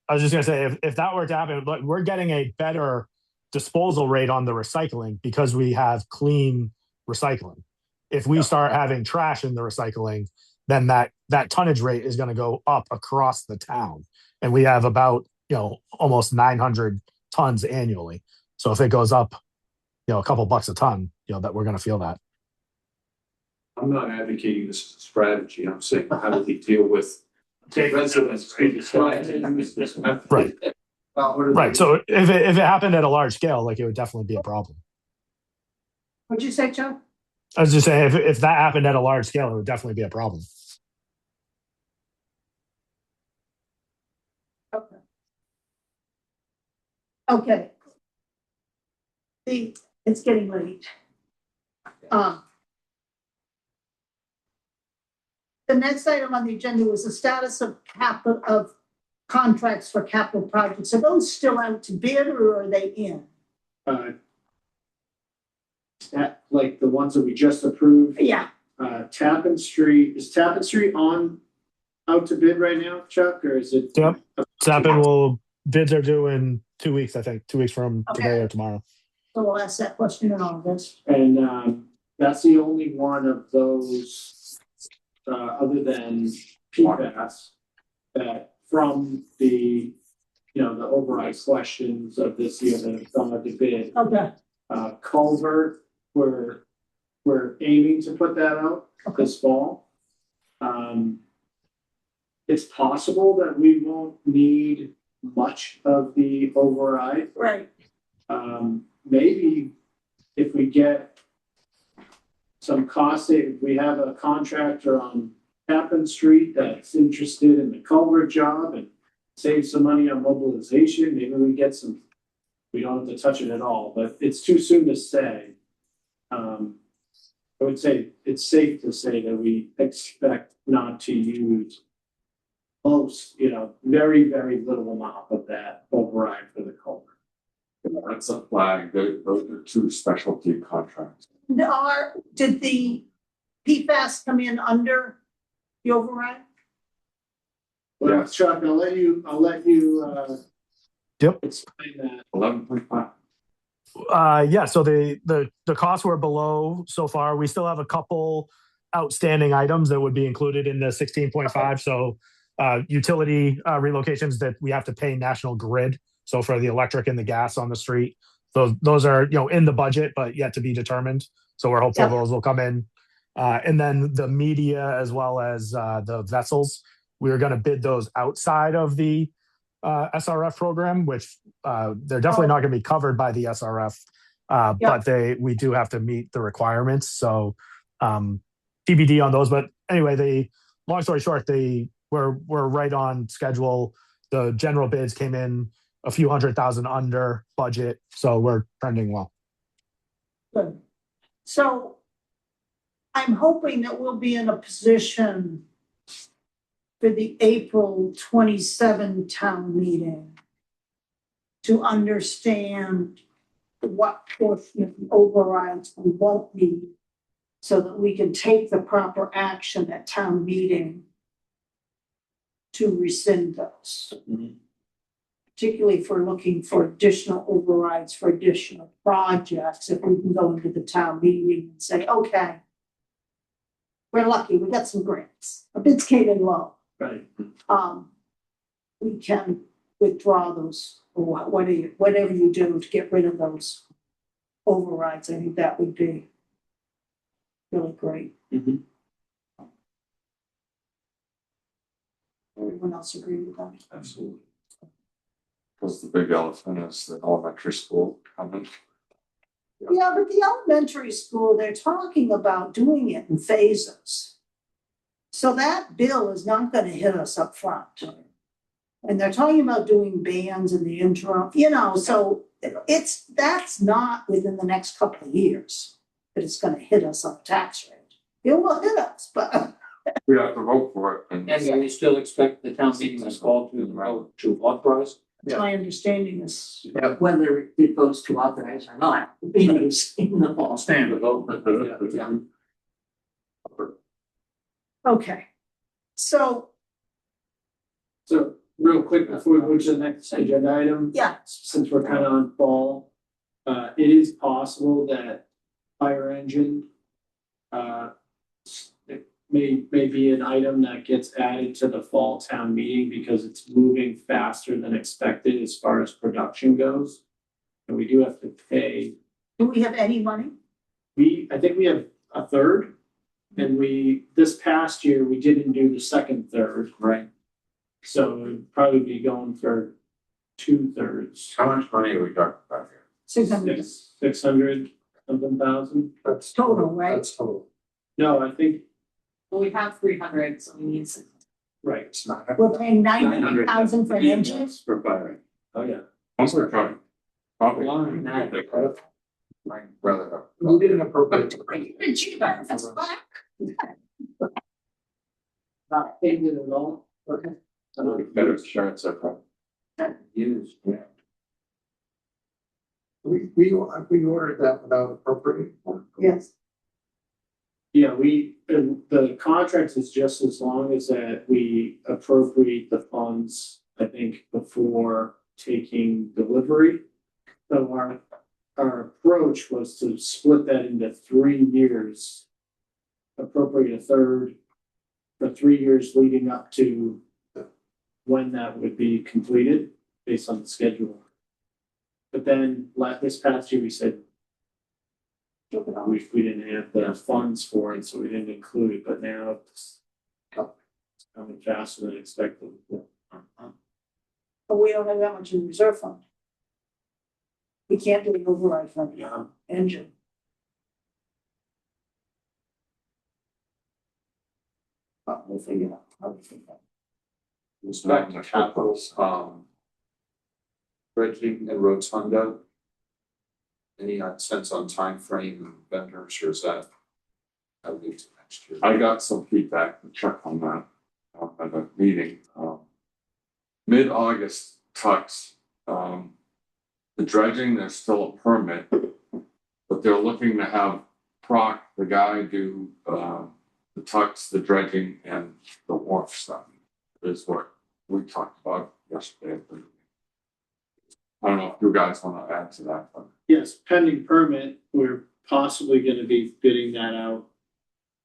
I was just gonna say, if that were to happen, but we're getting a better disposal rate on the recycling because we have clean recycling. If we start having trash in the recycling, then that tonnage rate is gonna go up across the town. And we have about, almost 900 tons annually. So if it goes up, a couple bucks a ton, that we're gonna feel that. I'm not advocating this as a strategy, I'm saying, how do we deal with residents who decide? Right. Right. So if it happened at a large scale, like it would definitely be a problem. What'd you say, Chuck? I was just saying, if that happened at a large scale, it would definitely be a problem. Okay. It's getting late. The next item on the agenda was the status of contracts for capital projects. Are those still out to bid or are they in? That, like the ones that we just approved, Yeah, Tappan Street, is Tappan Street out to bid right now, Chuck, or is it? Yep. Bids are due in 2 weeks, I think, 2 weeks from today or tomorrow. so we'll ask that question in August. And that's the only one of those, other than PFAS, that from the, the override questions of this year that have gone to bid, Okay, culvert, we're aiming to put that out this fall. It's possible that we won't need much of the override. right. Maybe if we get some cost savings, we have a contractor on Tappan Street that's interested in the culvert job and save some money on mobilization, maybe we get some, we don't have to touch it at all, but it's too soon to say. I would say it's safe to say that we expect not to use most, very, very little amount of that override for the culvert. That's a flag, those are two specialty contracts. Did the PFAS come in under the override? Well, Yes. Chuck, I'll let you Yep. explain that. 11.5. Yeah, so the costs were below so far. We still have a couple outstanding items that would be included in the 16.5. So utility relocations that we have to pay National Grid. So for the electric and the gas on the street, those are, in the budget, but yet to be determined. So we're hopeful those will come in. And then the media as well as the vessels, we were going to bid those outside of the SRF program, which they're definitely not going to be covered by the SRF, but we do have to meet the requirements. So TBD on those. But anyway, long story short, we're right on schedule. The general bids came in a few $100,000 under budget, so we're trending well. Good. So I'm hoping that we'll be in a position for the April 27 town meeting to understand what portion of the overrides we won't need, so that we can take the proper action at town meeting to rescind those. Particularly if we're looking for additional overrides for additional projects, if we can go into the town meeting and say, okay, we're lucky, we got some grants, our bids came in low. Right. We can withdraw those, or whatever you do to get rid of those overrides. I think that would be really great. Mhm. Everyone else agree with that? Absolutely. Because the big elephant is the elementary school coming. Yeah, but the elementary school, they're talking about doing it in phases. So that bill is not gonna hit us up front. And they're talking about doing bands in the interim, so that's not within the next couple of years that it's gonna hit us on the tax rate. It will hit us, but We have to vote for it. And And we still expect the town meeting this fall to authorize. my understanding is, Whether it goes to authorize or not, it's in the fall. Standard vote. okay. So, Real quick before we move to the next agenda item. yeah, Since we're kind of on fall, it is possible that fire engine, it may be an item that gets added to the fall town meeting because it's moving faster than expected as far as production goes. And we do have to pay, do we have any money? I think we have a third. And this past year, we didn't do the second third. Right. So it'd probably be going for 2/3. How much money are we talking about here? 600 600 something thousand. That's total, right? That's total, No, I think, Well, we have 300, so we need 600. right, it's not. We're paying 900,000 for an engine? For firing. oh yeah. once we're trying, probably. My brother. We didn't appropriate. Cheaper, that's why. Not paid it at all. Okay. Better insurance, I probably. Used. We ordered that without appropriating. Yes. Yeah, the contract is just as long as that we appropriate the funds, I think, before taking delivery. So our approach was to split that into 3 years. Appropriate a third for 3 years leading up to when that would be completed based on the schedule. But then this past year, we said we didn't have the funds for it, so we didn't include it, but now it's coming faster than expected. But we don't have that much in reserve fund. We can't do an override from the engine. But we'll figure it out, how we figure it out. It's back to capital, dredging and rotunda. Any sense on time frame and vendors, or is that? I leave to next year. I got some feedback to check on that, at a meeting, mid-August tucks, the dredging, there's still a permit, but they're looking to have Proc, the guy, do, the tucks, the dredging, and the wharf stuff, is what we talked about yesterday. I don't know if you guys wanna add to that, but. Yes, pending permit, we're possibly gonna be bidding that out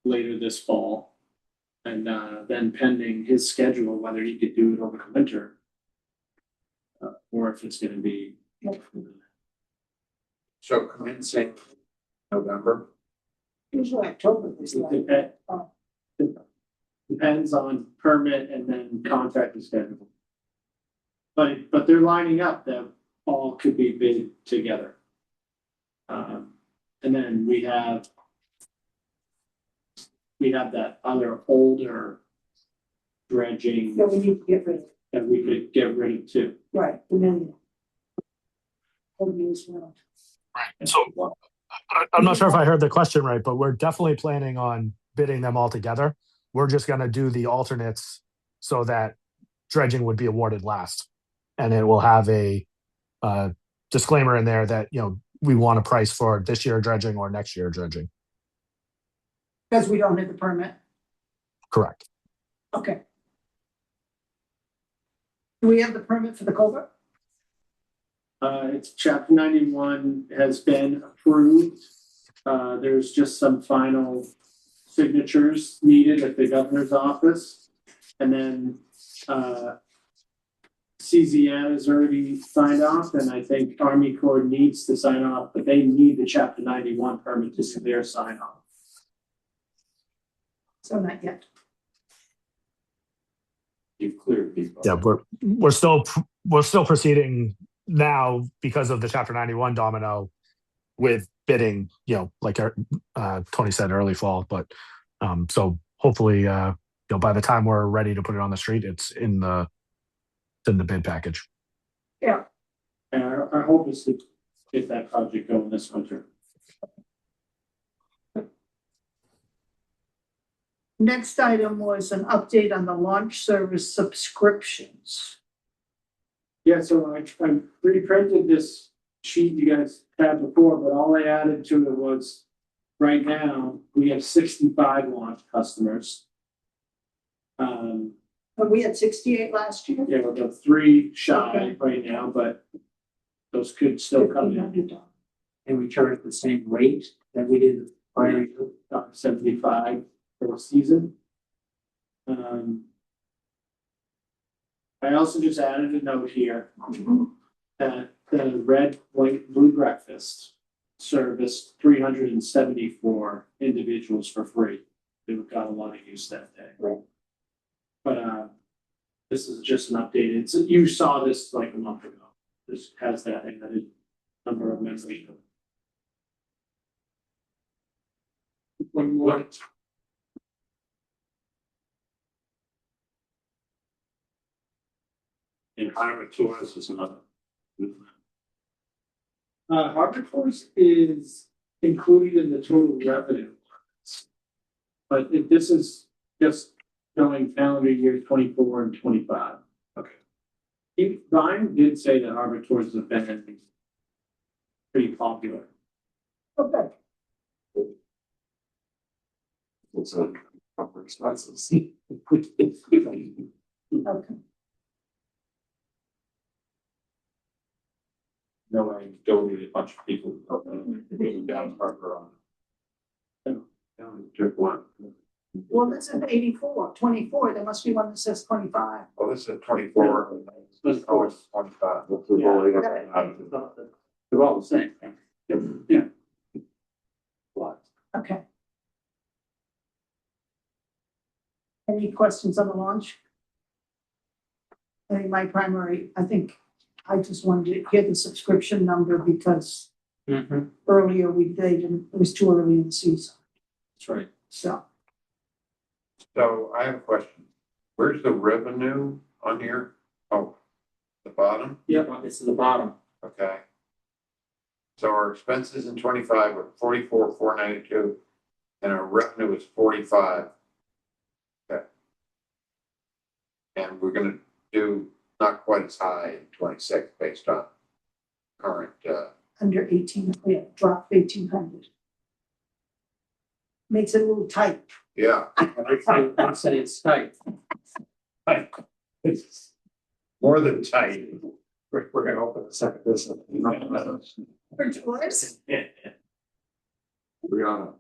later this fall. And then pending his schedule, whether he could do it over the winter. Or if it's gonna be. So commencing November. Usually October is like. Depends on permit and then contractor schedule. But they're lining up that all could be bid together. And then we have that other older dredging Yeah, we need to get rid of, that we could get rid of too. right, the million. Old news world. Right. So I'm not sure if I heard the question right, but we're definitely planning on bidding them all together. We're just gonna do the alternates so that dredging would be awarded last. And it will have a disclaimer in there that, you know, we want a price for this year dredging or next year dredging. Because we don't have the permit. Correct. Okay. Do we have the permit for the culvert? It's chapter 91 has been approved. There's just some final signatures needed at the governor's office. And then CZN has already signed off, and I think Army Corps needs to sign off, but they need the chapter 91 permit to see their sign off. So not yet. You've cleared people. Yeah, we're still proceeding now because of the Chapter 91 domino with bidding, you know, like Tony said, early fall. But so hopefully, you know, by the time we're ready to put it on the street, it's in the bid package. Yeah. And our hope is to get that project going this winter. Next item was an update on the launch service subscriptions. Yeah, so I reprinted this sheet you guys had before, but all I added to it was, right now, we have 65 launch customers. But we had 68 last year. Yeah, we're about 3 shy Okay. right now, but those could still come in. $1,500. And we charge the same rate that we did prior year. 75 for a season. I also just added a note here that the red, white, blue breakfast serviced 374 individuals for free. They got a lot of use that day. Right. But this is just an update. It's, you saw this like a month ago. This has that added number of members. One more. And Harbor Tours is another. Harbor Tours is included in the total revenue. But this is just showing calendar year 24 and 25. Okay. Brian did say that Harbor Tours has been pretty popular. Okay. It's a proper expenses. Okay. No, I donated a bunch of people down Harbor on. Took one. Well, this is 84, 24. There must be one that says 25. Well, this is 24. Of course. 25. They're all the same. Yeah. Lot. Okay. Any questions on the launch? I think my primary, I just wanted to hear the subscription number because earlier they didn't, it was too early in the season, That's right. so. So I have a question. Where's the revenue on here? Oh, the bottom, Yep, it's at the bottom. okay. So our expenses in 25 were 44,492, and our revenue was 45. Okay. And we're gonna do not quite as high in 26 based on current, Under 18, yeah, drop 1,800. Makes it a little tight. yeah, I'd say it's tight. more than tight. We're gonna open the second business. For tours. We gotta,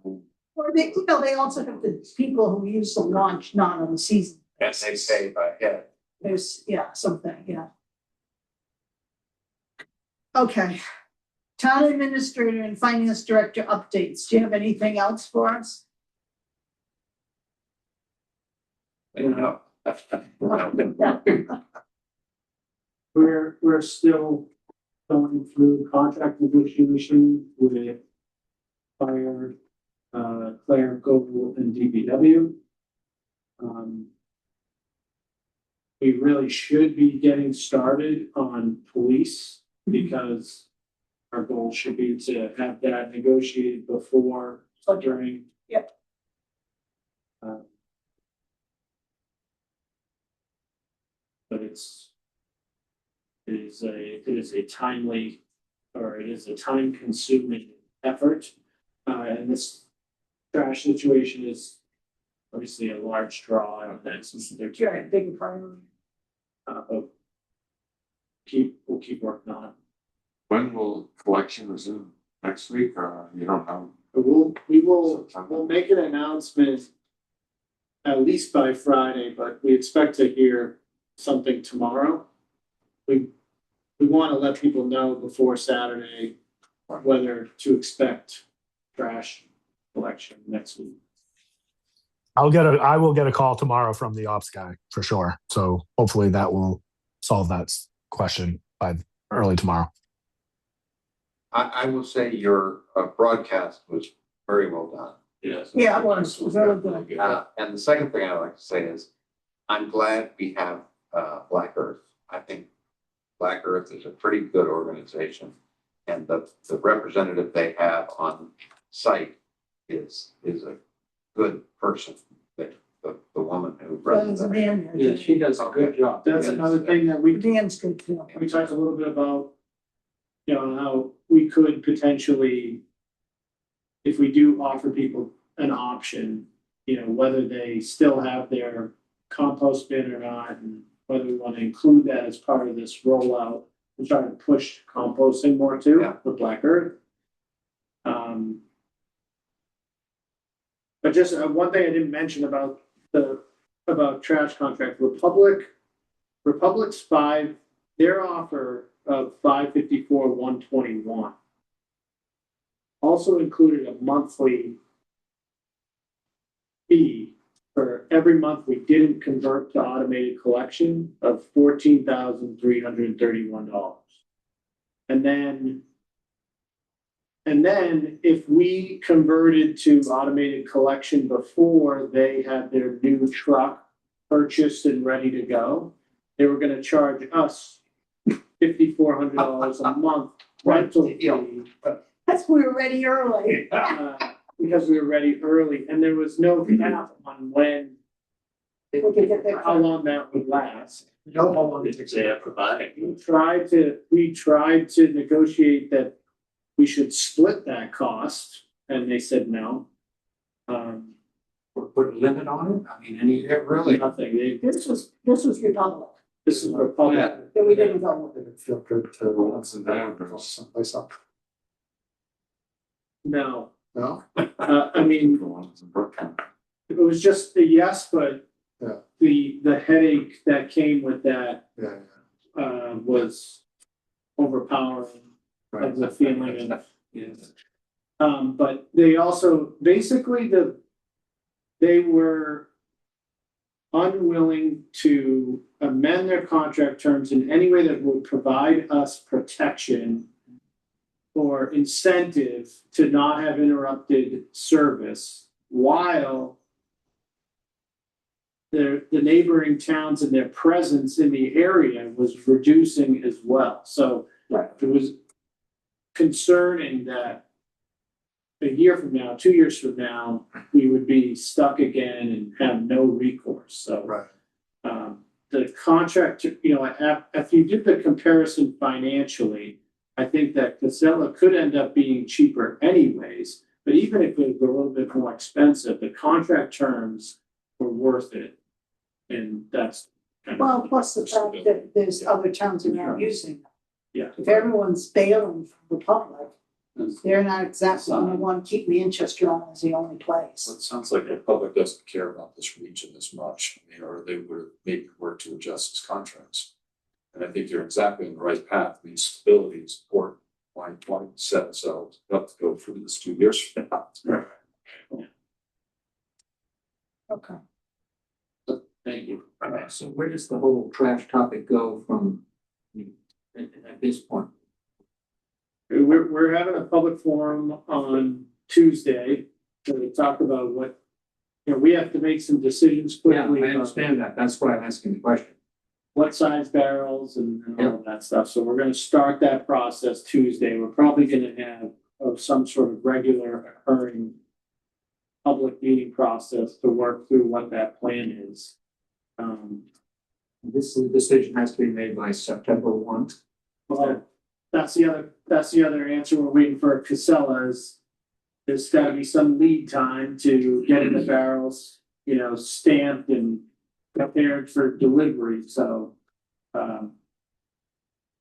Or they, they also have the people who use the launch not on the season. And they pay by head. There's, something, yeah. Okay. Town administrator and finance director updates. Do you have anything else for us? No. We're still going through contract negotiation with fire, clerical and DPW. We really should be getting started on police because our goal should be to have that negotiated before, during. Yep. But it is a timely, or it is a time consuming effort. And this trash situation is obviously a large draw on that since they're. Sure, big priority. But we'll keep working on it. when will collection resume? Next week or you don't know? But we'll make an announcement at least by Friday, but we expect to hear something tomorrow. We want to let people know before Saturday whether to expect trash collection next week. I will get a call tomorrow from the ops guy for sure. So hopefully that will solve that question by early tomorrow. I will say your broadcast was very well done. Yes. Yeah, it was really good. And the second thing I'd like to say is, I'm glad we have Black Earth. I think Black Earth is a pretty good organization. And the representative they have on site is a good person. The woman who runs The that. man, Yeah, she does a good job. That's another thing that we Dan's good too. we talked a little bit about, how we could potentially, if we do offer people an option, whether they still have their compost bin or not, and whether we want to include that as part of this rollout and try to push composting more too Yeah. with Black Earth. But just one thing I didn't mention about trash contract, Republic's their offer of $554,121 also included a monthly fee for every month we didn't convert to automated collection of $14,331. And then if we converted to automated collection before they had their new truck purchased and ready to go, they were gonna charge us $5,400 a month rental fee. That's we were ready early. Because we were ready early, and there was no cap on when, We could get there. how long that would last. No, how long Did they have provided? We tried to negotiate that we should split that cost, and they said no. Put a limit on it? I mean, any. Really? Nothing, This was Republic, this is Republic. that we didn't go with. Did it feel good to Ups and downs. go someplace up? No, No? I mean, The ones in Brookline. It was just a yes, but Yeah. the headache that came with that, Yeah. was overpowering of the feeling of, but they also, basically they were unwilling to amend their contract terms in any way that would provide us protection or incentive to not have interrupted service while the neighboring towns and their presence in the area was reducing as well. So it was concerning that a year from now, 2 years from now, we would be stuck again and have no recourse. So Right. the contract, if you did the comparison financially, I think that Casella could end up being cheaper anyways. But even if it were a little bit more expensive, the contract terms were worth it. And that's kind of. Well, plus the fact that there's other towns around using them. Yeah. If everyone's bailing from the public, they're not exactly gonna want to keep Manchester on as the only place. Well, it sounds like the public doesn't care about this region as much, I mean, or they would have maybe worked to adjust its contracts. And I think you're exactly on the right path, I mean, stability is important, why set ourselves up to go through this 2 years from now? Okay. Thank you. So where does the whole trash topic go from at this point? We're having a public forum on Tuesday to talk about what, we have to make some decisions Yeah, quickly. I understand that. That's why I'm asking the question. What size barrels and all of that stuff. So we're gonna start that process Tuesday. We're probably gonna have some sort of regular occurring public meeting process to work through what that plan is. This decision has to be made by September 1. Well, that's the other answer we're waiting for Casella is there's gotta be some lead time to getting the barrels, stamped and prepared for delivery, so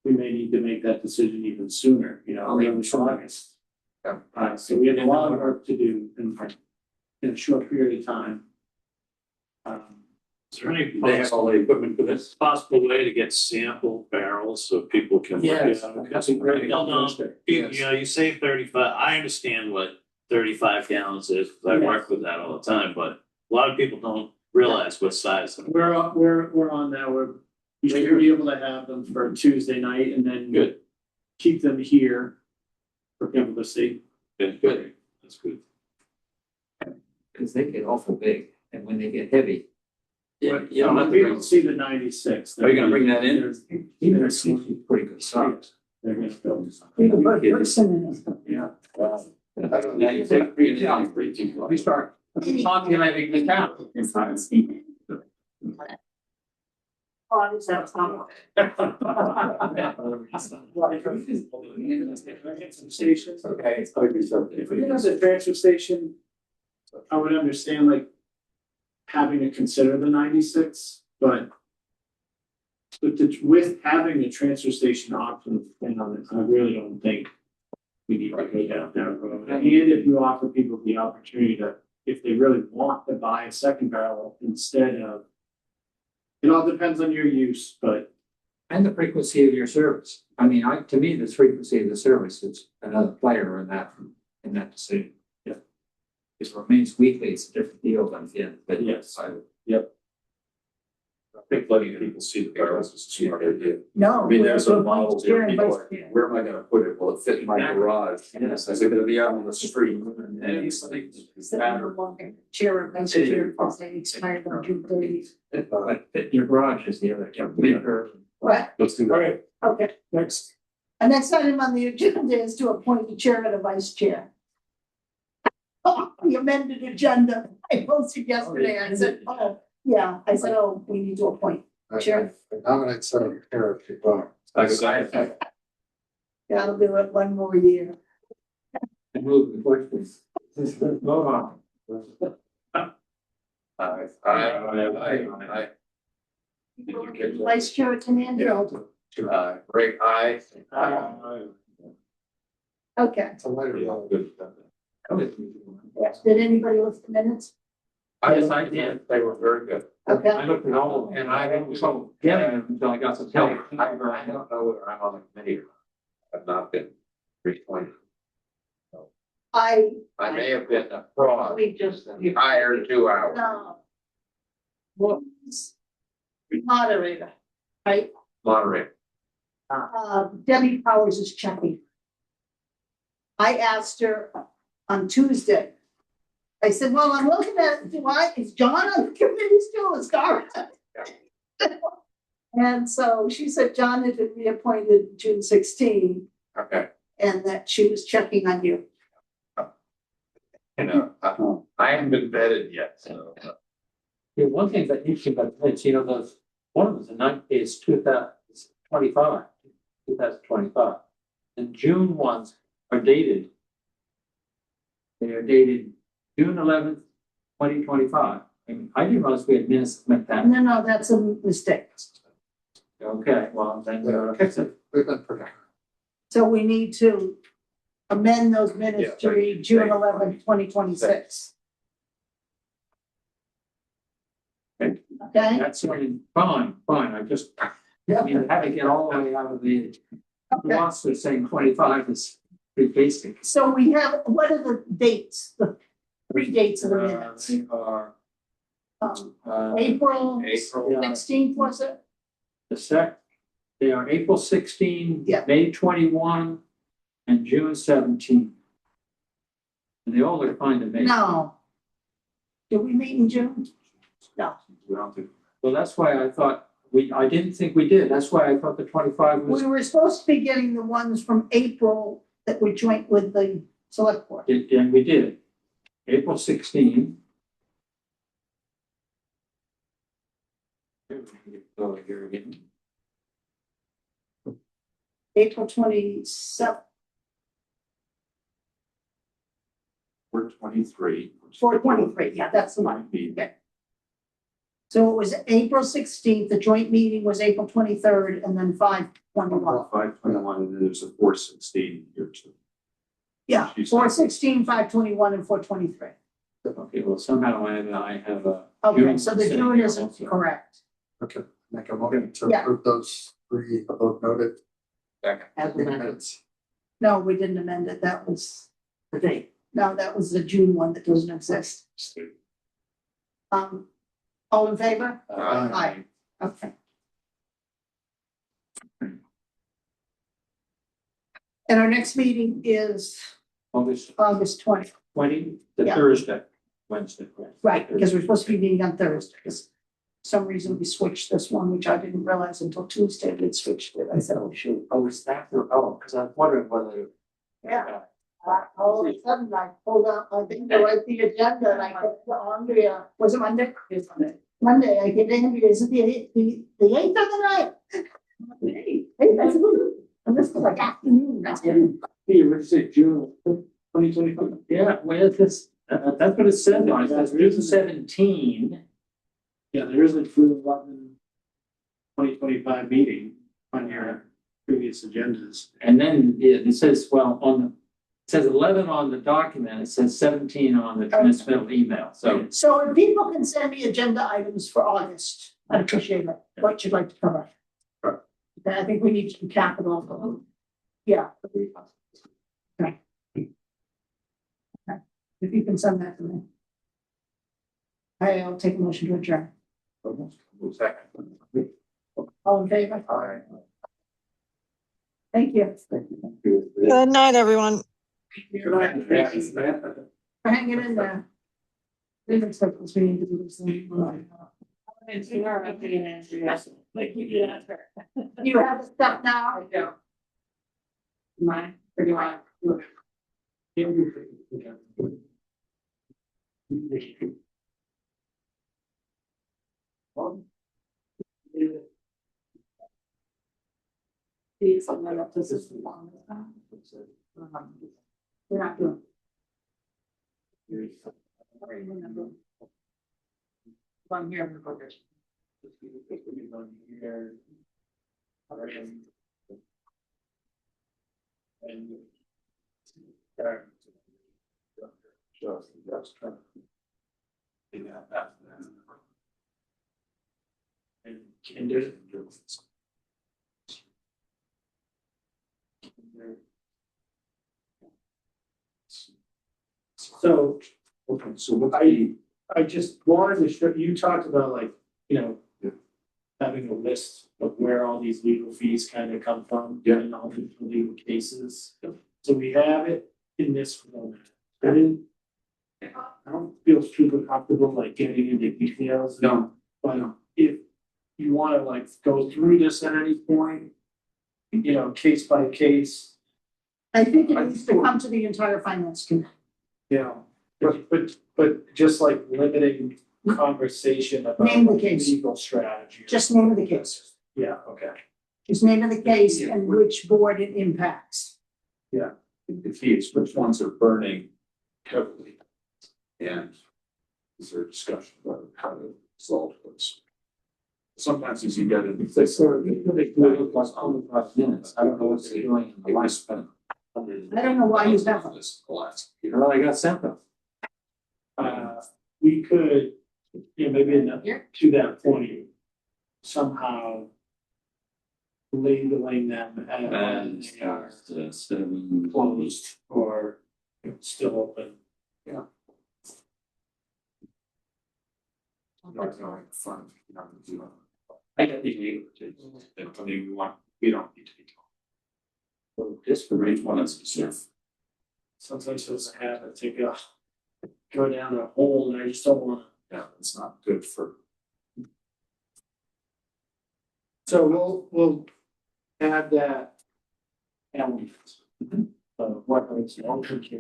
we may need to make that decision even sooner, early August. So we have a lot of work to do in a short period of time. Is there any They have all the equipment for this? possible way to get sample barrels so people can? look at them? That's a great. Well, no, you say 35, I understand what 35 gallons is, because I work with that all the time, but a lot of people don't realize what size. We're on that, we should be able to have them for Tuesday night and then Good. keep them here for people to see. Good, that's good. Because they get awful big, and when they get heavy. But, we don't see the 96. Are you gonna bring that in? Even it's pretty good size. They're gonna build some. You can put a person in it. Yeah. Now you take free down, free to. We start populating the town. Oh, is that some- Stations. Okay, it's going to be something. If we did have the transfer station, I would understand having to consider the 96, but with having the transfer station option, I really don't think we need to go down that road. And if you offer people the opportunity to, if they really want to buy a second barrel instead of, it all depends on your use, but And the frequency of your service. I mean, to me, the frequency of the service is another player in that decision. Yeah. If it remains weekly, it's a different deal than but yes. I think letting people see the barrels is a smart idea. No. I mean, there's we're some models here, volunteering people are, vice chair. where am I gonna put it? Will it fit in my garage? Yes. Is it gonna be out on the street? And it's like, Is that no longer chair of vice chair because they expired on June 30th? But fit in your garage is the other. Bigger. What? let's do that. Okay, Next. the next item on the agenda is to appoint the chair and a vice chair. The amended agenda, I posted yesterday, I said, I said, we need to appoint. Sure. I nominate Senator Kerr if you want. That'll do it one more year. I move the questions. Vote on. Aye. Vice Chair Tenandio. Ray, aye. Okay, It's a later vote. did anybody look at the minutes? Yes, I did. They were very good. Okay, I looked at all, and I didn't so get it until I got some help. I don't know whether I'm on the committee or not. I've not been reappointed. I, I may have been a fraud, We just. hired 2 hours. no. Moderator, right? Moderator. Debbie Powers is checking. I asked her on Tuesday. I said, well, I'm looking at, is John on the committee still, is Garrett? And so she said John had been reappointed June 16, Okay. and that she was checking on you. You know, I haven't been vetted yet, so. Yeah, one thing that you should, it's, you know, those, one of them is 2025, 2025. And June ones are dated. They are dated June 11th, 2025. I mean, I didn't realize we had minutes like that. No, that's a mistake. Okay, well, then fix it. We've been pretty. So we need to amend those minutes to read June 11th, 2026. Okay. Okay? That's fine, I just, I mean, having it all the way out of the monster saying 25 is pretty basic. So we have, what are the dates, the 3 dates of the minutes? They are, April April. 16th, was it? They are April 16, Yeah. May 21, and June 17. And they all look fine to me. No. Did we meet in June? No. Well, that's why I thought I didn't think we did. That's why I thought the 25 was, We were supposed to be getting the ones from April that were joint with the select board. and we did. April 16. Go here again. April 27th, 423. 423, yeah, that's the one. Okay. So it was April 16th, the joint meeting was April 23rd, and then 5/21. 521, and then there's a 416 here too. Yeah, She said- 4/16, 5/21, and 4/23. Okay, well, somehow I have a. Okay, so the sitting June here isn't also. correct. Okay, make a motion to Yeah. approve those 3 above noted As amended, minutes. No, we didn't amend it. That was, the date. no, that was the June one that doesn't exist. All in favor? Aye. Okay. And our next meeting is August August 20th. 20, the Yeah. Thursday, Wednesday. Right, because we're supposed to be meeting on Thursdays. For some reason, we switched this one, which I didn't realize until Tuesday, we'd switched it. I said, oh, shoot. Oh, is that, because I was wondering whether. Yeah. All of a sudden, I pulled out, I think, to write the agenda, and I kept to Andrea, was it Monday? It's Monday. Monday, I get Andrea, is it the 8th or the 9th? Hey, that's good. And this was like afternoon, that's good. You would say June 2025. Yeah, well, that's what it said on it. It says June 17. Yeah, there is a June 11, 2025 meeting on your previous agendas. And then it says, well, it says 11 on the document, it says 17 on the transmittal email, so. So if people can send me agenda items for August, I'd appreciate it, what you'd like to cover. Sure. Okay, I think we need to do capital. Yeah. Okay. Okay, if you can send that to me. I'll take a motion to adjourn. Second. All in favor? All right. Thank you Good night, everyone. for hanging in there. Didn't expect this meeting to be this long. You have the stuff now? I do. Mine, or do you want? See, something like this is long. We're not doing. I don't remember. One here in the bookers. Just trying. Yeah. And Kinder. So, Okay, so what I just wanted to show, you talked about like, you know, having a list of where all these legal fees kind of come from. Yeah. And all the legal cases. So we have it in this format. I don't feel super comfortable like getting into details. No. But if you wanna like go through this at any point, you know, case by case, I think it needs to come to the entire finance committee. you know, but just like limiting conversation about Name the case. legal strategy. Just name the case. Yeah, okay. Just name of the case and which board it impacts. the key is which ones are burning heavily? And is there a discussion about how to resolve those? Sometimes as you get into. They sort of, they do it like only 5 minutes. I don't know what they're doing in the last. I don't know why you have them. Well, I got sent them. We could, you know, maybe to that point, somehow labeling them And as they are 7 closed or still open. I get the name, I mean, we don't need to be. Just for Range one is reserved. Sometimes it's a habit to go down a hole and I just don't wanna. Yeah, it's not good for. So we'll add that element. Of what it's